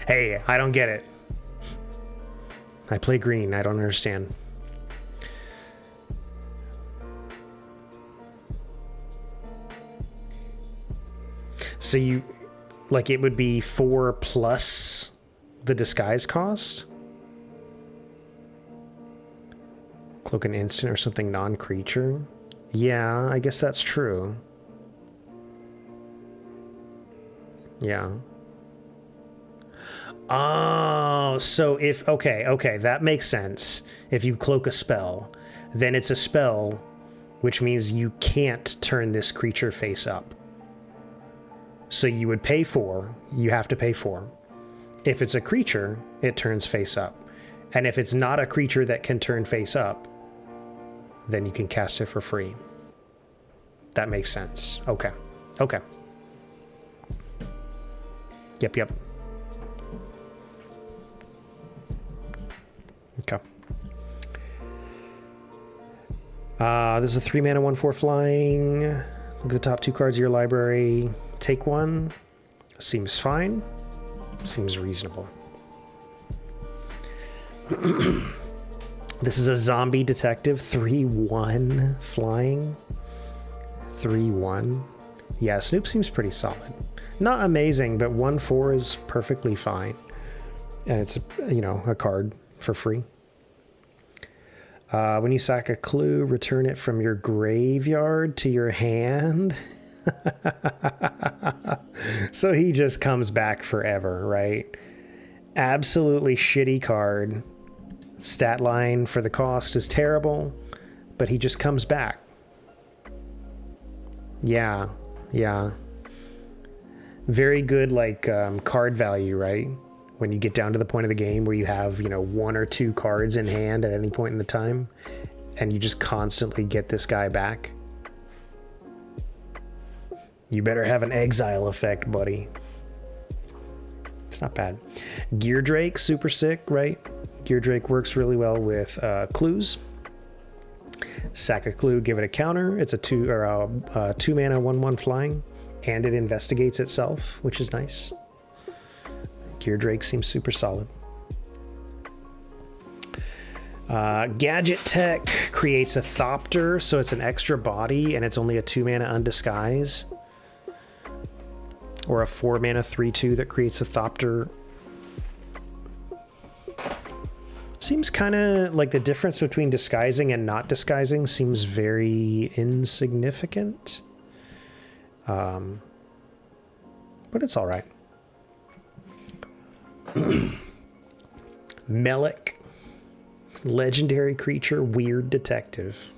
Hey, I don't get it. I play green. I don't understand. So you, like, it would be 4 plus the disguise cost? Cloak an instant or something non-creature? Yeah, I guess that's true. Yeah. Oh, so if... Okay, that makes sense. If you cloak a spell, then it's a spell, which means you can't turn this creature face up. So you would pay 4, you have to pay 4. If it's a creature, it turns face up. And if it's not a creature that can turn face up, then you can cast it for free. That makes sense. Okay. Yep, yep. Okay. This is a 3-mana 1/4 flying. Look at the top 2 cards of your library. Take 1. Seems fine. Seems reasonable. This is a zombie detective. 3/1 flying. 3/1. Yeah, Snoop seems pretty solid. Not amazing, but 1/4 is perfectly fine. And it's, you know, a card for free. When you sack a clue, return it from your graveyard to your hand. So he just comes back forever, right? Absolutely shitty card. Stat line for the cost is terrible, but he just comes back. Yeah, yeah. Very good, like, card value, right? When you get down to the point of the game where you have, you know, 1 or 2 cards in hand at any point in the time, and you just constantly get this guy back. You better have an exile effect, buddy. It's not bad. Gear Drake, super sick, right? Gear Drake works really well with clues. Sack a clue, give it a counter. It's a 2-mana 1/1 flying, and it investigates itself, which is nice. Gear Drake seems super solid. Gadget Tech creates a Thopter, so it's an extra body, and it's only a 2-mana Undisguise. Or a 4-mana 3/2 that creates a Thopter. Seems kind of like the difference between disguising and not disguising seems very insignificant. But it's all right. Melik, legendary creature, weird detective.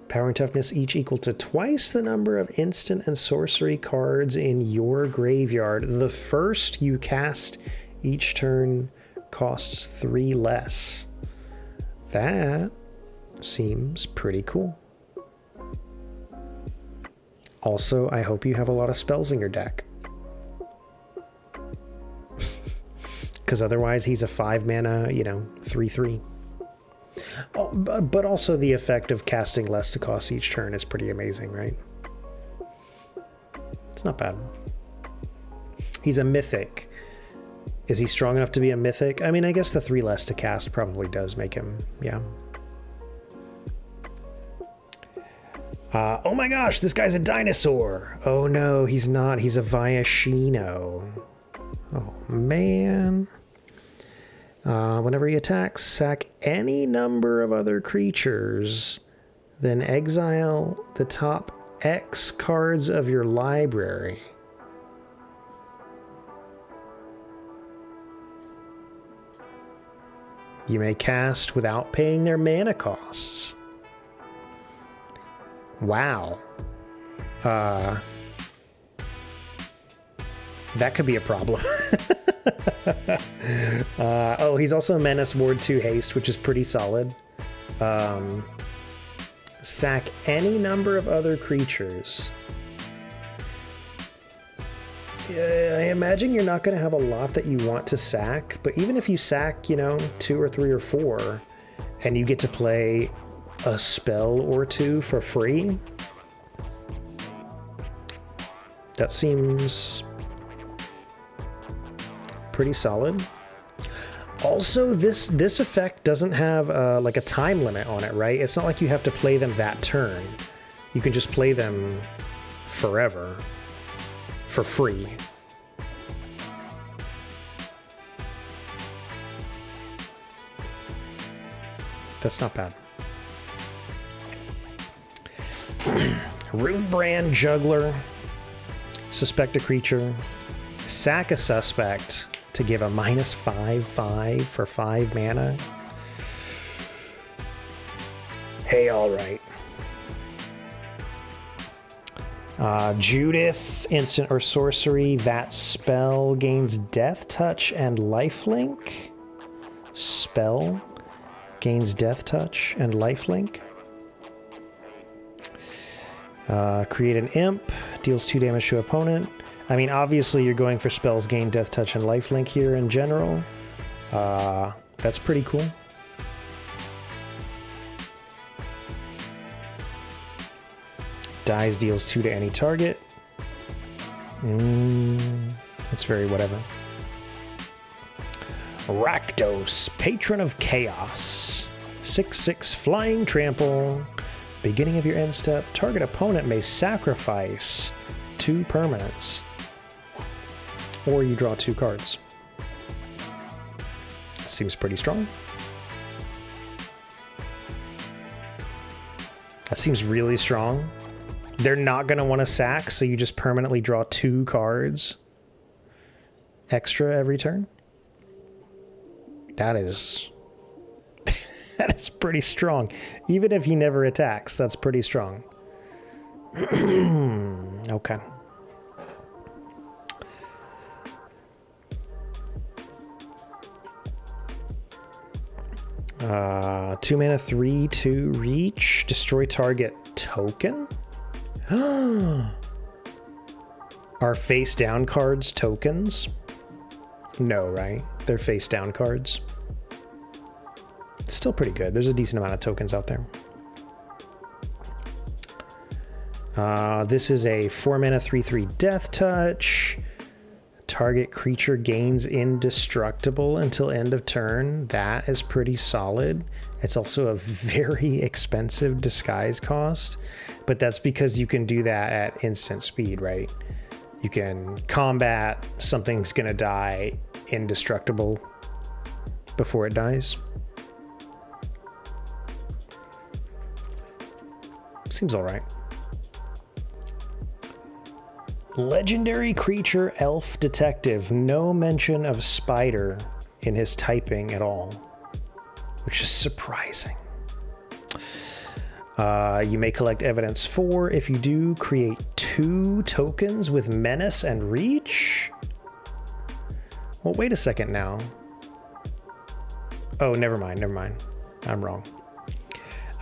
Power and toughness each equal to twice the number of instant and sorcery cards in your graveyard. The first you cast each turn costs 3 less. That seems pretty cool. Also, I hope you have a lot of spells in your deck. Because otherwise he's a 5-mana, you know, 3/3. Oh, but also the effect of casting less to cost each turn is pretty amazing, right? It's not bad. He's a mythic. Is he strong enough to be a mythic? I mean, I guess the 3 less to cast probably does make him, yeah. Oh my gosh, this guy's a dinosaur. Oh no, he's not. He's a Viashino. Oh man. Whenever he attacks, sack any number of other creatures, then exile the top X cards of your library. You may cast without paying their mana costs. Wow. That could be a problem. Oh, he's also Menace Ward 2 Haste, which is pretty solid. Sack any number of other creatures. I imagine you're not going to have a lot that you want to sack, but even if you sack, you know, 2 or 3 or 4, and you get to play a spell or 2 for free, that seems pretty solid. Also, this effect doesn't have like a time limit on it, right? It's not like you have to play them that turn. You can just play them forever for free. That's not bad. Runebrand Juggler. Suspect a creature. Sack a suspect to give a -5/5 for 5 mana. Hey, alright. Judith, instant or sorcery. That spell gains Death Touch and Lifelink. Spell gains Death Touch and Lifelink. Create an imp, deals 2 damage to opponent. I mean, obviously you're going for spells gain, death touch, and lifelink here in general. That's pretty cool. Dies deals 2 to any target. It's very whatever. Rakdos, Patron of Chaos. 6/6 Flying Trample. Beginning of your end step, target opponent may sacrifice 2 permanents. Or you draw 2 cards. Seems pretty strong. That seems really strong. They're not going to want to sack, so you just permanently draw 2 cards extra every turn. That is... that is pretty strong. Even if he never attacks, that's pretty strong. Okay. Uh, 2 mana, 3/2 reach. Destroy target token? Are face down cards tokens? No, right? They're face down cards. Still pretty good. There's a decent amount of tokens out there. This is a 4 mana 3/3 death touch. Target creature gains indestructible until end of turn. That is pretty solid. It's also a very expensive disguise cost, but that's because you can do that at instant speed, right? You can combat, something's gonna die indestructible before it dies. Seems all right. Legendary creature Elf Detective. No mention of spider in his typing at all, which is surprising. You may collect evidence 4. If you do, create 2 tokens with menace and reach. Well, wait a second now. Oh, never mind. I'm wrong.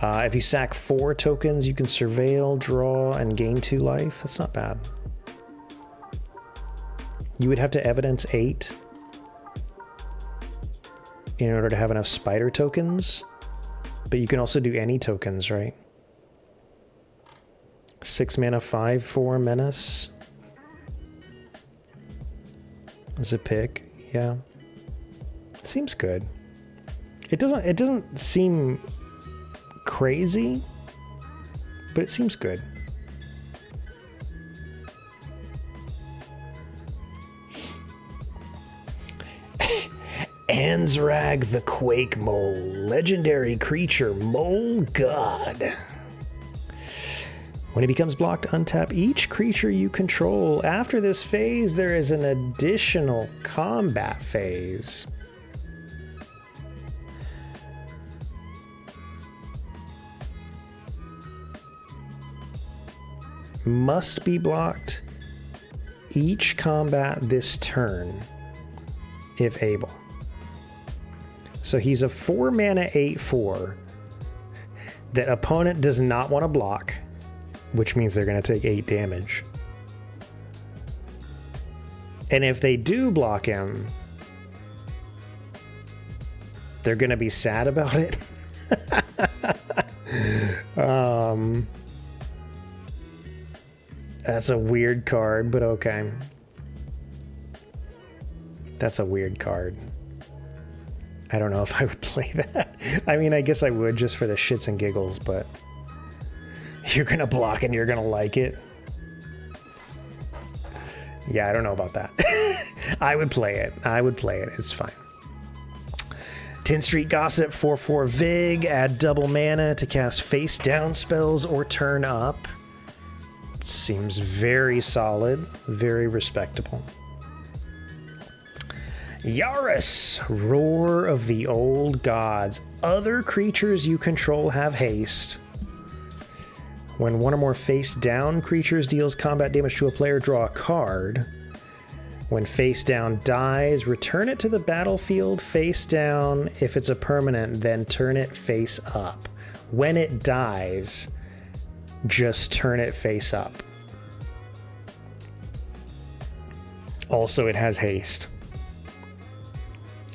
If you sack 4 tokens, you can surveil, draw, and gain 2 life. That's not bad. You would have to evidence 8 in order to have enough spider tokens, but you can also do any tokens, right? 6 mana, 5/4 menace is a pick. Yeah, seems good. It doesn't seem crazy, but it seems good. Anzrag the Quake Mole, legendary creature, Mole God. When it becomes blocked, untap each creature you control. After this phase, there is an additional combat phase. Must be blocked each combat this turn, if able. So he's a 4 mana 8/4 that opponent does not want to block, which means they're going to take 8 damage. And if they do block him, they're going to be sad about it. That's a weird card, but okay. That's a weird card. I don't know if I would play that. I mean, I guess I would just for the shits and giggles, but you're gonna block and you're gonna like it. Yeah, I don't know about that. I would play it. It's fine. 10 Street Gossip, 4/4 Vig. Add double mana to cast face down spells or turn up. Seems very solid, very respectable. Yaris, Roar of the Old Gods. Other creatures you control have haste. When one or more face down creatures deals combat damage to a player, draw a card. When face down dies, return it to the battlefield face down. If it's a permanent, then turn it face up. When it dies, just turn it face up. Also, it has haste.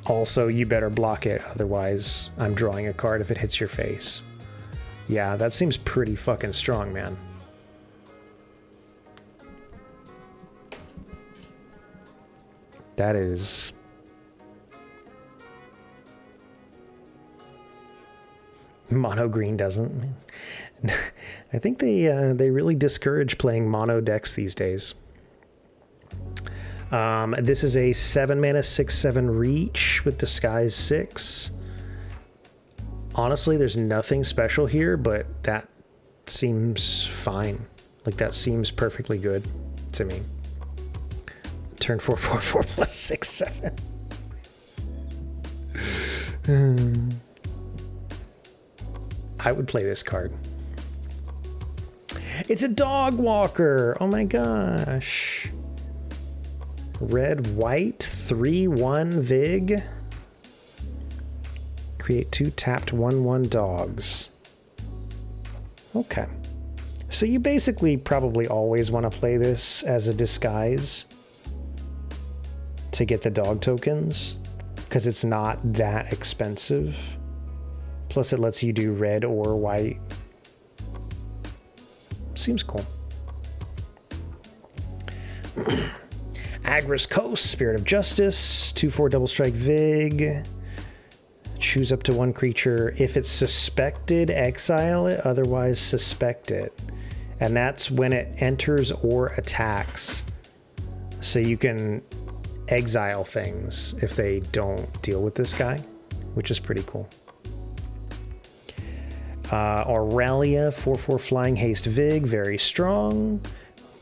Also, you better block it, otherwise I'm drawing a card if it hits your face. Yeah, that seems pretty fucking strong, man. That is... Mono green doesn't. I think they really discourage playing mono decks these days. This is a 7 mana 6/7 reach with disguise 6. Honestly, there's nothing special here, but that seems fine. Like, that seems perfectly good to me. Turn 4/4/4 plus 6/7. I would play this card. It's a dog walker. Oh my gosh. Red, white, 3/1 Vig. Create 2 tapped 1/1 dogs. Okay. So you basically probably always want to play this as a disguise to get the dog tokens, because it's not that expensive. Plus it lets you do red or white. Seems cool. Agris Coast, Spirit of Justice, 2/4 double strike Vig. Choose up to 1 creature. If it's suspected, exile it, otherwise suspect it. And that's when it enters or attacks. So you can exile things if they don't deal with this guy, which is pretty cool. Aurelia, 4/4 flying haste Vig, very strong.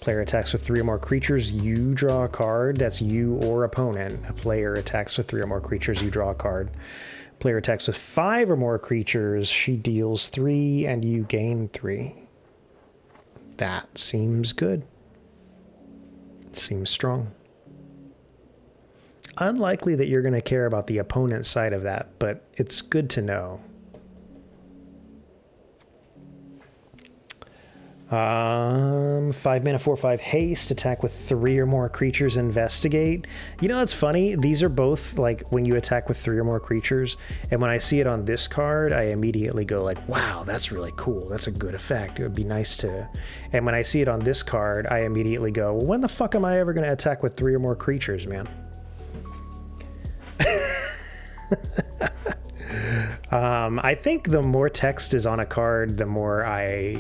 Player attacks with 3 or more creatures, you draw a card. That's you or opponent. A player attacks with 3 or more creatures, you draw a card. Player attacks with 5 or more creatures, she deals 3 and you gain 3. That seems good. Seems strong. Unlikely that you're going to care about the opponent's side of that, but it's good to know. 5 mana 4/5 haste, attack with 3 or more creatures, investigate. You know, that's funny. These are both like when you attack with 3 or more creatures, and when I see it on this card, I immediately go like, wow, that's really cool. That's a good effect. It would be nice to. And when I see it on this card, I immediately go, well, when the fuck am I ever going to attack with 3 or more creatures, man? I think the more text is on a card, the more I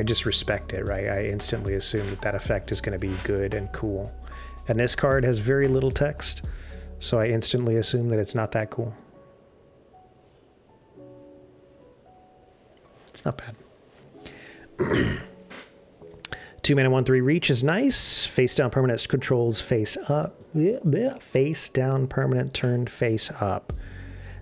just respect it, right? I instantly assume that that effect is going to be good and cool. And this card has very little text, so I instantly assume that it's not that cool. It's not bad. 2 mana 1/3 reach is nice. Face down permanent controls face up. Face down permanent turned face up.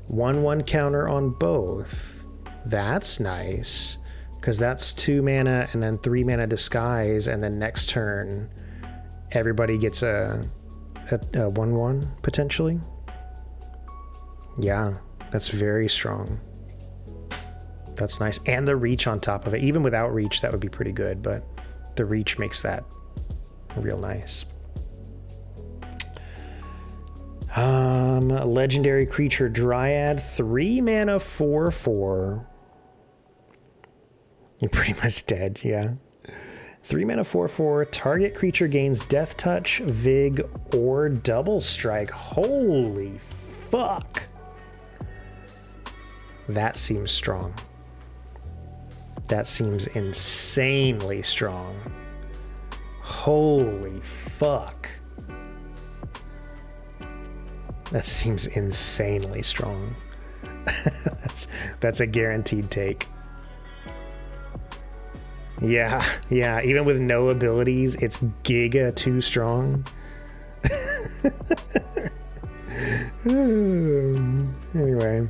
1/1 counter on both. That's nice, because that's 2 mana and then 3 mana disguise, and then next turn everybody gets a 1/1 potentially. Yeah, that's very strong. That's nice. And the reach on top of it. Even without reach, that would be pretty good, but the reach makes that real nice. Legendary creature Dryad, 3 mana 4/4. You're pretty much dead, yeah. 3 mana 4/4. Target creature gains Death Touch, Vig, or Double Strike. Holy fuck. That seems strong. That seems insanely strong. Holy fuck. That seems insanely strong. That's a guaranteed take. Yeah, even with no abilities, it's giga too strong. Anyway,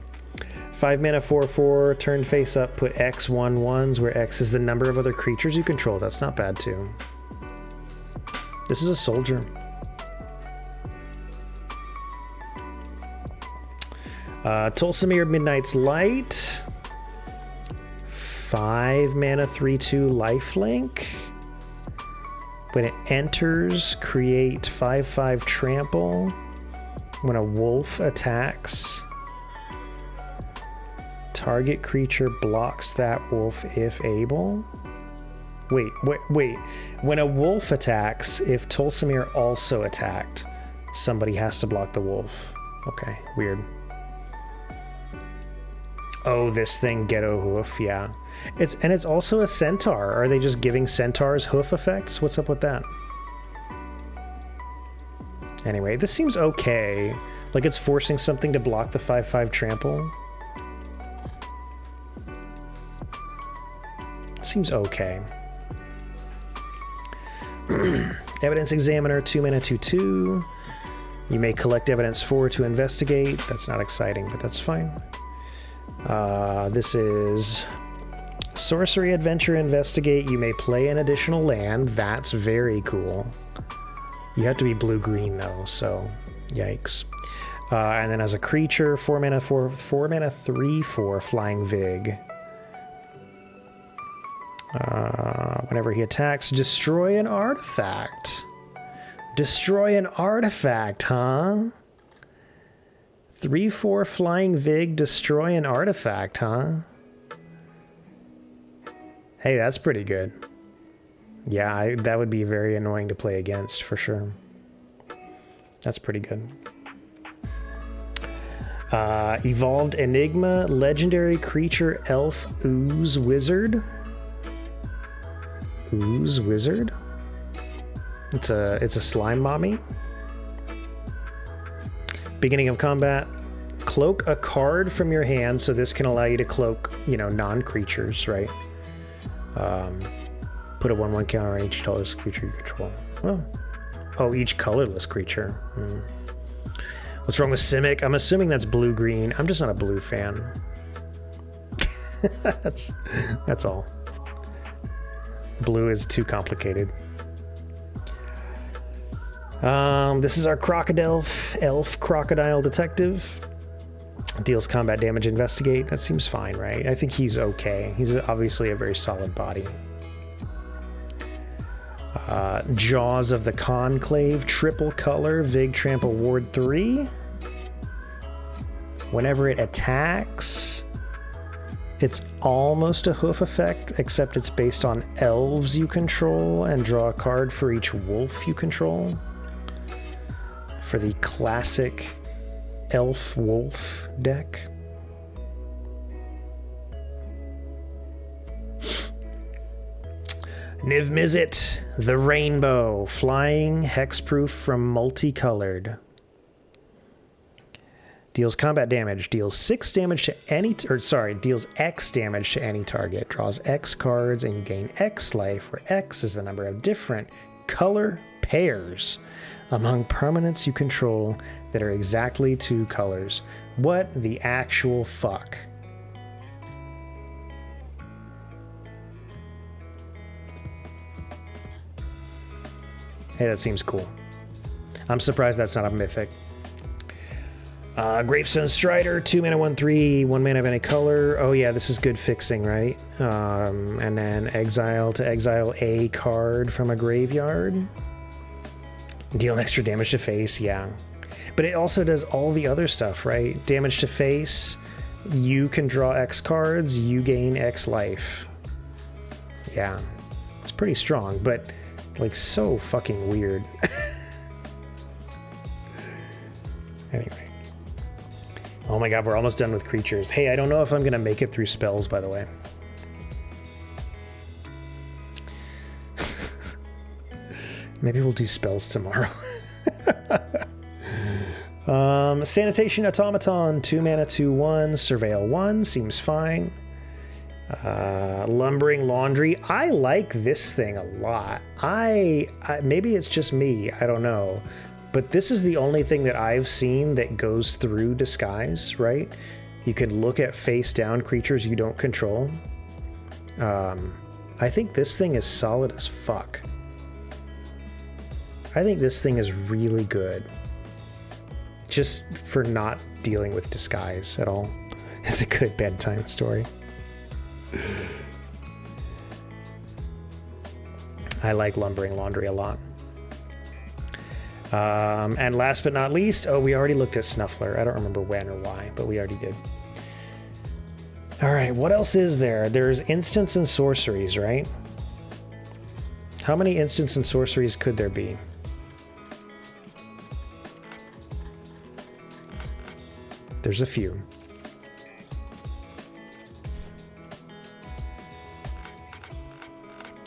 5 mana 4/4, turn face up, put X 1/1s, where X is the number of other creatures you control. That's not bad too. This is a soldier. Tulsamir Midnight's Light. 5 mana 3/2 lifelink. When it enters, create 5/5 trample. When a wolf attacks, target creature blocks that wolf if able. Wait. When a wolf attacks, if Tolsimir also attacked, somebody has to block the wolf. Okay, weird. Oh, this thing, Ghetto Hoof, yeah. It's also a centaur. Are they just giving centaurs hoof effects? What's up with that? Anyway, this seems okay. Like it's forcing something to block the 5/5 trample. Seems okay. Evidence Examiner, 2 mana, 2/2. You may collect evidence 4 to investigate. That's not exciting, but that's fine. This is Sorcery Adventure Investigate. You may play an additional land. That's very cool. You have to be blue-green though, so yikes. And then as a creature, 4 mana, 3/4 Flying Vig. Whenever he attacks, destroy an artifact. Destroy an artifact, huh? 3/4 Flying Vig, destroy an artifact, huh? Hey, that's pretty good. Yeah, that would be very annoying to play against, for sure. That's pretty good. Evolved Enigma, legendary creature, elf, ooze wizard. Ooze wizard? It's a slime mommy. Beginning of combat, cloak a card from your hand, so this can allow you to cloak, non-creatures, right? Put a 1/1 counter on each colorless creature you control. Oh, each colorless creature. What's wrong with Simic? I'm assuming that's blue-green. I'm just not a blue fan. That's all. Blue is too complicated. This is our elf crocodile detective. Deals combat damage, investigate. That seems fine, right? I think he's okay. He's obviously a very solid body. Jaws of the Conclave, triple color, Vig Trample Ward 3. Whenever it attacks, it's almost a hoof effect, except it's based on elves you control, and draw a card for each wolf you control. For the classic elf-wolf deck. Niv Mizzet, the Rainbow, flying, hexproof from multicolored. Deals combat damage, deals X damage to any target, draws X cards, and you gain X life, where X is the number of different color pairs among permanents you control that are exactly 2 colors. What the actual fuck? Hey, that seems cool. I'm surprised that's not a mythic. Gravestone Strider, 2 mana, 1/3, 1 mana of any color. Oh yeah, this is good fixing, right? And then exile a card from a graveyard. Deal extra damage to face, yeah. But it also does all the other stuff, right? Damage to face, you can draw X cards, you gain X life. Yeah, it's pretty strong, but like so fucking weird. Anyway. Oh my god, we're almost done with creatures. Hey, I don't know if I'm gonna make it through spells, by the way. Maybe we'll do spells tomorrow. Sanitation Automaton, 2 mana, 2/1, Surveil 1, seems fine. Lumbering Laundry, I like this thing a lot. I maybe it's just me, I don't know. But this is the only thing that I've seen that goes through disguise, right? You can look at face down creatures you don't control. I think this thing is solid as fuck. I think this thing is really good. Just for not dealing with disguise at all. It's a good bedtime story. I like Lumbering Laundry a lot. And last but not least, oh, we already looked at Snuffler. I don't remember when or why, but we already did. All right, what else is there? There's instants and sorceries, right? How many instants and sorceries could there be? There's a few.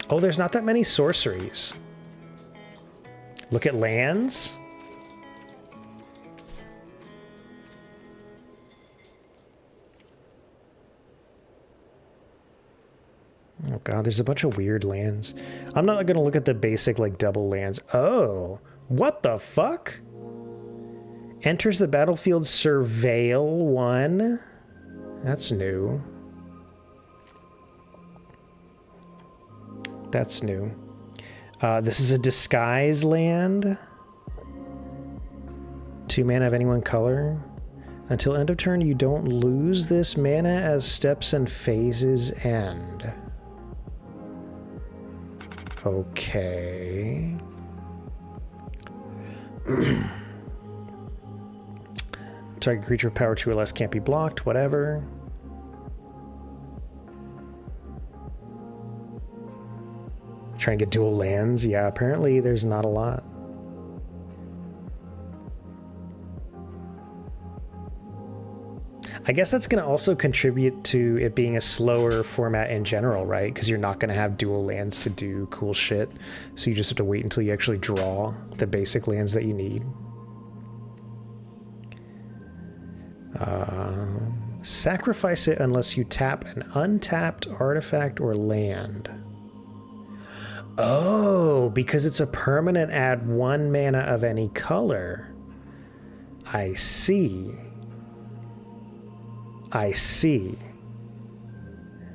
Oh, there's not that many sorceries. Look at lands. Oh god, there's a bunch of weird lands. I'm not gonna look at the basic like double lands. Oh, what the fuck? Enters the battlefield, surveil 1. That's new. That's new. This is a disguise land. 2 mana of any one color. Until end of turn, you don't lose this mana as steps and phases end. Okay. Target creature with power 2 or less can't be blocked, whatever. Trying to get dual lands? Yeah, apparently there's not a lot. I guess that's going to also contribute to it being a slower format in general, right? Because you're not going to have dual lands to do cool shit. So you just have to wait until you actually draw the basic lands that you need. Sacrifice it unless you tap an untapped artifact or land. Oh, because it's a permanent, add 1 mana of any color. I see. I see.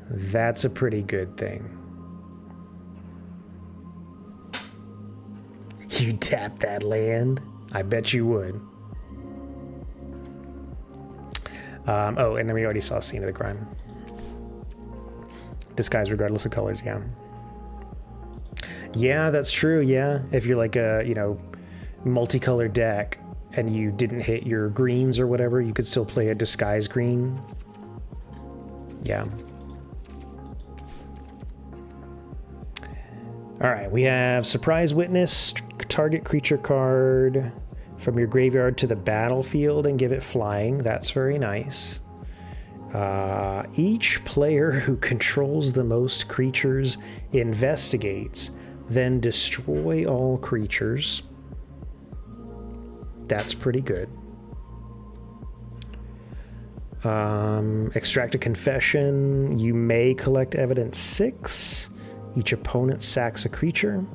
That's a pretty good thing. You'd tap that land? I bet you would. Oh, and then we already saw Scene of the Crime. Disguise regardless of colors, yeah. Yeah, that's true, yeah. If you're like a, you know, multicolored deck and you didn't hit your greens or whatever, you could still play a disguise green. Yeah. All right, we have Surprise Witness, target creature card from your graveyard to the battlefield and give it flying. That's very nice. Each player who controls the most creatures investigates, then destroy all creatures. That's pretty good. Extract a confession. You may collect evidence 6. Each opponent sacks a creature.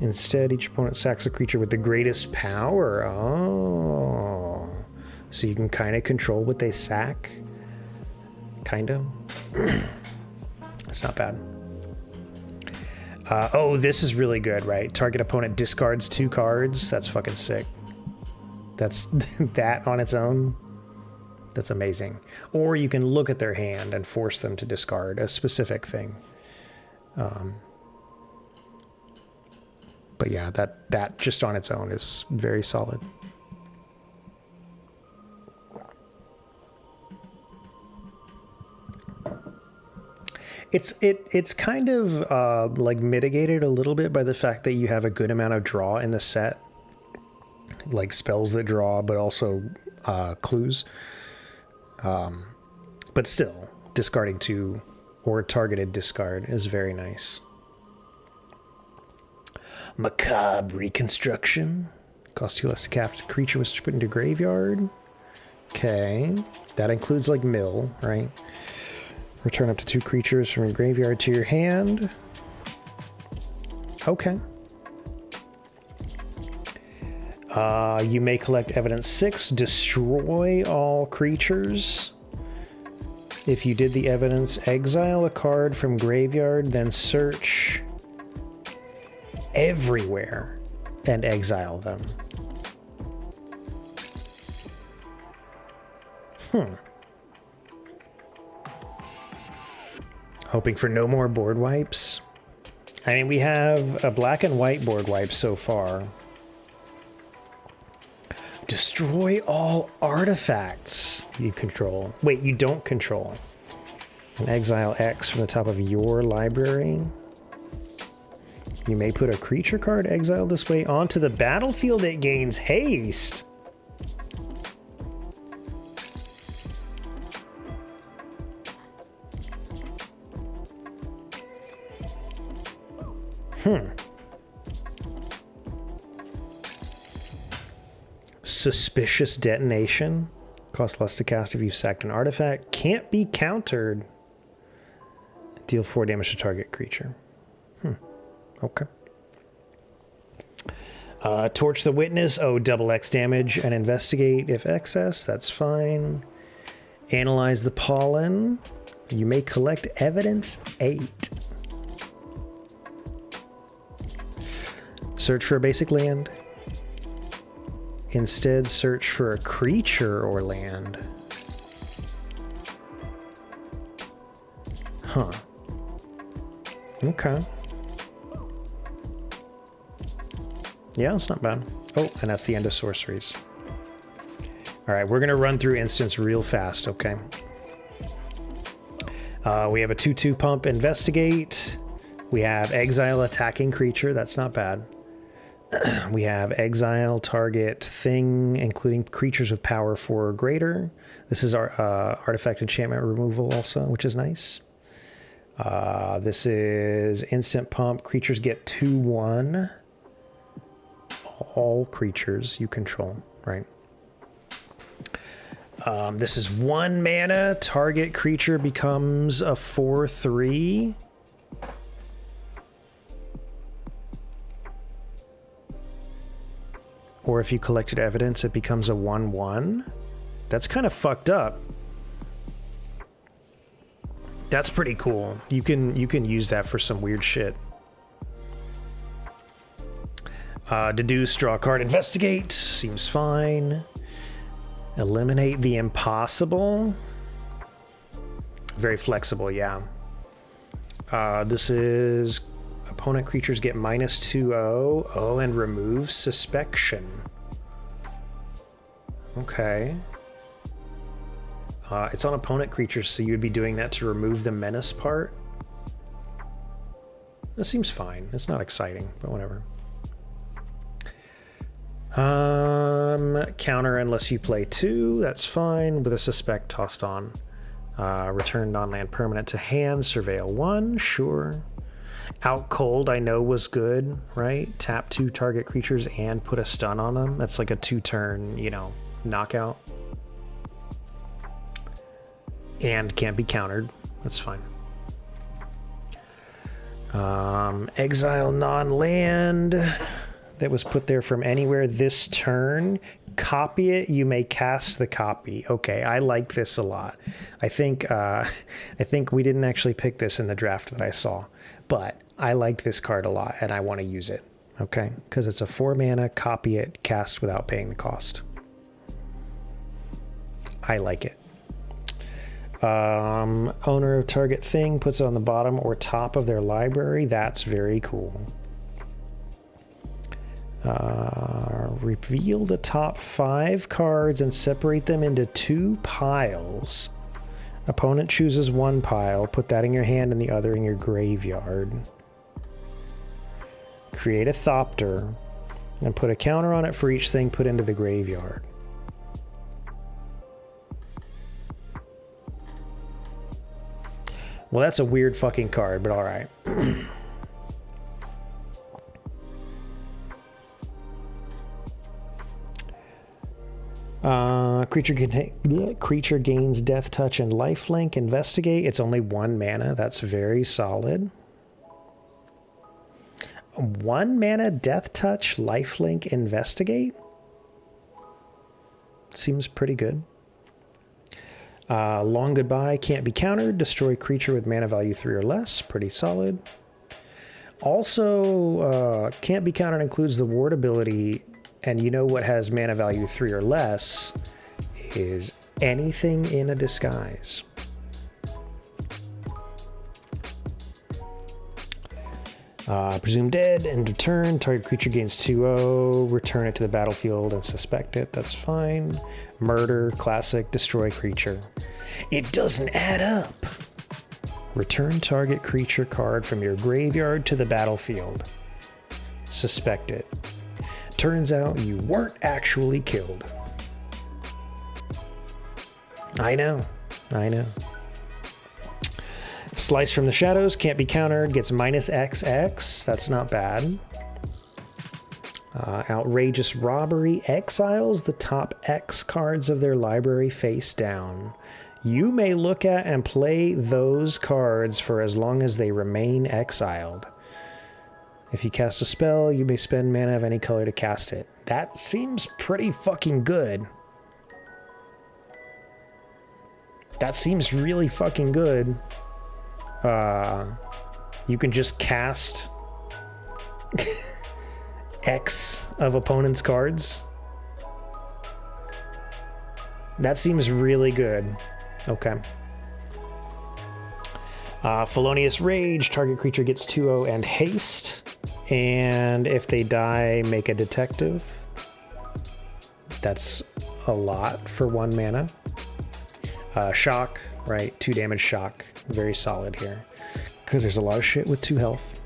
Instead, each opponent sacks a creature with the greatest power. Oh. So you can kind of control what they sack. Kind of. That's not bad. Oh, this is really good, right? Target opponent discards 2 cards. That's fucking sick. That's that on its own. That's amazing. Or you can look at their hand and force them to discard a specific thing. But yeah, that just on its own is very solid. It's kind of like mitigated a little bit by the fact that you have a good amount of draw in the set, like spells that draw, but also clues. But still, discarding 2 or targeted discard is very nice. Macabre Reconstruction. Cost 2 less to cast. Creature was put into graveyard. Okay. That includes like mill, right? Return up to 2 creatures from your graveyard to your hand. Okay. You may collect evidence 6. Destroy all creatures. If you did the evidence, exile a card from graveyard, then search everywhere and exile them. Hoping for no more board wipes. I mean, we have a black and white board wipe so far. Destroy all artifacts you control. Wait, you don't control. And exile X from the top of your library. You may put a creature card exiled this way onto the battlefield. It gains haste. Suspicious detonation. Costs less to cast if you've sacked an artifact. Can't be countered. Deal 4 damage to target creature. Okay. Torch the witness. Oh, double X damage and investigate if excess. That's fine. Analyze the pollen. You may collect evidence 8. Search for a basic land. Instead, search for a creature or land. Huh. Okay. Yeah, that's not bad. Oh, and that's the end of sorceries. All right, we're going to run through instance real fast, okay? We have a 2/2 pump, investigate. We have exile attacking creature. That's not bad. We have exile target thing, including creatures with power 4 or greater. This is our artifact enchantment removal also, which is nice. This is instant pump. Creatures get 2/1. All creatures you control, right? This is 1 mana. Target creature becomes a 4/3. Or if you collected evidence, it becomes a 1/1. That's kind of fucked up. That's pretty cool. You can use that for some weird shit. Deduce, draw a card, investigate. Seems fine. Eliminate the impossible. Very flexible, yeah. This is opponent creatures get -2/0. Oh, and remove suspicion. Okay. It's on opponent creatures, so you'd be doing that to remove the menace part. That seems fine. It's not exciting, but whatever. Counter unless you play 2. That's fine. With a suspect tossed on. Return non-land permanent to hand. Surveil 1. Sure. Out cold, I know was good, right? Tap 2 target creatures and put a stun on them. That's like a 2-turn, knockout. And can't be countered. That's fine. Exile non-land that was put there from anywhere this turn. Copy it. You may cast the copy. Okay, I like this a lot. I think we didn't actually pick this in the draft that I saw, but I like this card a lot and I want to use it. Okay, because it's a 4 mana. Copy it. Cast without paying the cost. I like it. Owner of target thing puts it on the bottom or top of their library. That's very cool. Reveal the top 5 cards and separate them into 2 piles. Opponent chooses 1 pile. Put that in your hand and the other in your graveyard. Create a Thopter and put a counter on it for each thing put into the graveyard. Well, that's a weird fucking card, but all right. Creature gains Death Touch and Lifelink. Investigate. It's only 1 mana. That's very solid. 1 mana Death Touch, Lifelink, Investigate. Seems pretty good. Long Goodbye, can't be countered. Destroy creature with mana value 3 or less. Pretty solid. Also, can't be countered includes the ward ability, and you know what has mana value 3 or less is anything in a disguise. Presumed dead, end of turn. Target creature gains 2/0. Return it to the battlefield and suspect it. That's fine. Murder, classic, destroy creature. It doesn't add up. Return target creature card from your graveyard to the battlefield. Suspect it. Turns out you weren't actually killed. I know. Slice from the shadows, can't be countered, gets -XX. That's not bad. Outrageous robbery exiles the top X cards of their library face down. You may look at and play those cards for as long as they remain exiled. If you cast a spell, you may spend mana of any color to cast it. That seems pretty fucking good. That seems really fucking good. You can just cast X of opponent's cards. That seems really good. Okay. Felonious Rage. Target creature gets 2/0 and haste. And if they die, make a detective. That's a lot for 1 mana. Shock, right? 2 damage shock. Very solid here. Because there's a lot of shit with 2 health.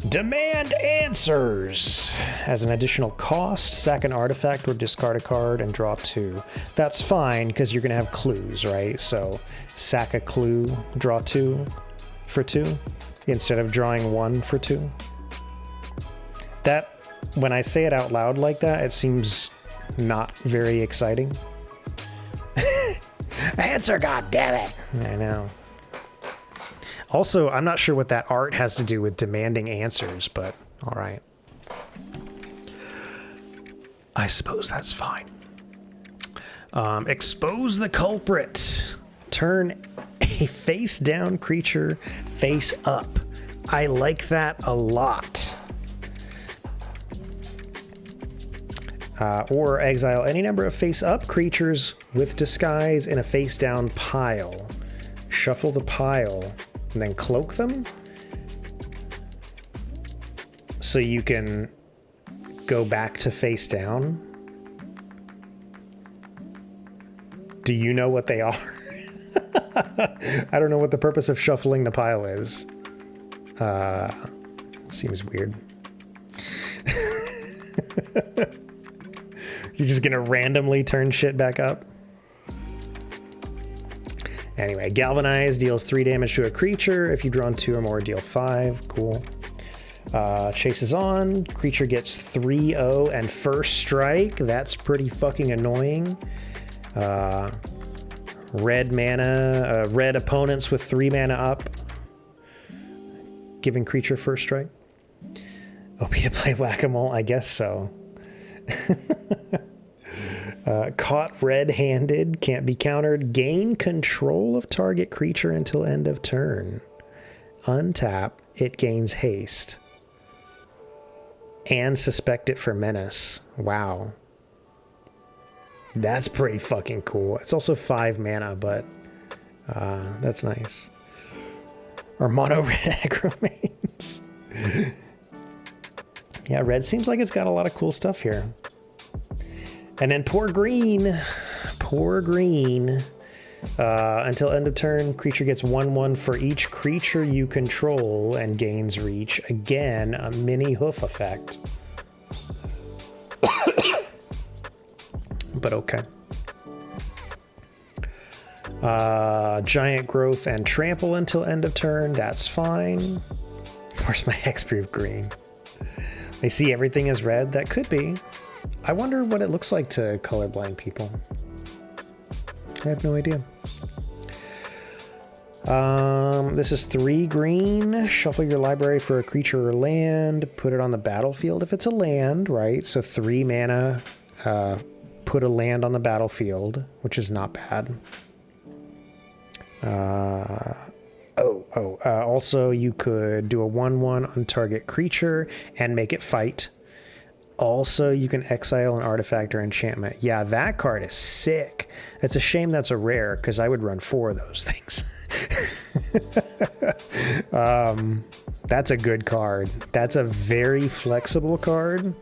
Demand answers! As an additional cost, sack an artifact or discard a card and draw 2. That's fine, because you're going to have clues, right? So sack a clue, draw 2 for 2, instead of drawing 1 for 2. That, when I say it out loud like that, it seems not very exciting. Answer, goddammit! I know. Also, I'm not sure what that art has to do with demanding answers, but alright. I suppose that's fine. Expose the culprit. Turn a face-down creature face up. I like that a lot. Or exile any number of face-up creatures with disguise in a face-down pile. Shuffle the pile. And then cloak them, so you can go back to face down. Do you know what they are? I don't know what the purpose of shuffling the pile is. Seems weird. You're just gonna randomly turn shit back up? Anyway, Galvanize deals 3 damage to a creature. If you've drawn 2 or more, deal 5. Cool. Chases on. Creature gets 3/0 and first strike. That's pretty fucking annoying. Red mana. Red opponents with 3 mana up. Giving creature first strike. OP to play Whack-A-Mole? I guess so. Caught red-handed, can't be countered. Gain control of target creature until end of turn. Untap, it gains haste. And suspect it for menace. Wow. That's pretty fucking cool. It's also 5 mana, but that's nice. Or mono red aggro mains. Yeah, red seems like it's got a lot of cool stuff here. And then poor green. Until end of turn, creature gets 1/1 for each creature you control and gains reach. Again, a mini hoof effect. But okay. Giant growth and trample until end of turn. That's fine. Where's my hexproof green? They see everything as red. That could be. I wonder what it looks like to colorblind people. I have no idea. This is 3 green. Shuffle your library for a creature or land. Put it on the battlefield if it's a land, right? So 3 mana. Put a land on the battlefield, which is not bad. Also, you could do a 1/1 on target creature and make it fight. Also, you can exile an artifact or enchantment. Yeah, that card is sick. It's a shame that's a rare, because I would run 4 of those things. That's a good card. That's a very flexible card.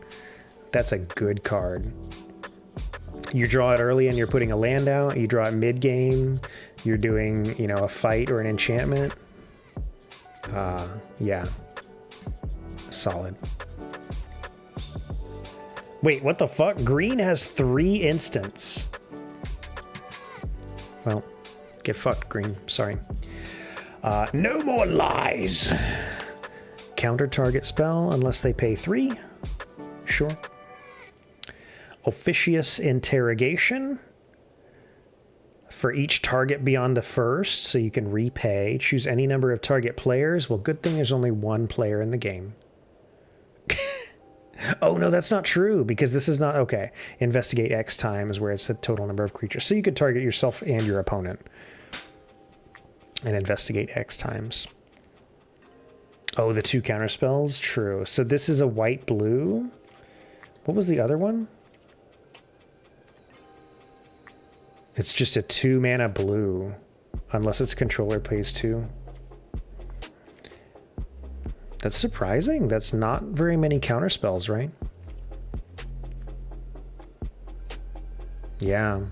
That's a good card. You draw it early and you're putting a land out. You draw it mid-game. You're doing, you know, a fight or an enchantment. Yeah. Solid. Wait, what the fuck? Green has 3 instants. Well, get fucked, Green. Sorry. No more lies. Counter target spell unless they pay 3. Sure. Officious interrogation. For each target beyond the first, so you can repay. Choose any number of target players. Well, good thing there's only 1 player in the game. Oh, no, that's not true, because this is not... Okay. Investigate X times, where it's the total number of creatures. So you could target yourself and your opponent. And investigate X times. Oh, the 2 counter spells? True. So this is a white-blue. What was the other one? It's just a 2 mana blue. Unless its controller pays 2. That's surprising. That's not very many counter spells, right? Yeah.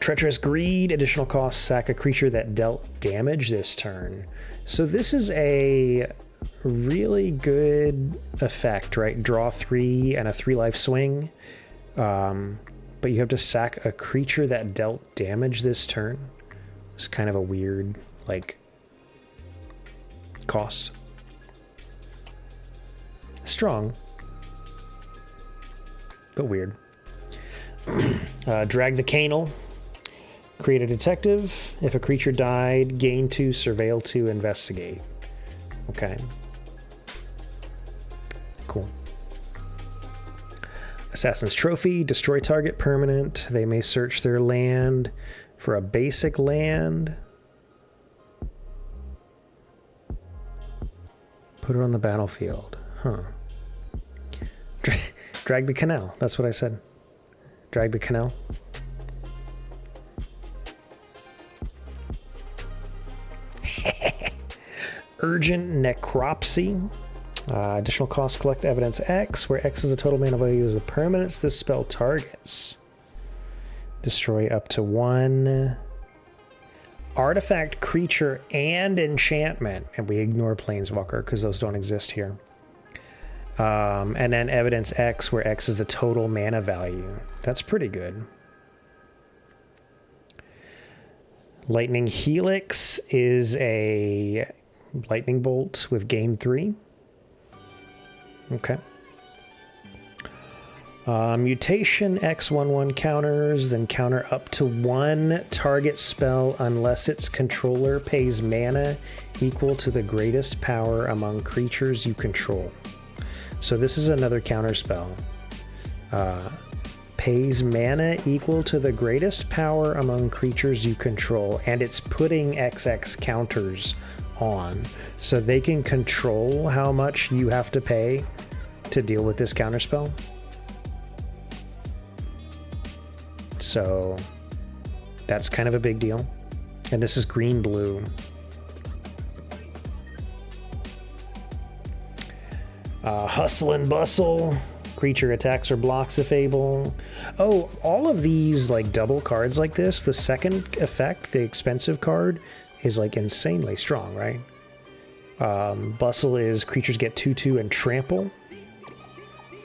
Treacherous Greed, additional cost, sack a creature that dealt damage this turn. So this is a really good effect, right? Draw 3 and a 3-life swing. But you have to sack a creature that dealt damage this turn. It's kind of a weird, like, cost. Strong, but weird. Drag the Canal. Create a detective. If a creature died, gain 2, surveil 2, investigate. Okay. Cool. Assassin's Trophy, destroy target permanent. They may search their land for a basic land. Put it on the battlefield. Huh. Drag the Canal. That's what I said. Drag the Canal. Urgent Necropsy. Additional cost, collect evidence X, where X is the total mana value of the permanents this spell targets. Destroy up to 1 artifact, creature, and enchantment. And we ignore Planeswalker because those don't exist here. And then evidence X, where X is the total mana value. That's pretty good. Lightning Helix is a lightning bolt with gain 3. Okay. Mutation X11 counters, then counter up to 1 target spell unless its controller pays mana equal to the greatest power among creatures you control. So this is another counter spell. Pays mana equal to the greatest power among creatures you control, and it's putting XX counters on, so they can control how much you have to pay to deal with this counterspell. So that's kind of a big deal. And this is green-blue. Hustle and Bustle. Creature attacks or blocks if able. Oh, all of these like double cards like this, the second effect, the expensive card, is like insanely strong, right? Bustle is creatures get 2/2 and trample.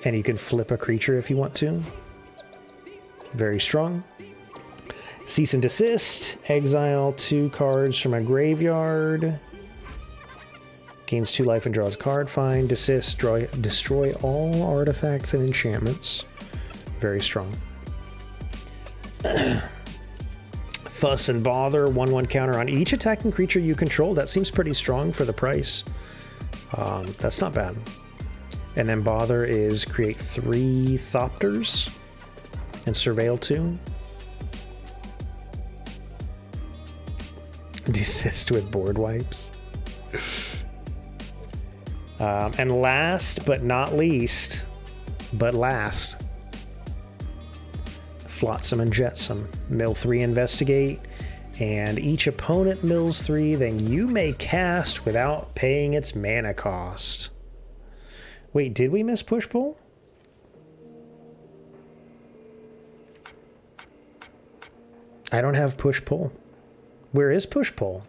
And you can flip a creature if you want to. Very strong. Cease and Desist. Exile 2 cards from a graveyard. Gains 2 life and draws a card. Fine. Desist. Destroy all artifacts and enchantments. Very strong. Fuss and Bother. 1/1 counter on each attacking creature you control. That seems pretty strong for the price. That's not bad. And then Bother is create 3 Thopters and surveil 2. desist with board wipes. And last but not least, Flotsam and Jetsam. Mill 3 investigate, and each opponent mills 3, then you may cast without paying its mana cost. Wait, did we miss push pull? I don't have push pull. Where is push pull?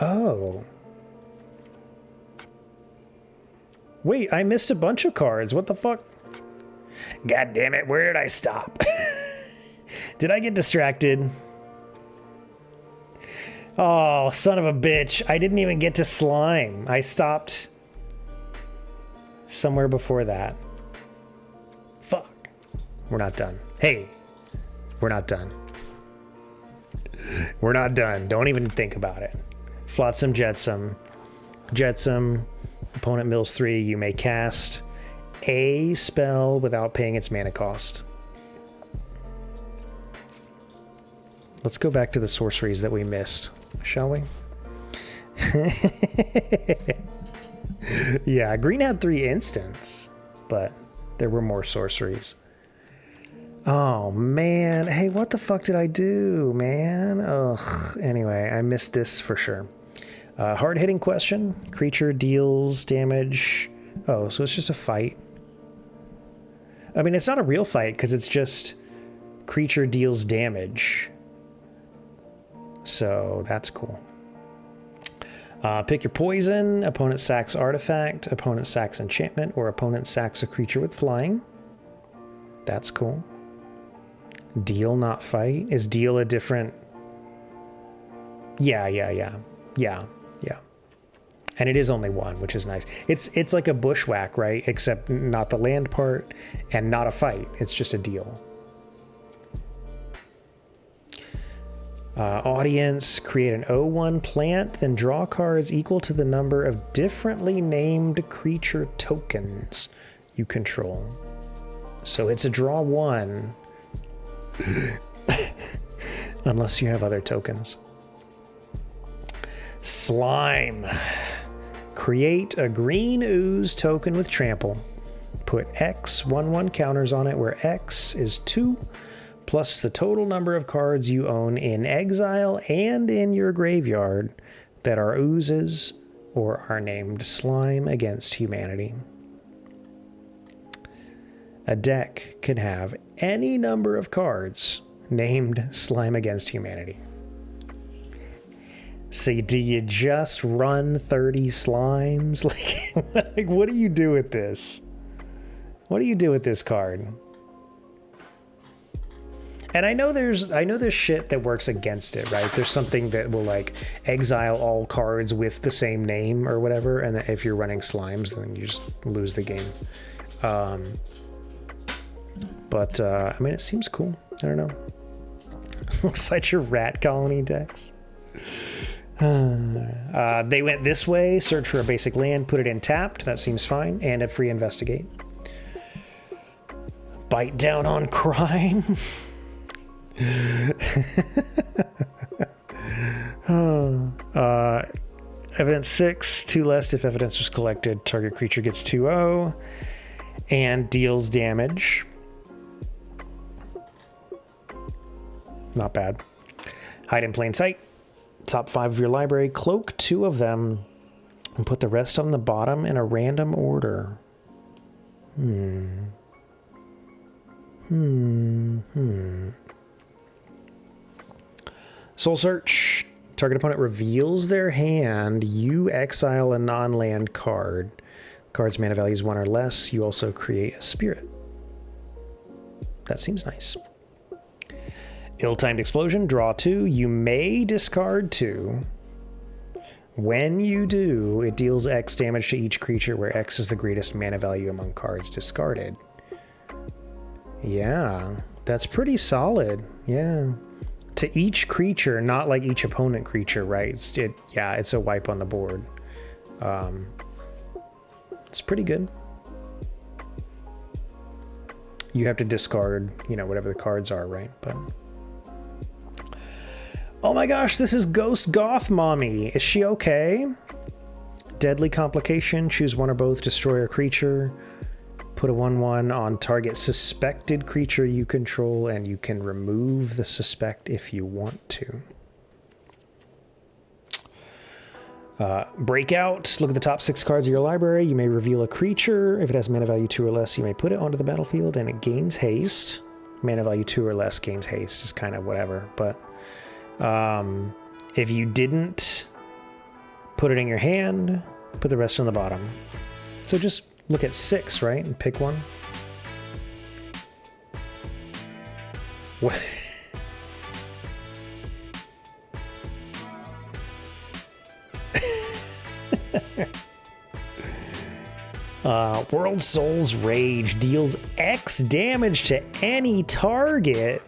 Oh. Wait, I missed a bunch of cards. What the fuck? God damn it, where did I stop? Did I get distracted? Oh, son of a bitch. I didn't even get to slime. I stopped somewhere before that. Fuck. We're not done. Hey, we're not done. We're not done. Don't even think about it. Flotsam, Jetsam. Jetsam. Opponent mills 3. You may cast a spell without paying its mana cost. Let's go back to the sorceries that we missed, shall we? Yeah, green had 3 instants, but there were more sorceries. Oh, man. Hey, what the fuck did I do, man? Ugh. Anyway, I missed this for sure. Hard-hitting question. Creature deals damage. Oh, so it's just a fight. I mean, it's not a real fight because it's just creature deals damage. So that's cool. Pick your poison. Opponent sacks artifact. Opponent sacks enchantment. Or opponent sacks a creature with flying. That's cool. Deal, not fight. Is deal a different... Yeah. And it is only 1, which is nice. It's like a bushwhack, right? Except not the land part and not a fight. It's just a deal. Audience, create an 0/1 plant, then draw cards equal to the number of differently named creature tokens you control. So it's a draw 1. Unless you have other tokens. Slime. Create a green ooze token with trample. Put X 1/1 counters on it, where X is 2, plus the total number of cards you own in exile and in your graveyard that are oozes or are named Slime Against Humanity. A deck can have any number of cards named Slime Against Humanity. See, do you just run 30 slimes? Like, what do you do with this? What do you do with this card? And I know there's shit that works against it, right? There's something that will like exile all cards with the same name or whatever, and if you're running slimes, then you just lose the game. But I mean, it seems cool. I don't know. Looks like your rat colony decks. They went this way, search for a basic land, put it in tapped. That seems fine, and a free investigate. Bite down on crime. Evidence 6, 2 less if evidence was collected. Target creature gets 2/0 and deals damage. Not bad. Hide in plain sight. Top 5 of your library. Cloak 2 of them and put the rest on the bottom in a random order. Soul Search. Target opponent reveals their hand. You exile a non-land card. Card's mana value is 1 or less. You also create a spirit. That seems nice. Ill-timed explosion. Draw 2. You may discard 2. When you do, it deals X damage to each creature where X is the greatest mana value among cards discarded. Yeah, that's pretty solid. Yeah. to each creature, not like each opponent creature, right? It's a wipe on the board. It's pretty good. You have to discard, whatever the cards are, right? But oh my gosh, this is Ghost Goth Mommy. Is she okay? Deadly complication. Choose one or both. Destroy a creature. Put a 1/1 on target suspected creature you control, and you can remove the suspect if you want to. Breakout. Look at the top 6 cards of your library. You may reveal a creature. If it has mana value 2 or less, you may put it onto the battlefield, and it gains haste. Mana value 2 or less gains haste. Is kind of whatever. But if you didn't put it in your hand, put the rest on the bottom. So just look at 6, right? And pick one. What? World Soul's Rage deals X damage to any target.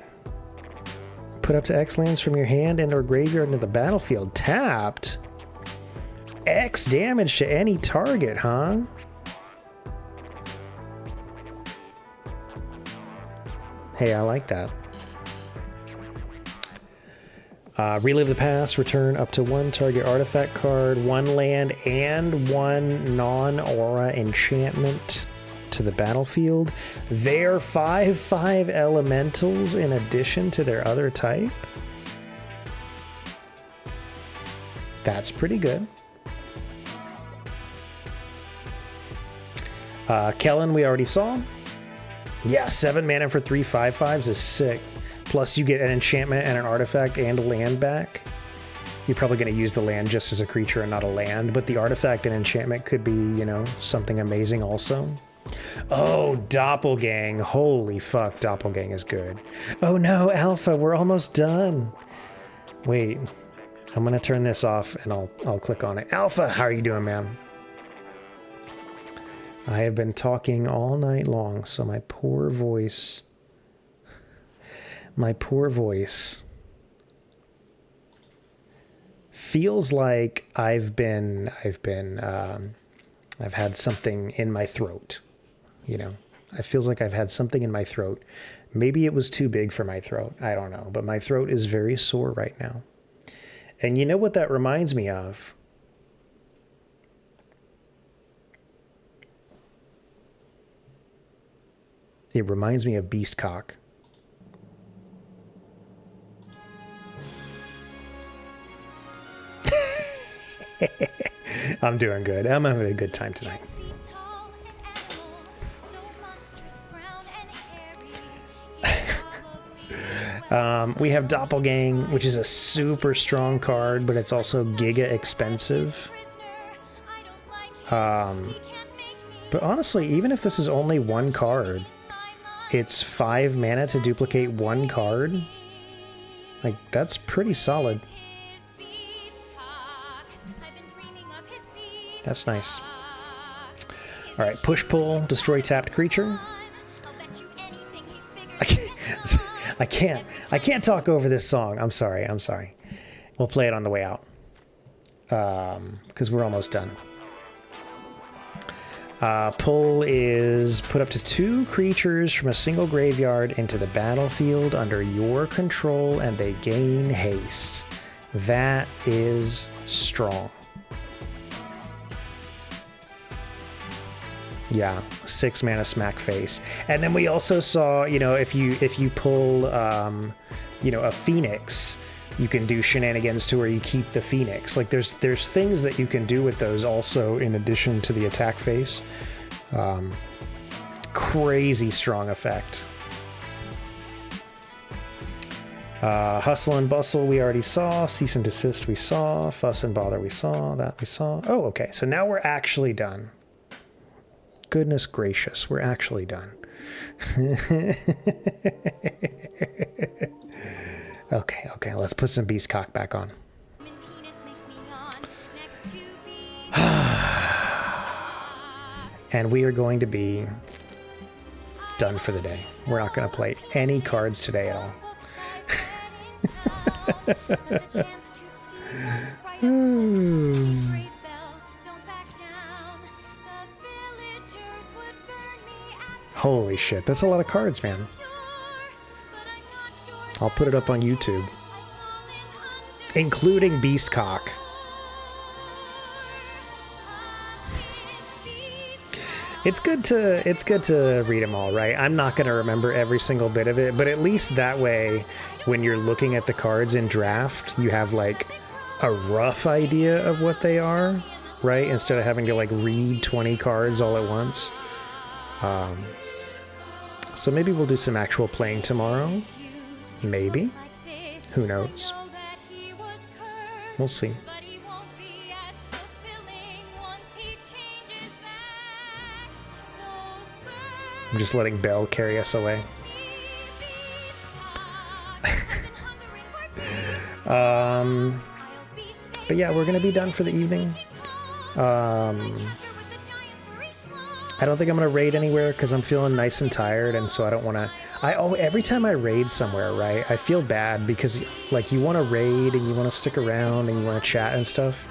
Put up to X lands from your hand and or graveyard into the battlefield tapped. X damage to any target, huh? Hey, I like that. Relive the past, return up to 1 target artifact card, 1 land, and 1 non-aura enchantment to the battlefield. They're 5/5 elementals in addition to their other type. That's pretty good. Kellen, we already saw. Yeah, 7 mana for 3 5/5s is sick. Plus you get an enchantment and an artifact and a land back. You're probably going to use the land just as a creature and not a land, but the artifact and enchantment could be, something amazing also. Oh, Doppelgang. Holy fuck, Doppelgang is good. Oh no, Alpha, we're almost done. Wait, I'm going to turn this off and I'll click on it. Alpha, how are you doing, man? I have been talking all night long, so my poor voice feels like I've had something in my throat, It feels like I've had something in my throat. Maybe it was too big for my throat. I don't know, but my throat is very sore right now. And you know what that reminds me of? It reminds me of Beastcock. I'm doing good. I'm having a good time tonight. We have Doppelgang, which is a super strong card, but it's also giga expensive. But honestly, even if this is only 1 card, it's 5 mana to duplicate 1 card. Like, that's pretty solid. That's nice. Alright, push-pull, destroy tapped creature. I can't talk over this song. I'm sorry. We'll play it on the way out. Because we're almost done. Pull is put up to 2 creatures from a single graveyard into the battlefield under your control, and they gain haste. That is strong. Yeah, 6 mana smack face. And then we also saw, if you pull, a Phoenix, you can do shenanigans to where you keep the Phoenix. Like there's things that you can do with those also in addition to the attack face. Crazy strong effect. Hustle and Bustle we already saw. Cease and Desist we saw. Fuss and Bother we saw. That we saw. Oh, okay. So now we're actually done. Goodness gracious, we're actually done. Okay, let's put some Beastcock back on. And we are going to be done for the day. We're not going to play any cards today at all. Holy shit, that's a lot of cards, man. I'll put it up on YouTube. Including Beastcock. It's good to read them all, right? I'm not going to remember every single bit of it, but at least that way, when you're looking at the cards in draft, you have like a rough idea of what they are, right? Instead of having to like read 20 cards all at once. So maybe we'll do some actual playing tomorrow. Maybe. Who knows? We'll see. I'm just letting Belle carry us away. But yeah, we're gonna be done for the evening. I don't think I'm gonna raid anywhere because I'm feeling nice and tired, and so I don't want to. Every time I raid somewhere, right, I feel bad because like you want to raid and you want to stick around and you want to chat and stuff,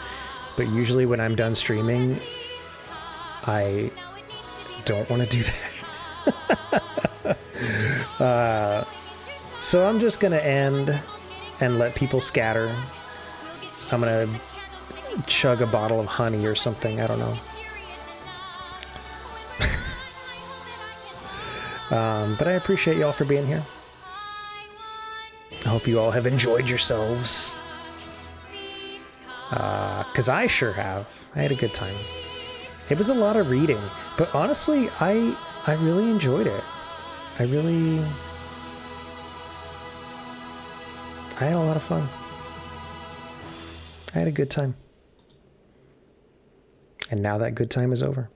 but usually when I'm done streaming, I don't want to do that. So I'm just gonna end and let people scatter. I'm gonna chug a bottle of honey or something. I don't know. But I appreciate y'all for being here. I hope you all have enjoyed yourselves. Because I sure have. I had a good time. It was a lot of reading, but honestly, I really enjoyed it. I had a lot of fun. I had a good time. And now that good time is over.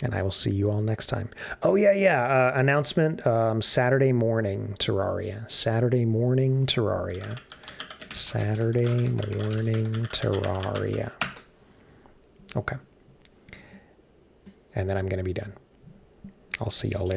And I will see you all next time. Oh, yeah. Announcement, Saturday morning Terraria. Saturday morning Terraria. Okay. And then I'm going to be done. I'll see y'all later.